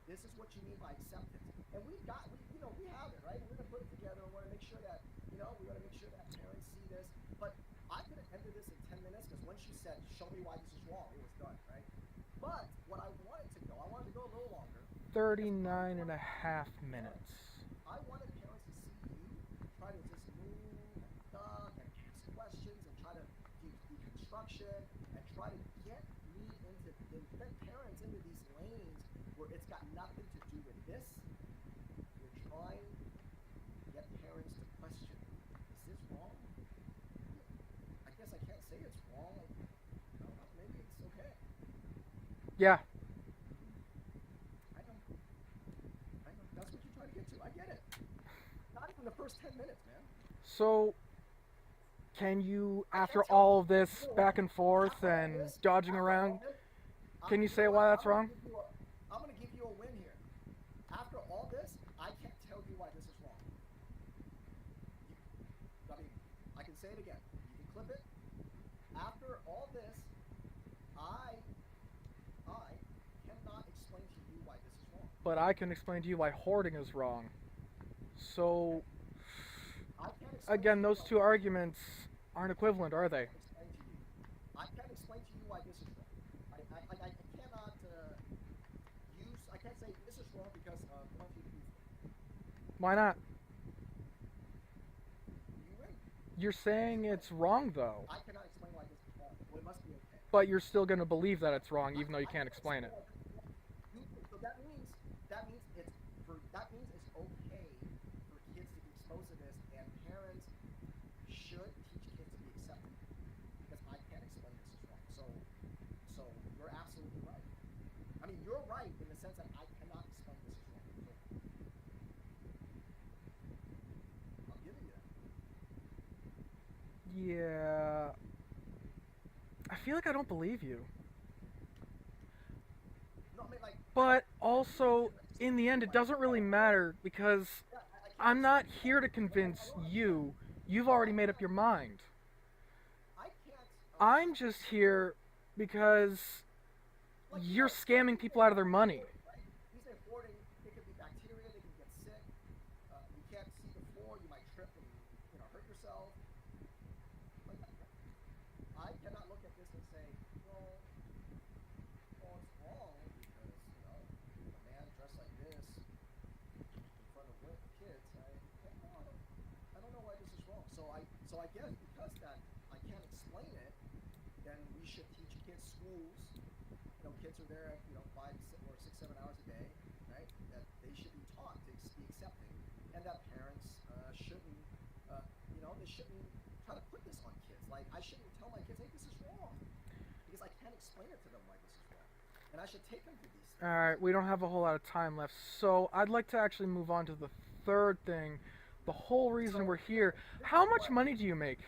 This is what you mean by acceptance. And we have it, right? We're gonna put it together and want to make sure that, we want to make sure that parents see this. But I could have ended this in 10 minutes because once you said, show me why this is wrong, it was done, right? But what I wanted to go a little longer. 39 and a half minutes. I wanted parents to see you try to just move and duck and ask questions and try to do deconstruction and try to get parents into these lanes where it's got nothing to do with this. You're trying to get parents to question, is this wrong? I guess I can't say it's wrong. I don't know, maybe it's okay. Yeah. I know. That's what you're trying to get to. I get it. Not even the first 10 minutes, man. So, can you, after all of this back and forth and dodging around, can you say why that's wrong? I'm going to give you a win here. After all this, I can't tell you why this is wrong. I can say it again. You can clip it. After all this, I cannot explain to you why this is wrong. But I can explain to you why hoarding is wrong. So, again, those two arguments aren't equivalent, are they? I can't explain to you why this is wrong. I can't say this is wrong because of one, two, three. Why not? You win. You're saying it's wrong, though. I cannot explain why this is wrong. Well, it must be okay. But you're still going to believe that it's wrong, even though you can't explain it. So that means it's okay for kids to be exposed to this, and parents should teach kids to be accepting. Because I can't explain this is wrong. So you're absolutely right. I mean, you're right in the sense that I cannot explain this is wrong. So I'm giving you that. Yeah. I feel like I don't believe you. No, I mean, like, But also, in the end, it doesn't really matter because I'm not here to convince you. You've already made up your mind. I can't. I'm just here because you're scamming people out of their money. These are hoarding. They could be bacteria. They can get sick. You can't see the floor. You might trip and hurt yourself. Like, I cannot look at this and say, well, it's wrong because a man dressed like this in front of kids. I don't know why this is wrong. So I guess because that I can't explain it, then we should teach kids schools. Kids are there, 5 or 6, 7 hours a day, right? That they should be taught to be accepting, and that parents shouldn't, they shouldn't try to put this on kids. Like, I shouldn't tell my kids, hey, this is wrong, because I can't explain it to them why this is wrong, and I should take them through these things. All right, we don't have a whole lot of time left, so I'd like to actually move on to the third thing, the whole reason we're here. How much money do you make?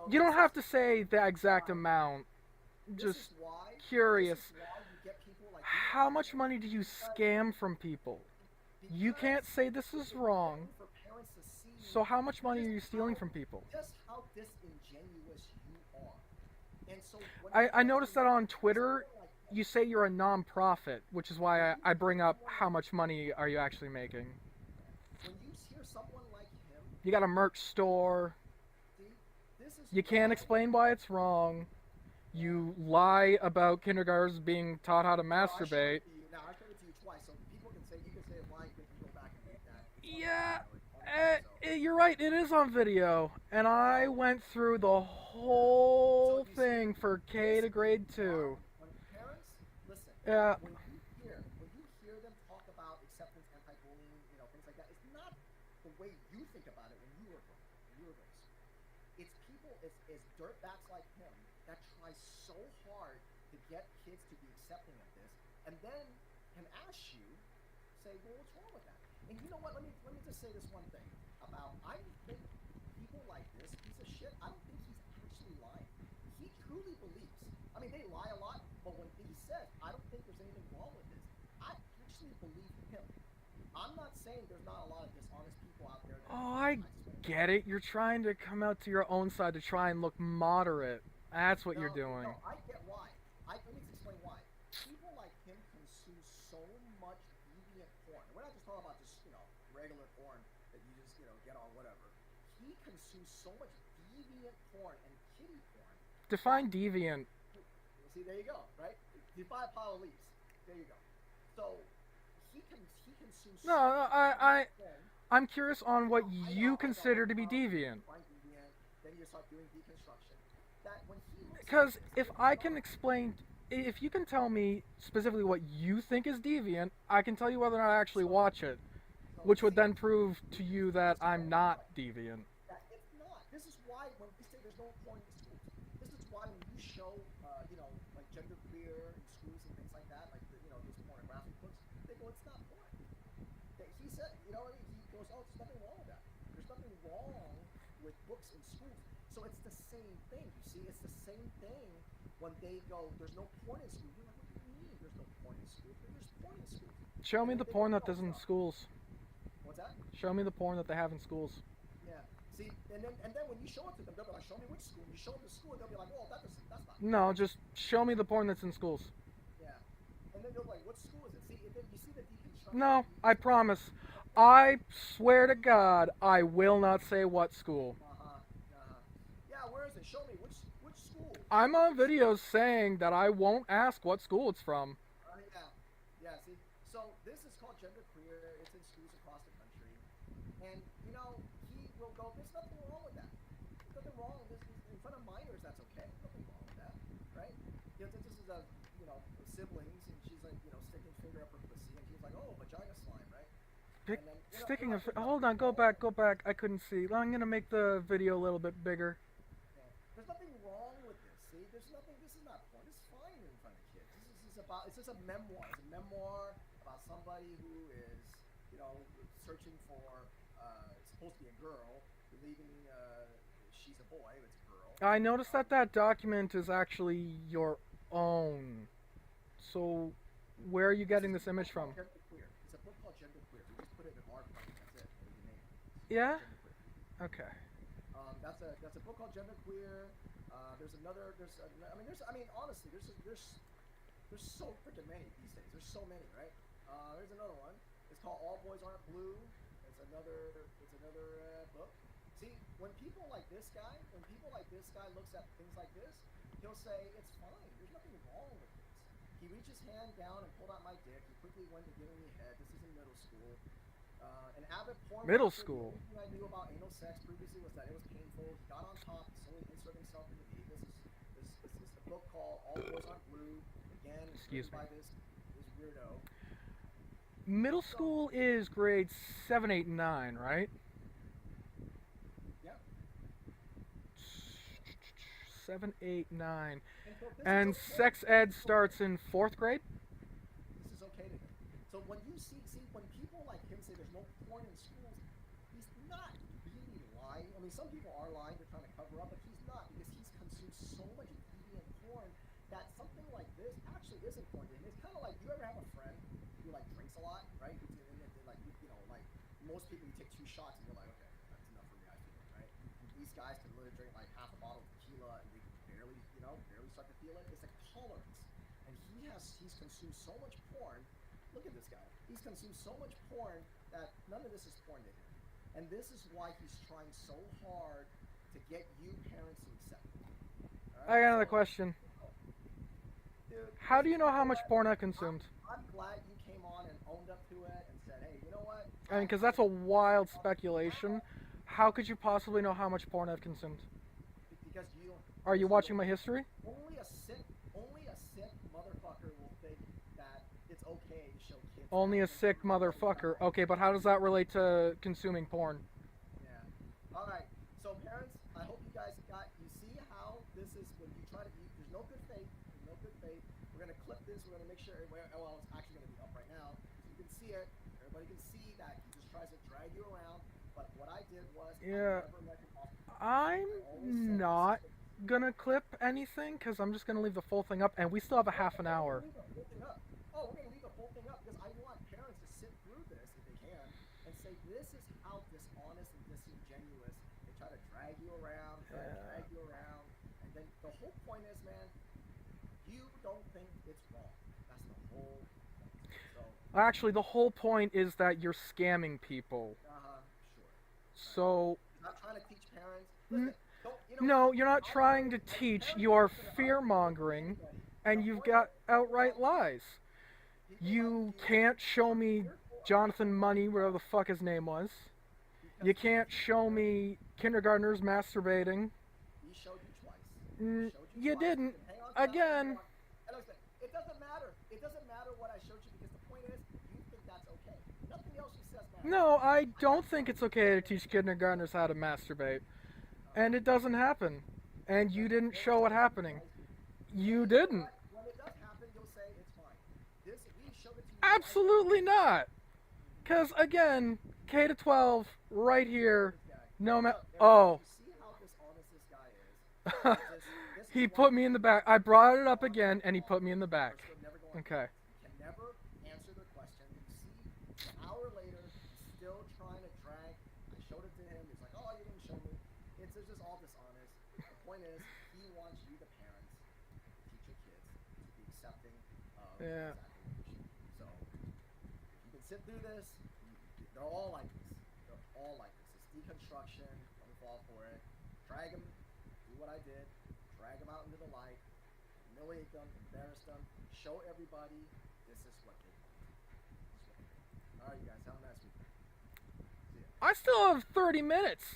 You don't have to say the exact amount. Just curious. How much money do you scam from people? You can't say this is wrong. So how much money are you stealing from people? Just how disingenuous you are. And so I noticed that on Twitter, you say you're a non-profit, which is why I bring up how much money are you actually making. When you hear someone like him, you got a merch store. You can't explain why it's wrong. You lie about kindergartners being taught how to masturbate. Now, I showed it to you twice, so people can say, you can say it's lying, but you go back and read that. Yeah, you're right, it is on video. And I went through the whole thing for K to grade 2. When parents, listen, Yeah. when them talk about acceptance, anti-bullying, things like that. It's not the way you think about it when you were growing up, when you were going to school. It's people, it's dirtbags like him that try so hard to get kids to be accepting of this, and then can ask you, say, well, what's wrong with that? And you know what? Let me just say this one thing about, I think people like this piece of shit, I don't think he's actually lying. He truly believes. I mean, they lie a lot, but when he says, I don't think there's anything wrong with this, I actually believe him. I'm not saying there's not a lot of dishonest people out there. Oh, I get it. You're trying to come out to your own side to try and look moderate. That's what you're doing. No, I get why. Let me explain why. People like him consume so much deviant porn. We're not just talking about just, regular porn that you just, get on whatever. He consumes so much deviant porn and kiddie porn. Define deviant. See, there you go, right? Define pile of leaves. There you go. So, he consumes so much porn. I'm curious on what you consider to be deviant. Then you start doing deconstruction. That when he Because if I can explain, if you can tell me specifically what you think is deviant, I can tell you whether or not I actually watch it, which would then prove to you that I'm not deviant. It's not. This is why when we say there's no porn in schools, this is why when you show, like gender queer in schools and things like that, like those pornographic books, they go, it's not porn. He said, he goes, oh, there's nothing wrong with that. There's nothing wrong with books in schools. So it's the same thing. You see, it's the same thing when they go, there's no porn in schools. You're like, what do you mean there's no porn in schools? There's porn in schools. Show me the porn that there's in schools. What's that? Show me the porn that they have in schools. Yeah. See, and then when you show it to them, they'll be like, show me which school. You show them the school, they'll be like, oh, that's not. No, just show me the porn that's in schools. Yeah. And then they'll be like, what school is it? See, and then you see the deconstruction. No, I promise. I swear to God, I will not say what school. Yeah, where is it? Show me which school. I'm on videos saying that I won't ask what school it's from. Yeah. See, so this is called genderqueer. It's in schools across the country, and he will go. There's nothing wrong with that. There's nothing wrong. This in front of minors. That's okay. Nothing wrong with that, right? This is a siblings, and she's like sticking finger up her pussy, and she's like, oh, vagina slime, right? Sticking a... Hold on, go back. I couldn't see. I'm going to make the video a little bit bigger. Yeah. There's nothing wrong with this, see? This is not porn. It's fine in front of kids. It's just a memoir. It's a memoir about somebody who is, searching for, it's supposed to be a girl, believing she's a boy, but it's a girl. I noticed that document is actually your own. So, where are you getting this image from? It's a book called Genderqueer. We just put it in our project. That's it. What do you name it? Yeah? Okay. That's a book called Genderqueer. Honestly, there's so freaking many these days. There's so many, right? There's another one. It's called All Boys Aren't Blue. It's another book. See, when people like this guy looks at things like this, he'll say it's fine. There's nothing wrong with this. He reached his hand down and pulled out my dick. He quickly went to giving me head. This is in middle school. An avid porn. Middle school. The thing I knew about anal sex previously was that it was painful. He got on top, slowly insert himself into me. This is a book called All Boys Aren't Blue. Again, Excuse me. by this weirdo. Middle school is grades 7, 8, 9, right? Yeah. 7, 8, 9. And And sex ed starts in 4th grade? This is okay to him. So when you see when people like him say there's no porn in schools, he's not really lying. I mean, some people are lying, they're trying to cover up, but he's not, because he's consumed so much deviant porn that something like this actually is important to him. It's kind of like, you ever have a friend who like drinks a lot, right? Like most people, you take 2 shots and you're like, okay, that's enough for me, I feel it, right? These guys can literally drink like half a bottle of tequila and they barely start to feel it. It's a tolerance. And he's consumed so much porn. Look at this guy. He's consumed so much porn that none of this is porn to him. And this is why he's trying so hard to get you parents to accept it. Right? I got another question. Dude, How do you know how much porn I consumed? I'm glad you came on and owned up to it and said, hey, you know what? I mean, because that's a wild speculation. How could you possibly know how much porn I've consumed? Because you don't... Are you watching my history? Only a sick motherfucker will think that it's okay to show kids Only a sick motherfucker. Okay, but how does that relate to consuming porn? Yeah. All right. So parents, I hope you guys you see how this is when you try to. There's no good faith. There's no good faith. We're gonna clip this. We're gonna make sure. Well, it's actually gonna be up right now, so you can see it. Everybody can see that he just tries to drag you around. But what I did was Yeah. I never let him off. I'm not gonna clip anything because I'm just gonna leave the full thing up, and we still have a half an hour. We're gonna leave the whole thing up. Oh, we're gonna leave the whole thing up because I want parents to sit through this if they can and say this is how dishonest and disingenuous they try to drag you around, and then the whole point is, man, you don't think it's wrong. That's the whole point. So Actually, the whole point is that you're scamming people. sure. So I'm not trying to teach parents. Listen, no, you're not trying to teach. You are fear-mongering, and you've got outright lies. You can't show me Jonathan Money, whatever the fuck his name was. You can't show me kindergartners masturbating. He showed you twice. You didn't. Hang on to that. Again. And listen, it doesn't matter. It doesn't matter what I showed you because the point is, you think that's okay. Nothing else she says matters. No, I don't think it's okay to teach kindergartners how to masturbate. And it doesn't happen. And you didn't show it happening. You didn't. When it does happen, you'll say it's fine. We showed it to you. Absolutely not. Because, again, K to 12, right here, no matter. Oh. You see how dishonest this guy is? This He is put me in the back. I brought it up again, and he put me in the back. Okay. You can never answer the question. You see, an hour later, he's still trying to drag. I showed it to him. He's like, oh, you didn't show me. It's just all dishonest. The point is, he wants you, the parents, to teach your kids to be accepting of Yeah. exactly. So, you can sit through this. They're all like this. They're all like this. It's deconstruction. Don't fall for it. Drag them. Do what I did. Drag them out into the light. Humiliate them. Embarrass them. Show everybody this is what they want. All right, you guys. Have a nice week. See ya. I still have 30 minutes.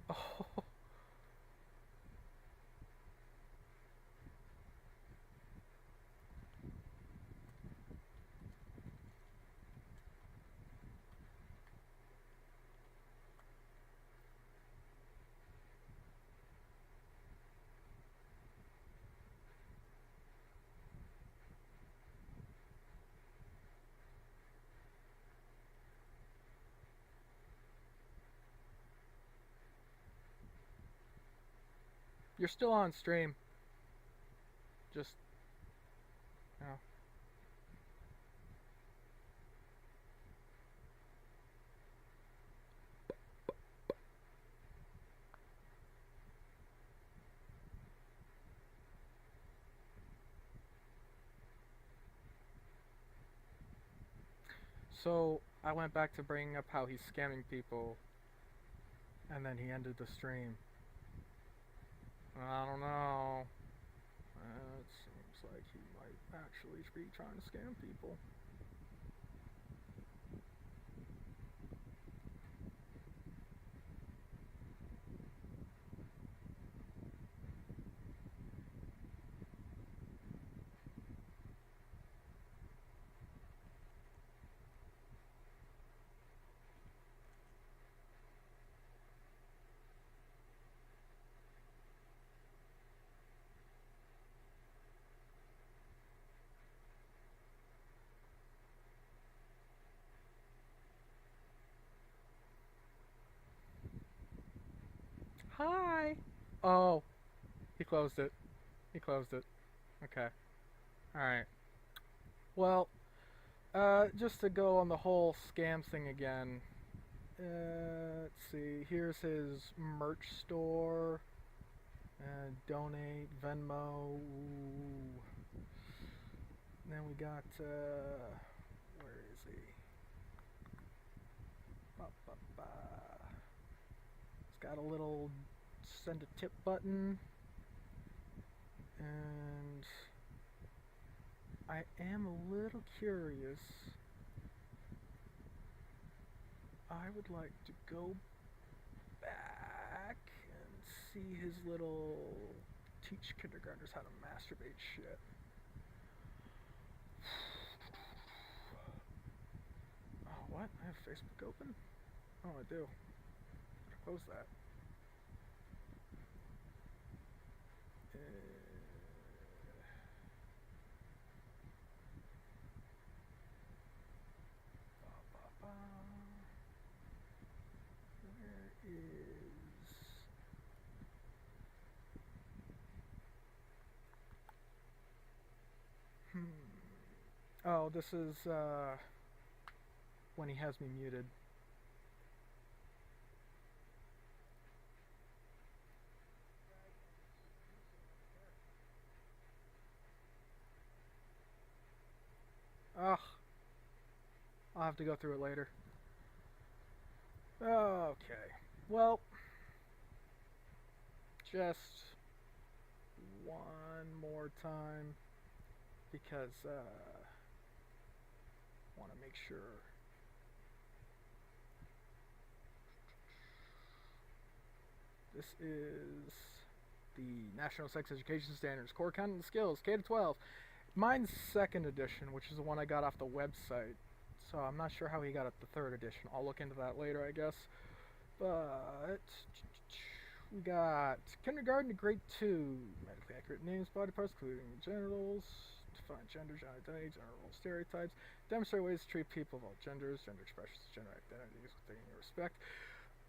Oh. You're still on stream. Just, you know. So, I went back to bringing up how he's scamming people, and then he ended the stream. I don't know. It seems like he might actually be trying to scam people. Hi. Oh, he closed it. He closed it. Okay. Alright. Well, just to go on the whole scam thing again. Let's see. Here's his merch store. Donate, Venmo. Ooh. Then we got, where is he? It's got a little send a tip button. And I am a little curious. I would like to go back and see his little teach kindergartners how to masturbate shit. Facebook open? Oh, I do. Better close that. Where is... Oh, this is when he has me muted. Ugh. I'll have to go through it later. Okay. Well, just one more time because want to make sure. This is the National Sex Education Standards Core Content and Skills K-12. Mine's second edition, which is the one I got off the website. So I'm not sure how he got up the third edition. I'll look into that later, I guess. But we got kindergarten to grade 2. Medically accurate names, body parts, including genitals. Define gender, gender identity, gender role stereotypes. Demonstrate ways to treat people of all genders, gender expressions, gender identities with dignity and respect.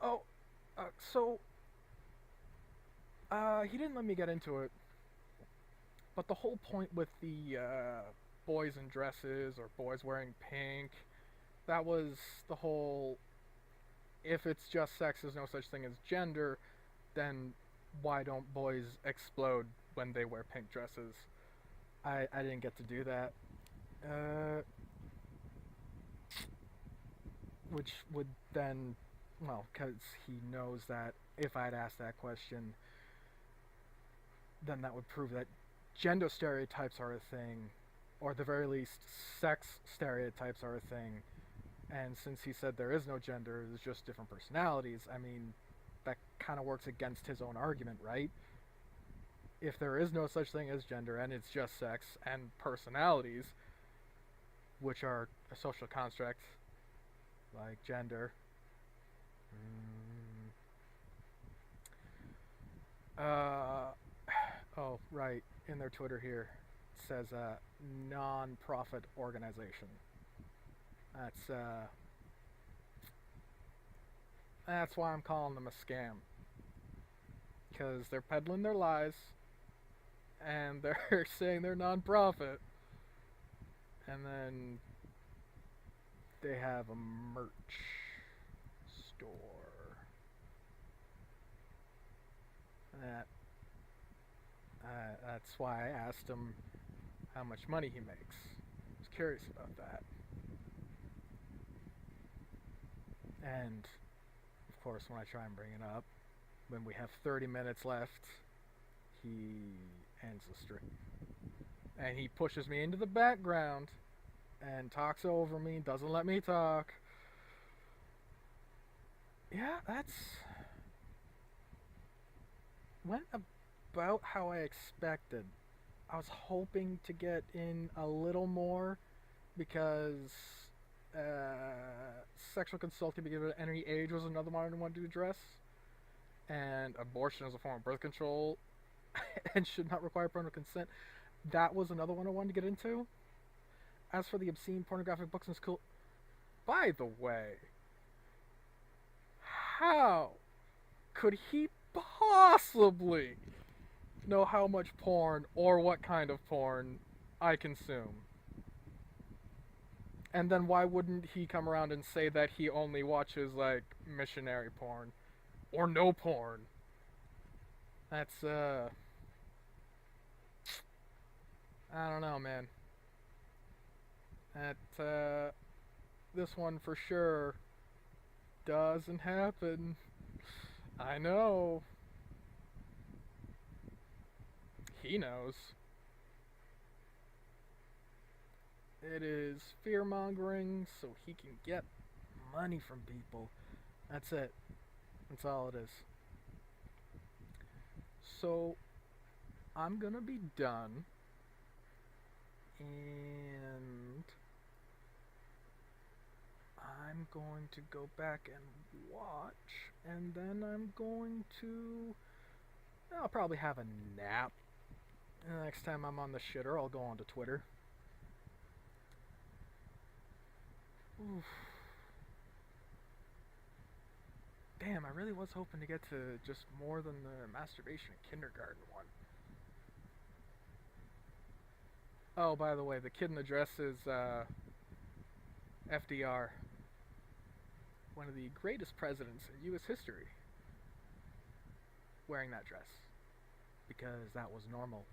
Oh, he didn't let me get into it. But the whole point with the boys in dresses or boys wearing pink, that was the whole, if it's just sex, there's no such thing as gender, then why don't boys explode when they wear pink dresses? I didn't get to do that. Which would then, well, because he knows that if I'd asked that question, then that would prove that gender stereotypes are a thing, or at the very least, sex stereotypes are a thing. And since he said there is no gender, there's just different personalities, I mean, that kind of works against his own argument, right? If there is no such thing as gender, and it's just sex and personalities, which are a social construct, like gender. Oh, right. In their Twitter here, it says non-profit organization. That's why I'm calling them a scam. Because they're peddling their lies, and they're saying they're non-profit, and then they have a merch store. That's why I asked him how much money he makes. I was curious about that. And, of course, when I try and bring it up, when we have 30 minutes left, he ends the stream. And he pushes me into the background and talks over me, doesn't let me talk. Yeah, went about how I expected. I was hoping to get in a little more because sexual consulting beginning at any age was another one I wanted to address, and abortion as a form of birth control and should not require parental consent. That was another one I wanted to get into. As for the obscene pornographic books in school, by the way, how could he possibly know how much porn or what kind of porn I consume? And then why wouldn't he come around and say that he only watches, like, missionary porn? Or no porn? That's, I don't know, man. This one for sure doesn't happen. I know. He knows. It is fear-mongering so he can get money from people. That's it. That's all it is. So, I'm gonna be done. And I'm I'm going to go back and watch, and then I'm going to... I'll probably have a nap. And the next time I'm on the shitter, I'll go onto Twitter. Oof. Damn, I really was hoping to get to just more than the masturbation in kindergarten one. Oh, by the way, the kid in the dress is FDR. One of the greatest presidents in U.S. history. Wearing that dress. Because that was normal.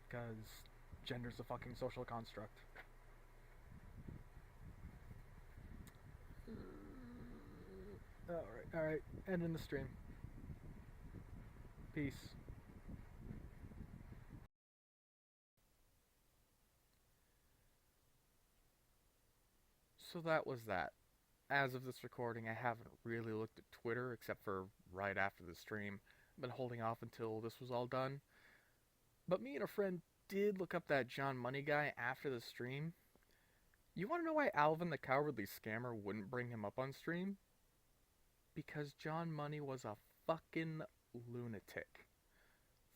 Because gender's a fucking social construct. Alright. Ending the stream. Peace. So that was that. As of this recording, I haven't really looked at Twitter except for right after the stream. I've been holding off until this was all done. But me and a friend did look up that John Money guy after the stream. You want to know why Alvin the Cowardly Scammer wouldn't bring him up on stream? Because John Money was a fucking lunatic.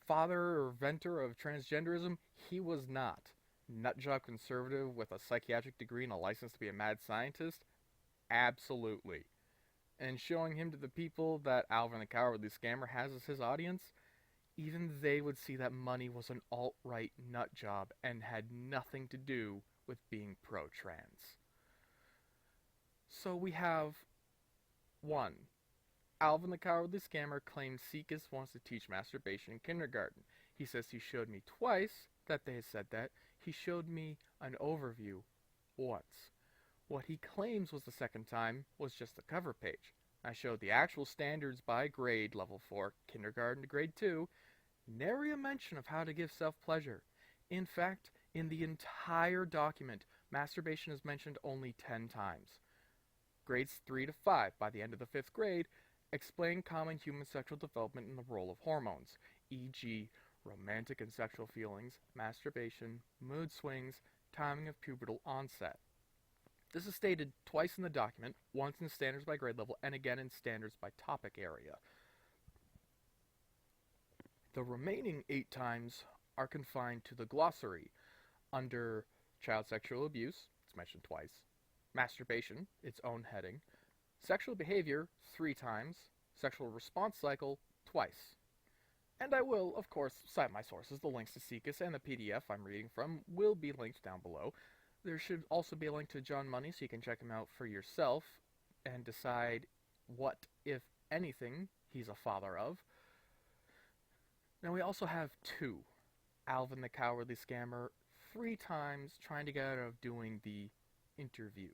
Father or inventor of transgenderism, he was not. Nutjob conservative with a psychiatric degree and a license to be a mad scientist? Absolutely. And showing him to the people that Alvin the Cowardly Scammer has as his audience, even they would see that Money was an alt-right nutjob and had nothing to do with being pro-trans. So we have 1. Alvin the Cowardly Scammer claims SIECUS wants to teach masturbation in kindergarten. He says he showed me twice that they had said that. He showed me an overview once. What he claims was the second time was just the cover page. I showed the actual standards by grade, level 4, kindergarten to grade 2, nary a mention of how to give self-pleasure. In fact, in the entire document, masturbation is mentioned only 10 times. Grades 3 to 5, by the end of the 5th grade, explain common human sexual development and the role of hormones, e.g., romantic and sexual feelings, masturbation, mood swings, timing of pubertal onset. This is stated twice in the document, once in standards by grade level, and again in standards by topic area. The remaining 8 times are confined to the glossary. Under child sexual abuse, it's mentioned twice. Masturbation, its own heading. Sexual behavior, 3 times. Sexual response cycle, twice. And I will, of course, cite my sources. The links to SIECUS and the PDF I'm reading from will be linked down below. There should also be a link to John Money so you can check him out for yourself and decide what, if anything, he's a father of. Now we also have 2. Alvin the Cowardly Scammer, 3 times trying to get out of doing the interview.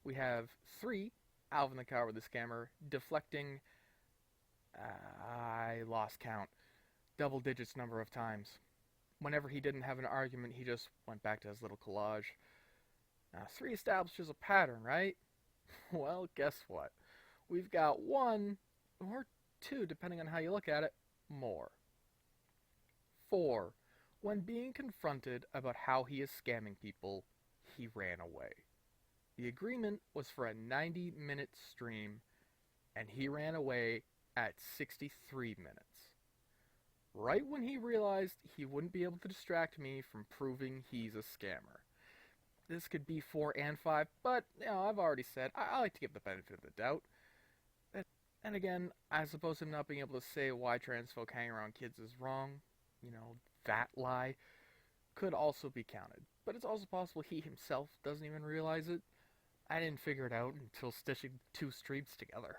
We have 3, Alvin the Cowardly Scammer, deflecting, I lost count, double digits number of times. Whenever he didn't have an argument, he just went back to his little collage. Now, 3 establishes a pattern, right? Well, guess what? We've got 1, or 2, depending on how you look at it, more. 4. When being confronted about how he is scamming people, he ran away. The agreement was for a 90-minute stream, and he ran away at 63 minutes. Right when he realized he wouldn't be able to distract me from proving he's a scammer. This could be 4 and 5, but, I've already said, I like to give the benefit of the doubt. And again, I suppose him not being able to say why trans folk hang around kids is wrong, that lie, could also be counted. But it's also possible he himself doesn't even realize it. I didn't figure it out until stitching 2 streams together.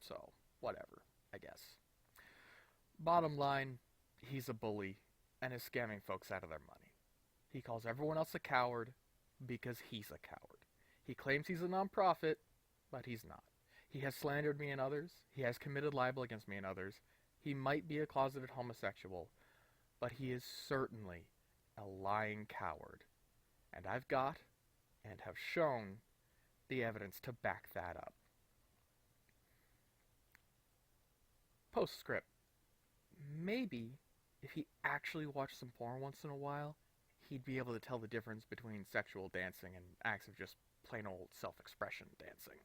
So, whatever, I guess. Bottom line, he's a bully and is scamming folks out of their money. He calls everyone else a coward because he's a coward. He claims he's a non-profit, but he's not. He has slandered me and others. He has committed libel against me and others. He might be a closeted homosexual, but he is certainly a lying coward. And I've got, and have shown, the evidence to back that up. Postscript. Maybe, if he actually watched some porn once in a while, he'd be able to tell the difference between sexual dancing and acts of just plain old self-expression dancing.